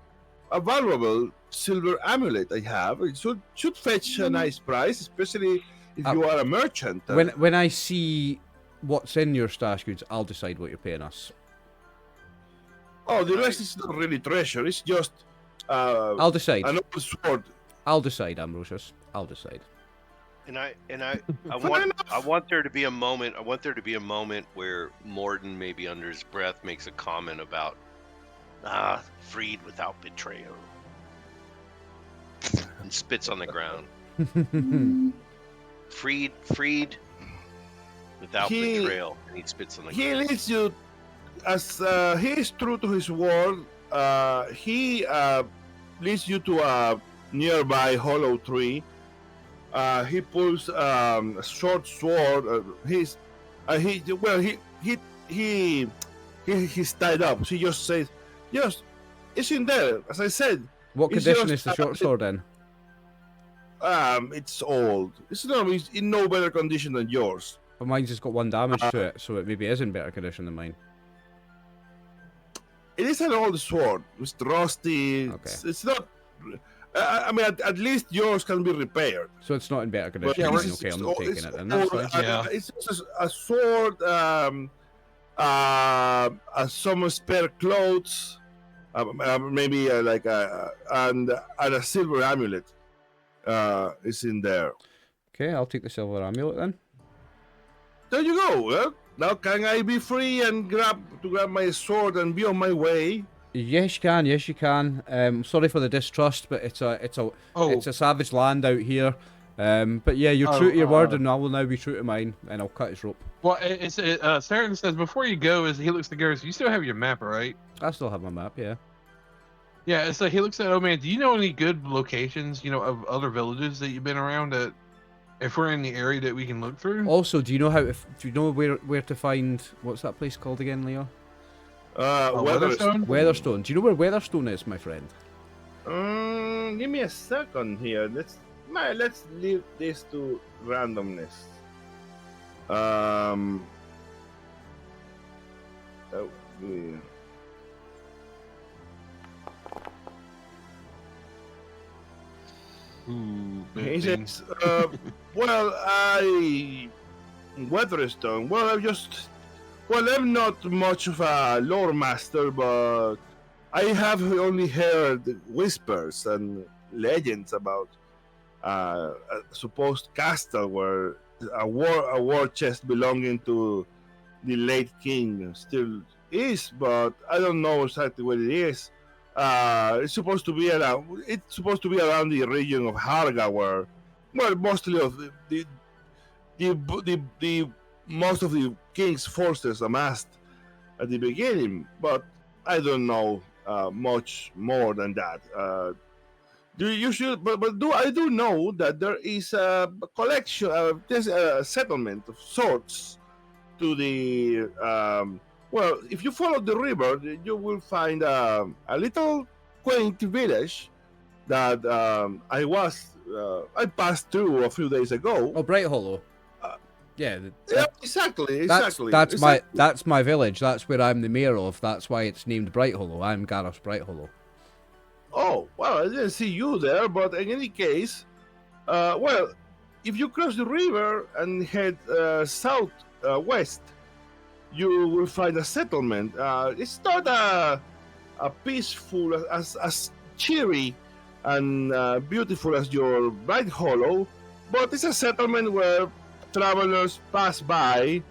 valuable silver amulet I have. It should fetch a nice price, especially if you are a merchant. When I see what's in your stash goods, I'll decide what you're paying us. Oh, the rest is not really treasure. It's just I'll decide. an old sword. I'll decide, Ambrosius. I'll decide. And I Fair enough. want there to be a moment. I want there to be a moment where Morton, maybe under his breath, makes a comment about freed without betrayal, and spits on the ground. Freed without He- betrayal, and he spits on the He ground. leads you, as he is true to his word. He leads you to a nearby hollow tree. He pulls a short sword. He's tied up. So he just says, "Yes, it's in there." As I said, What It's condition just, is the short sword in? it's old. It's in no better condition than yours. But mine's just got 1 damage to it, so it maybe is in better condition than mine. It is an old sword. It's rusty. Okay. It's not. I mean, at least yours can be repaired. So it's not in better condition. Yeah, we're- okay, I'm not taking it then. That's old, fine. Yeah. It's just a sword, some spare clothes, maybe and a silver amulet is in there. Okay, I'll take the silver amulet then. There you go. Well, now can I be free and grab my sword and be on my way? Yes, you can. Yes, you can. Sorry for the distrust, but it's a savage land out here. But yeah, you're true to your word, and I will now be true to mine, and I'll cut his rope. Well, Saren says before you go, as he looks to Garrus, you still have your map, right? I still have my map, yeah. Yeah. So he looks at, oh man, do you know any good locations, of other villages that you've been around that, if we're in the area that we can look through? Also, do you know where to find what's that place called again, Leo? Weatherstone? Weatherstone. Do you know where Weatherstone is, my friend? Give me a second here. Let's leave this to randomness. Oh, yeah. Ooh, He says, well, Weatherstone. Well, I'm not much of a lore master, but I have only heard whispers and legends about a supposed castle where a war chest belonging to the late king still is, but I don't know exactly what it is. It's supposed to be around the region of Harga, where well, mostly of the most of the king's forces amassed at the beginning, but I don't know much more than that. Do you should, but do I do know that there is a collection, there's a settlement of sorts to the well, if you follow the river, you will find a little quaint village that I passed through a few days ago. Oh, Bright Hollow. Uh, Yeah, Yeah, exactly. that's my village. That's where I'm the mayor of. That's why it's named Bright Hollow. I'm Gareth Bright Hollow. Oh, well, I didn't see you there, but in any case, well, if you cross the river and head south west, you will find a settlement. It's not a peaceful, as cheery and beautiful as your Bright Hollow, but it's a settlement where travelers pass by,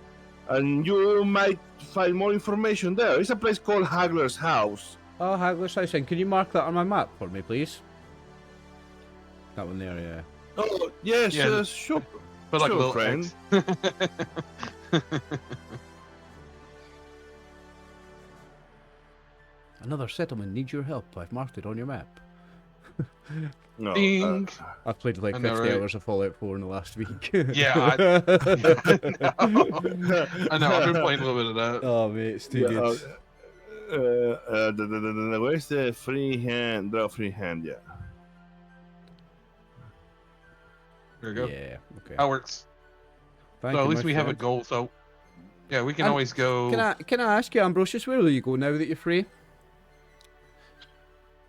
and you might find more information there. It's a place called Hagler's House. Oh, Hagler's House. And can you mark that on my map for me, please? That one there, yeah. Oh, yes, Yeah. sure. But like a Sure, little friend. X. Another settlement needs your help. I've marked it on your map. No, Ding. I've played like I 50 know, right? hours of Fallout 4 in the last week. Yeah, I know. I've been playing a little bit of that. Oh, mate, it's too yeah, good. where's the free hand? The free hand, yeah. There you go. Yeah, okay. That works. Thank So at you, least my we have a friend. goal. So yeah, we can And always go. Can I ask you, Ambrosius, where will you go now that you're free?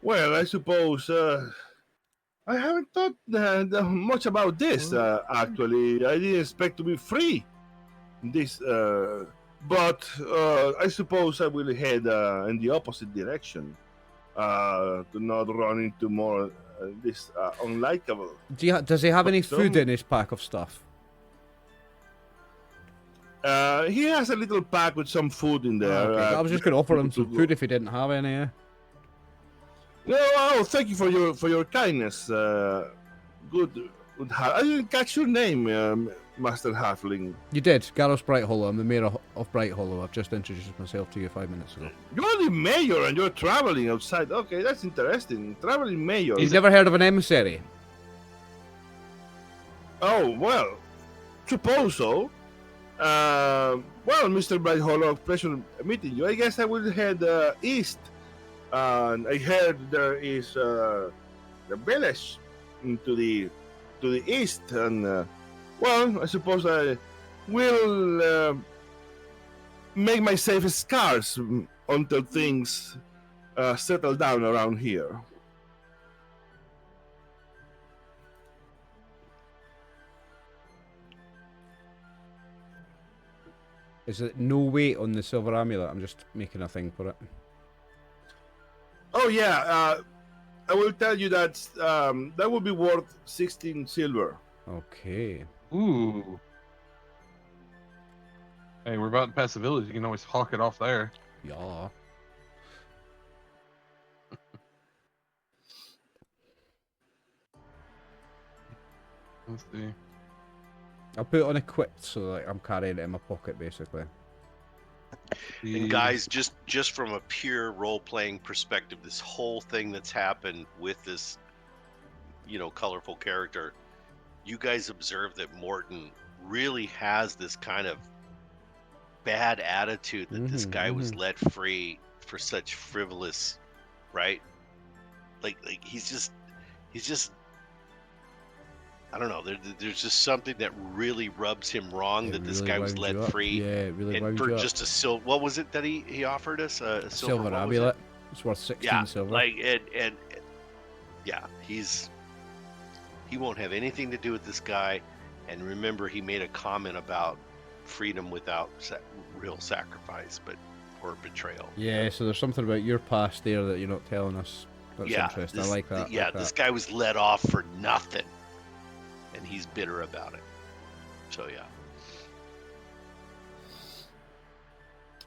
Well, I suppose I haven't thought much about this. Actually, I didn't expect to be free. This, but I suppose I will head in the opposite direction to not run into more this unlikable. Does he have any food Some- in his pack of stuff? He has a little pack with some food in there. Okay. I was just going to offer him to some food if he didn't have any. No, oh, thank you for your kindness. Good. I didn't catch your name, Master Halfling. You did. Gareth Bright Hollow. I'm the mayor of Bright Hollow. I've just introduced myself to you 5 minutes ago. You're the mayor and you're traveling outside. Okay, that's interesting. Traveling mayor. You've never heard of an emissary? Oh, well, suppose so. Well, Mr. Bright Hollow, pleasure meeting you. I guess I will head east. And I heard there is the village to the east, and well, I suppose I will make myself scarce until things settle down around here. Is it no weight on the silver amulet? I'm just making a thing for it. Oh yeah, I will tell you that that will be worth 16 silver. Okay. Ooh. Hey, we're about to pass the village. You can always hawk it off there. Yeah. Let's see. I'll put it on equipped so like I'm carrying it in my pocket basically. And guys, just from a pure role-playing perspective, this whole thing that's happened with this, colorful character, you guys observe that Morton really has this kind of bad attitude that this guy was let free for such frivolous, right? Like he's just I don't know. There's just something that really rubs him wrong that this guy was let free. Yeah, it really and winds for you up. just a what was it that he offered us? A silver what was amulet. it? It's worth 16 Yeah, silver. like and yeah, he won't have anything to do with this guy. And remember, he made a comment about freedom without real sacrifice, or betrayal. Yeah, so there's something about your past there that you're not telling us. That's interesting. I like that. Yeah, like this that. guy was let off for nothing, and he's bitter about it. So yeah.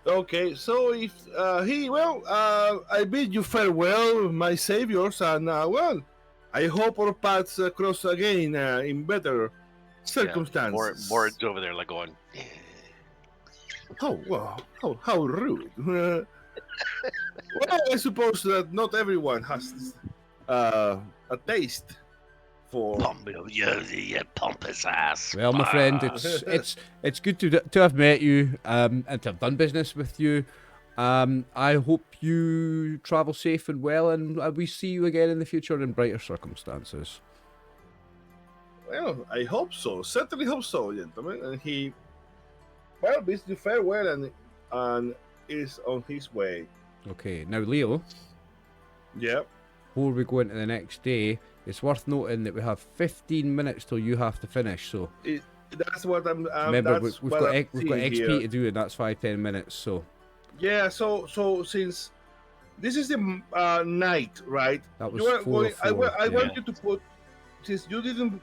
Okay, so if I bid you farewell, my saviors, and well, I hope our paths cross again in better circumstances. Morton's over there like going. Oh, well, how rude. Well, I suppose that not everyone has a taste for. You pompous ass. Well, my friend, it's good to have met you and to have done business with you. I hope you travel safe and well, and we see you again in the future in brighter circumstances. Well, I hope so. Certainly hope so, gentlemen. And he, bids you farewell and is on his way. Okay, now Leo, Yeah. before we go into the next day, it's worth noting that we have 15 minutes till you have to finish. So That's what I'm. remember, that's we've what got I'm XP seeing here. to do, and that's 5-10 minutes. So Yeah. So since this is the night, right? that was You are 4 going, I, or 4. I want you to put, since you didn't,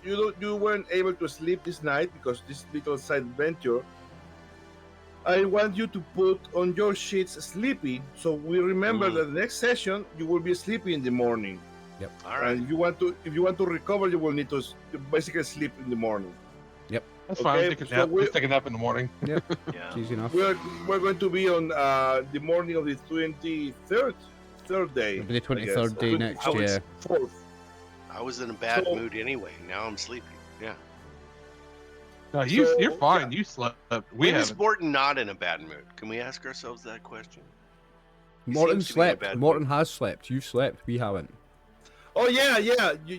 you weren't able to sleep this night because this little side adventure. I want you to put on your sheets sleepy, so we remember that the next session you will be sleepy in the morning. Yep. All right. And if you want to recover, you will need to basically sleep in the morning. That's fine. Okay, Take a so nap. Let's take a nap in the morning. Yeah. It's easy enough. We're going to be on the morning of the 23rd, third day. It'll be the I guess. 23rd day next year. 4th. I was in a bad So- mood anyway. Now I'm sleepy. Yeah. No, So, you're fine. yeah. You slept. We We is haven't. Morton not in a bad mood? Can we ask ourselves that question? He Morton seems to be in a slept. bad Morton has slept. You've slept. We haven't. Oh yeah,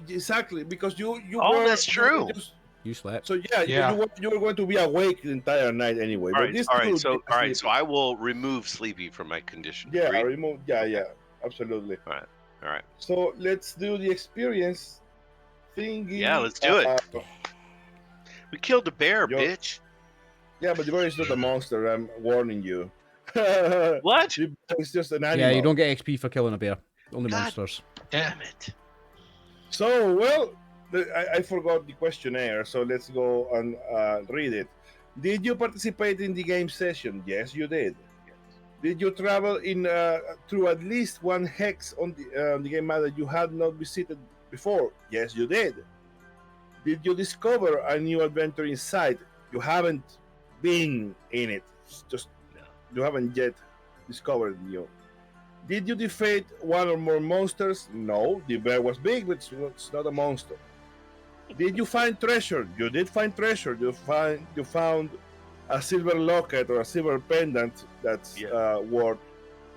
exactly. Because you. Oh, were, that's true. You slept. So yeah, Yeah. You were going to be awake the entire night anyway. All but right. these All two right. So did all right. sleep. So I will remove sleepy from my condition. Yeah, Agreed? remove. Yeah, absolutely. All right. So let's do the experience thingy. Yeah, let's do it. We killed a bear, Yo- bitch. Yeah, but the bear is not a monster. I'm warning you. What? It's just an animal. Yeah, you don't get XP for killing a bear. Only God. monsters. Damn it. So, well, I forgot the questionnaire, so let's go and read it. Did you participate in the game session? Yes, you did. Did you travel in through at least one hex on the game map that you had not visited before? Yes, you did. Did you discover a new adventure inside? You haven't been in it. It's just No. you haven't yet discovered new. Did you defeat one or more monsters? No, the bear was big, but it's not a monster. Did you find treasure? You did find treasure. You found a silver locket or a silver pendant that's worth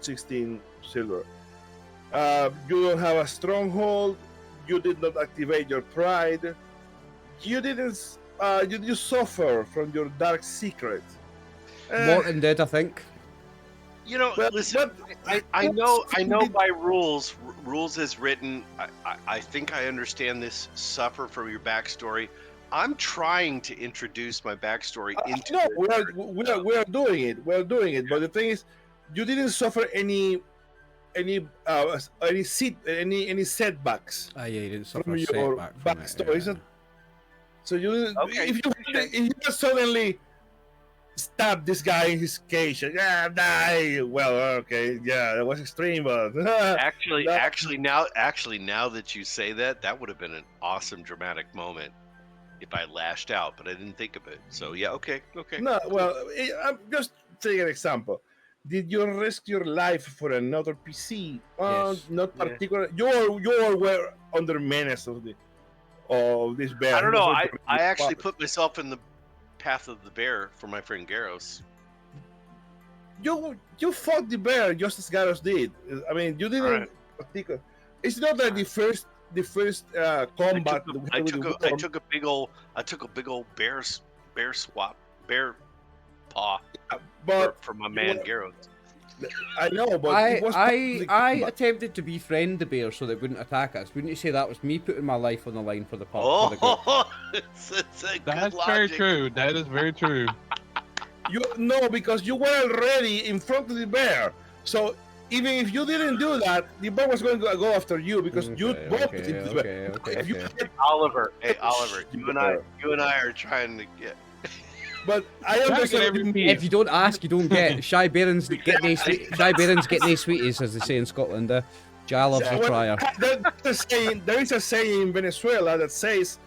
16 silver. You don't have a stronghold. You did not activate your pride. You didn't. You suffer from your dark secret. Morton did, I think. You know, Well, listen. I know by rules as written. I think I understand this. Suffer from your backstory. I'm trying to introduce my backstory into. No, the we are doing it. We're doing it. But the thing is, you didn't suffer any setbacks Ah, yeah, you didn't suffer from a your setback from backstory. it. Yeah. So you, Okay. if you just suddenly stab this guy in his cage, die. Well, okay, yeah, that was extreme, but Actually, now that you say that, that would have been an awesome dramatic moment if I lashed out, but I didn't think of it. So yeah, okay. no. Well, I'm just taking an example. Did you risk your life for another PC? Yes. Not Yeah. particular. You were under menace of this bear. I don't know. I I actually put myself in the path of the bear for my friend Garros. You fought the bear just as Garros did. I mean, you didn't. Alright. Particular. It's not that the first combat. I took a big old bear paw but for my man well, Garros. I know, but it was I combat. attempted to befriend the bear so they wouldn't attack us. Wouldn't you say that was me putting my life on the line for the for the group? Oh, it's a good That's very logic. true. That is very true. No, because you were already in front of the bear. So even if you didn't do that, the bear was going to go after you because you bumped into the bear. If you okay. Oliver, you and I are trying to get. But I understand. If you don't ask, you don't get. Shy Barons get no sweeties, as they say in Scotland. Jai loves a trier. There is a saying in Venezuela that says,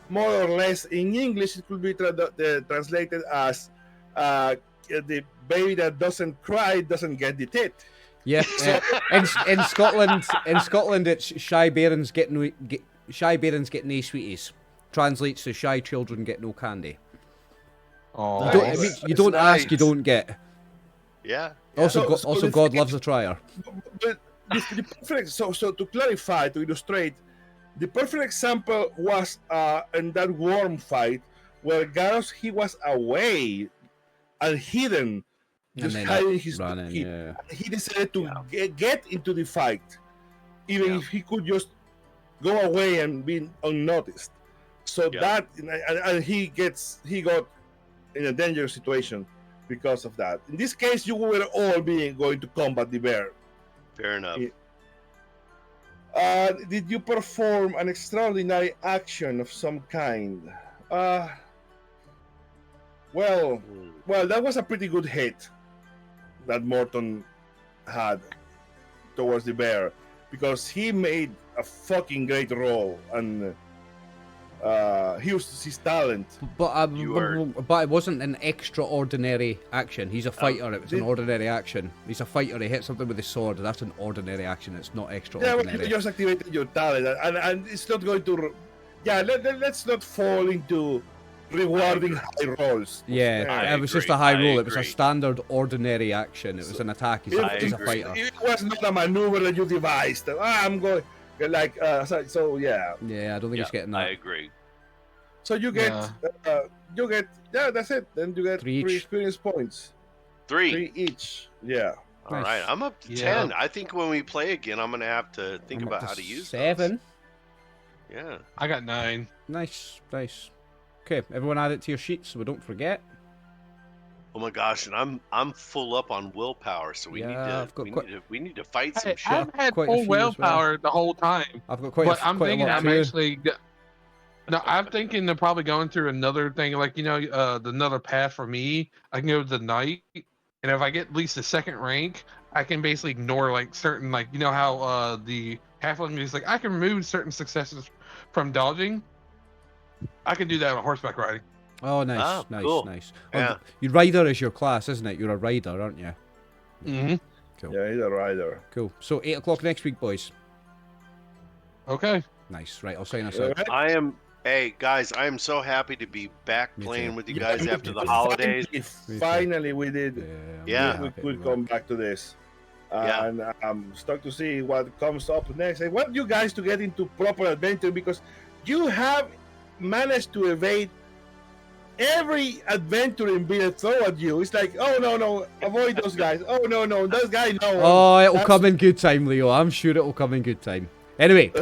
more or less in English, it could be translated as the baby that doesn't cry doesn't get the tit. Yeah. In Scotland, it's shy bairns get no sweeties. Translates to shy children get no candy. Oh, You don't ask, you don't get. Yeah. Also, God loves a trier. But the perfect, so to clarify, to illustrate, the perfect example was in that worm fight where Garros, he was away and hidden, just hiding his running, He decided to get into the fight, even if he could just go away and be unnoticed. So that, and he got in a dangerous situation because of that. In this case, you were all going to combat the bear. Fair enough. Did you perform an extraordinary action of some kind? Well, that was a pretty good hit that Morton had towards the bear, because he made a fucking great roll, and he used his talent. But it wasn't an extraordinary action. He's a fighter. It was an ordinary action. He's a fighter. He hit something with his sword. That's an ordinary action. It's not extraordinary. Yeah, you just activated your talent, and it's not going to. Yeah, let's not fall into rewarding high rolls. Yeah, it was just a high roll. It was a standard ordinary action. It was an attack. He's a fighter. It was not a maneuver that you devised. I'm going like so yeah. Yeah, I don't think he's getting that. I agree. So you get that's it. Then you get 3 experience points. 3 each. Yeah. All right, I'm up to 10. I think when we play again, I'm gonna have to think about how to use 7. those. Yeah. I got 9. Nice. Okay, everyone add it to your sheets so we don't forget. Oh my gosh, and I'm full up on willpower, so we need to fight some shit. I've had full willpower the whole time. I've got quite. I'm thinking of probably going through another thing, like another path for me. I can go to the knight, and if I get at least the 2nd rank, I can basically ignore like certain, like how the halfling is like I can remove certain successes from dodging. I can do that with horseback riding. Oh, nice. Cool. Yeah. Your rider is your class, isn't it? You're a rider, aren't you? Mm-hmm. Cool. Yeah, he's a rider. Cool. So 8 o'clock next week, boys. Okay. Nice. Right, I'll sign us out. Hey guys, I am so happy to be back playing with you guys after the holidays. Finally, we did. Yeah. We could come back to this. And I'm stoked to see what comes up next. I want you guys to get into proper adventure, because you have managed to evade every adventuring being thrown at you. It's like, oh no, avoid those guys. Oh no, those guys no. Oh, it'll come in good time, Leo. I'm sure it'll come in good time. Anyway,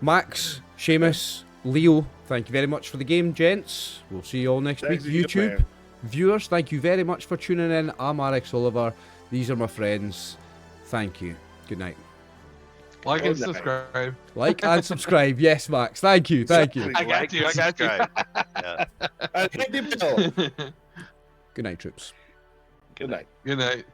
Max, Seamus, Leo, thank you very much for the game, gents. We'll see you all next week. YouTube viewers, thank you very much for tuning in. I'm RxOliver. These are my friends. Thank you. Good night. Like and subscribe. Like and subscribe. Yes, Max. Thank you. I got you. Yeah. And hit the bell. Good night, troops. Good night. Good night.